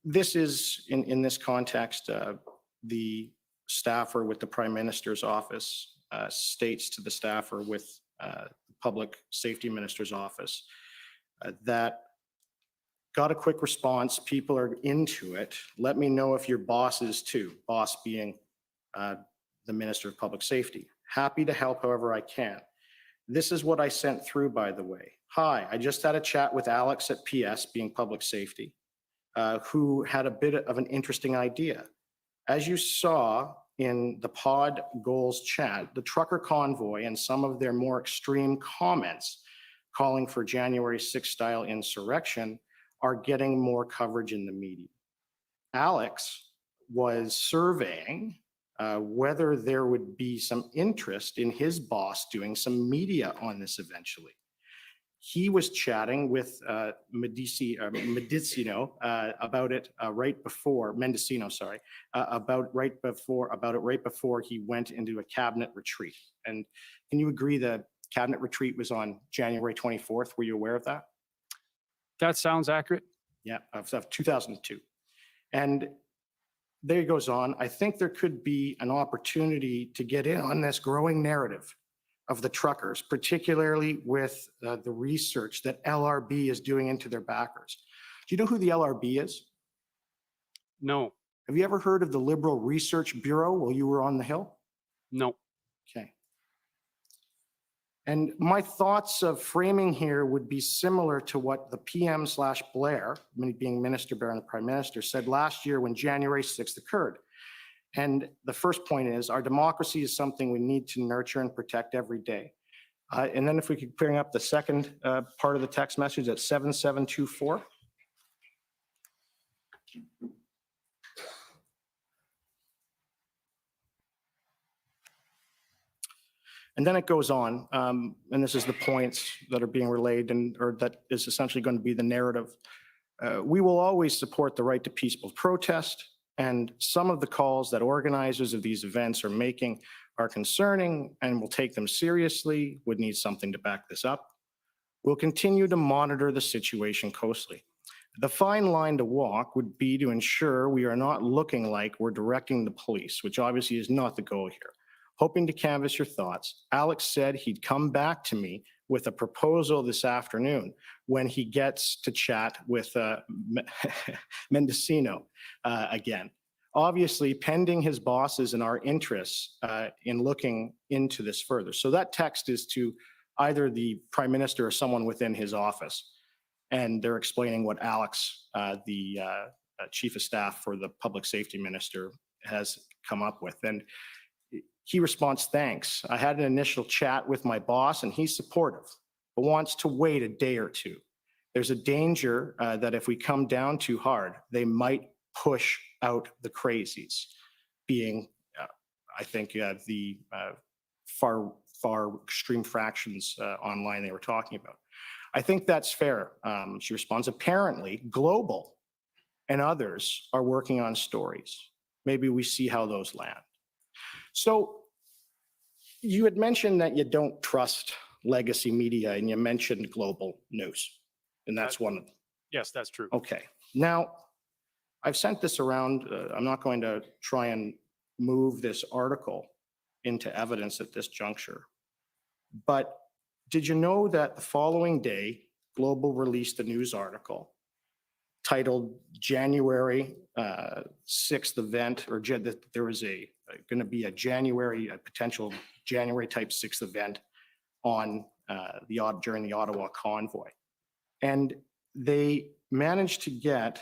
this is, in this context, the staffer with the Prime Minister's office states to the staffer with the Public Safety Minister's office that got a quick response, people are into it, let me know if your boss is too, boss being the Minister of Public Safety. Happy to help however I can. This is what I sent through, by the way. Hi, I just had a chat with Alex at PS, being Public Safety, who had a bit of an interesting idea. As you saw in the pod goals chat, the trucker convoy and some of their more extreme comments calling for January 6th style insurrection are getting more coverage in the media. Alex was surveying whether there would be some interest in his boss doing some media on this eventually. He was chatting with Mendicino about it right before Mendicino, sorry, about it right before he went into a cabinet retreat. And can you agree the cabinet retreat was on January 24th? Were you aware of that? That sounds accurate. Yeah, of 2002. And there he goes on. I think there could be an opportunity to get in on this growing narrative of the truckers, particularly with the research that LRB is doing into their backers. Do you know who the LRB is? No, Have you ever heard of the Liberal Research Bureau while you were on the Hill? no. Okay. And my thoughts of framing here would be similar to what the PM/Blair, being Minister Blair and the Prime Minister, said last year when January 6th occurred. And the first point is our democracy is something we need to nurture and protect every day. And then if we could bring up the second part of the text message at 7724. And then it goes on, and this is the points that are being relayed or that is essentially going to be the narrative. We will always support the right to peaceful protest, and some of the calls that organizers of these events are making are concerning and will take them seriously, would need something to back this up. We'll continue to monitor the situation closely. The fine line to walk would be to ensure we are not looking like we're directing the police, which obviously is not the goal here. Hoping to canvass your thoughts, Alex said he'd come back to me with a proposal this afternoon when he gets to chat with Mendicino again. Obviously, pending his bosses and our interests in looking into this further. So that text is to either the Prime Minister or someone within his office. And they're explaining what Alex, the Chief of Staff for the Public Safety Minister, has come up with. And he responds, thanks. I had an initial chat with my boss and he's supportive, but wants to wait a day or two. There's a danger that if we come down too hard, they might push out the crazies, being, I think, the far extreme fractions online they were talking about. I think that's fair. She responds, apparently, Global and others are working on stories. Maybe we see how those land. So you had mentioned that you don't trust legacy media, and you mentioned Global News, and that's one of them. Yes, that's true. Okay. Now, I've sent this around. I'm not going to try and move this article into evidence at this juncture. But did you know that the following day, Global released a news article titled January 6th event, or that there was going to be a potential January type 6th event on during the Ottawa convoy. And they managed to get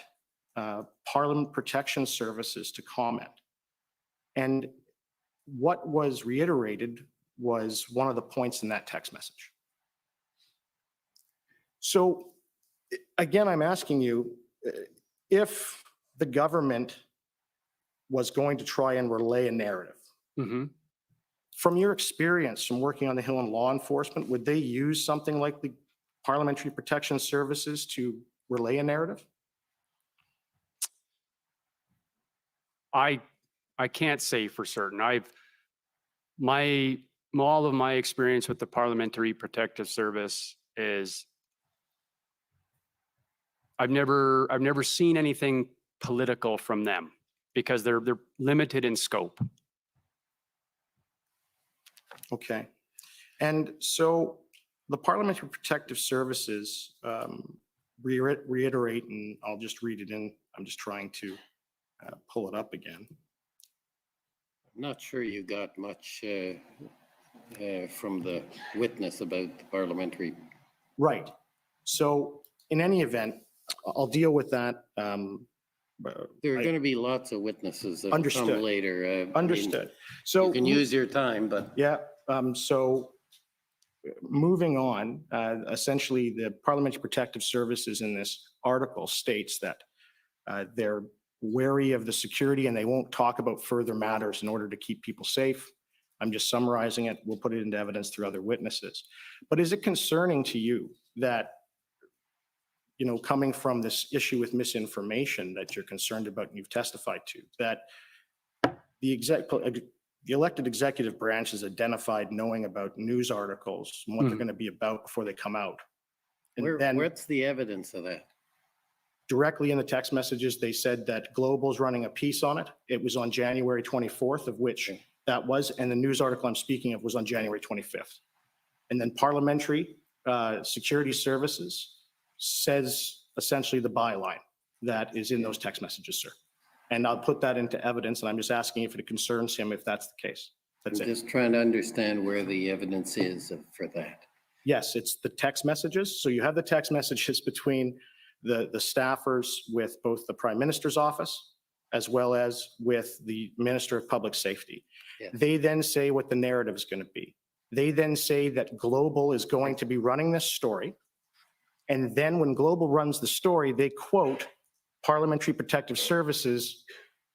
Parliament Protection Services to comment. And what was reiterated was one of the points in that text message. So again, I'm asking you, if the government was going to try and relay a narrative, from your experience from working on the Hill in law enforcement, would they use something like the Parliamentary Protection Services to relay a narrative? I can't say for certain. All of my experience with the Parliamentary Protective Service is I've never seen anything political from them because they're limited in scope. Okay. And so the Parliamentary Protective Services reiterate, and I'll just read it in. I'm just trying to pull it up again. I'm not sure you got much from the witness about the parliamentary. Right. So in any event, I'll deal with that. There are going to be lots of witnesses that will Understood. come later. Understood. So you can use your time, but yeah. So moving on, essentially the Parliamentary Protective Services in this article states that they're wary of the security and they won't talk about further matters in order to keep people safe. I'm just summarizing it. We'll put it into evidence through other witnesses. But is it concerning to you that, coming from this issue with misinformation that you're concerned about and you've testified to, that the elected executive branch is identified knowing about news articles and what they're going to be about before they come out? And then What's the evidence of that? directly in the text messages, they said that Global's running a piece on it. It was on January 24th, of which that was, and the news article I'm speaking of was on January 25th. And then Parliamentary Security Services says essentially the byline that is in those text messages, sir. And I'll put that into evidence, and I'm just asking if it concerns him if that's the case. That's I'm it. just trying to understand where the evidence is for that. Yes, it's the text messages. So you have the text messages between the staffers with both the Prime Minister's office as well as with the Minister of Public Safety. Yes. They then say what the narrative is going to be. They then say that Global is going to be running this story. And then when Global runs the story, they quote Parliamentary Protective Services,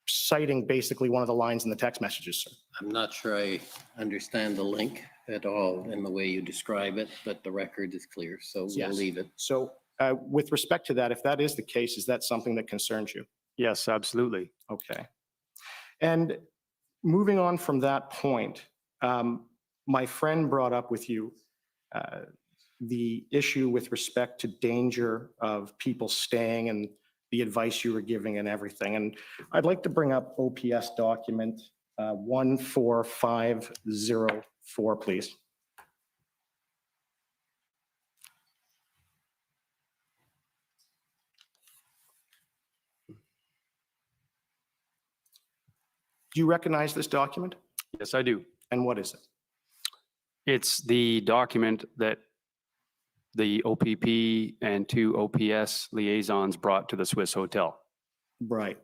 citing basically one of the lines in the text messages, sir. I'm not sure I understand the link at all in the way you describe it, but the record is clear, so we'll Yes. leave it. So with respect to that, if that is the case, is that something that concerns you? Yes, absolutely. Okay. And moving on from that point, my friend brought up with you the issue with respect to danger of people staying and the advice you were giving and everything. And I'd like to bring up OPS document 14504, please. Do you recognize this document? Yes, I do. And what is it? It's the document that the OPP and 2 OPS liaisons brought to the Swiss Hotel. Right.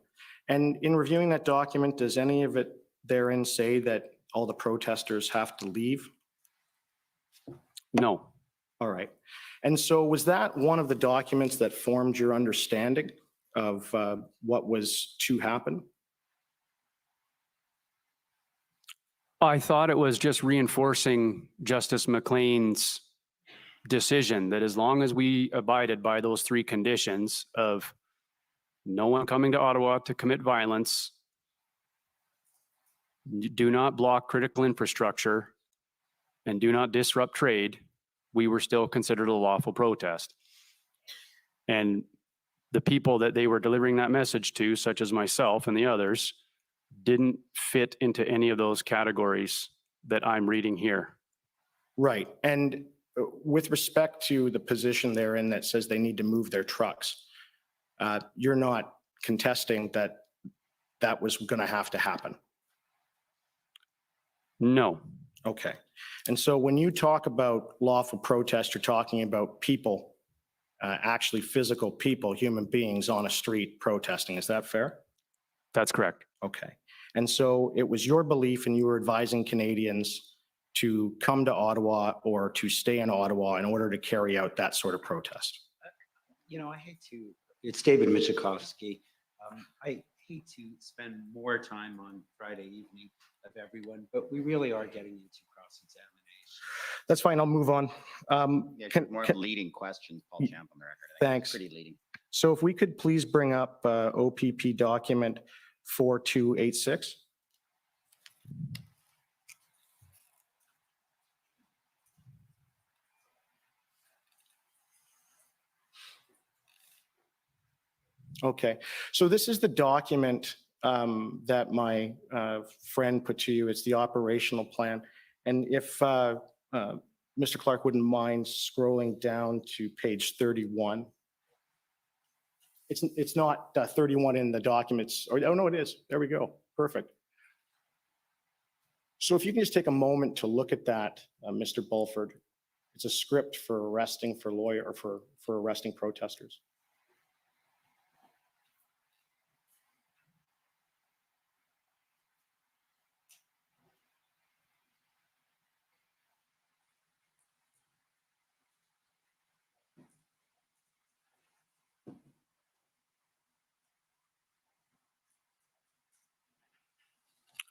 And in reviewing that document, does any of it therein say that all the protesters have to leave? No, All right. And so was that one of the documents that formed your understanding of what was to happen? I thought it was just reinforcing Justice McLean's decision that as long as we abided by those 3 conditions of no one coming to Ottawa to commit violence, do not block critical infrastructure, and do not disrupt trade, we were still considered a lawful protest. And the people that they were delivering that message to, such as myself and the others, didn't fit into any of those categories that I'm reading here. Right. And with respect to the position therein that says they need to move their trucks, you're not contesting that that was going to have to happen? No. Okay. And so when you talk about lawful protest, you're talking about people, actually physical people, human beings on a street protesting. Is that fair? That's correct. Okay. And so it was your belief and you were advising Canadians to come to Ottawa or to stay in Ottawa in order to carry out that sort of protest? I hate to, it's David Michikowski. I hate to spend more time on Friday evening of everyone, but we really are getting into cross-examination. That's fine. I'll move on. Yeah, Can- more can- leading questions, Paul Champ on the record. I think. Thanks. Pretty leading. So if we could please bring up OPP document 4286. Okay, so this is the document that my friend put to you. It's the operational plan. And if Mr. Clark wouldn't mind scrolling down to page 31. It's not 31 in the documents. Oh, no, it is. There we go. Perfect. So if you can just take a moment to look at that, Mr. Bulford. It's a script for arresting for arresting protesters.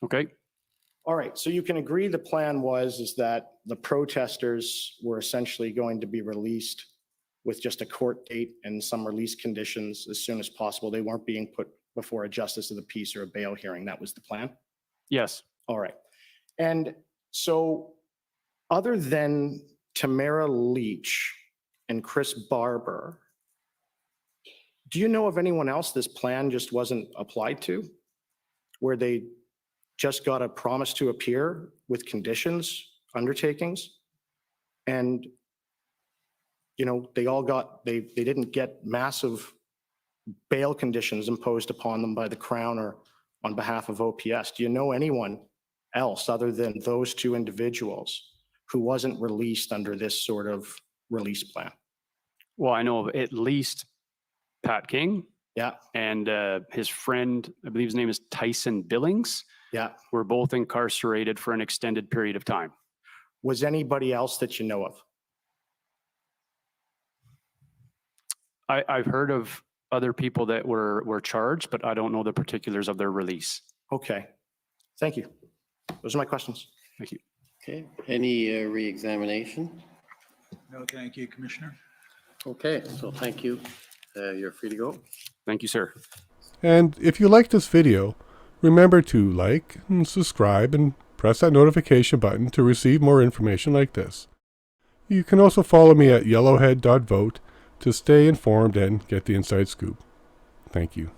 Okay. All right, so you can agree the plan is that the protesters were essentially going to be released with just a court date and some release conditions as soon as possible. They weren't being put before a justice of the peace or a bail hearing. That was the plan? Yes. All right. And so other than Tamara Leach and Chris Barber, do you know of anyone else this plan just wasn't applied to? Where they just got a promise to appear with conditions, undertakings? And, you know, they didn't get massive bail conditions imposed upon them by the Crown or on behalf of OPS. Do you know anyone else other than those two individuals who wasn't released under this sort of release plan? Well, I know of at least Pat King Yeah, and his friend, I believe his name is Tyson Billings, yeah. were both incarcerated for an extended period of time. Was anybody else that you know of? I've heard of other people that were charged, but I don't know the particulars of their release. Okay, thank you. Those are my questions. Thank you. Okay, any re-examination? No, thank you, Commissioner. Okay, so thank you. You're free to go. Thank you, sir. And if you like this video, remember to like and subscribe and press that notification button to receive more information like this. You can also follow me at yellowhead.vote to stay informed and get the inside scoop. Thank you.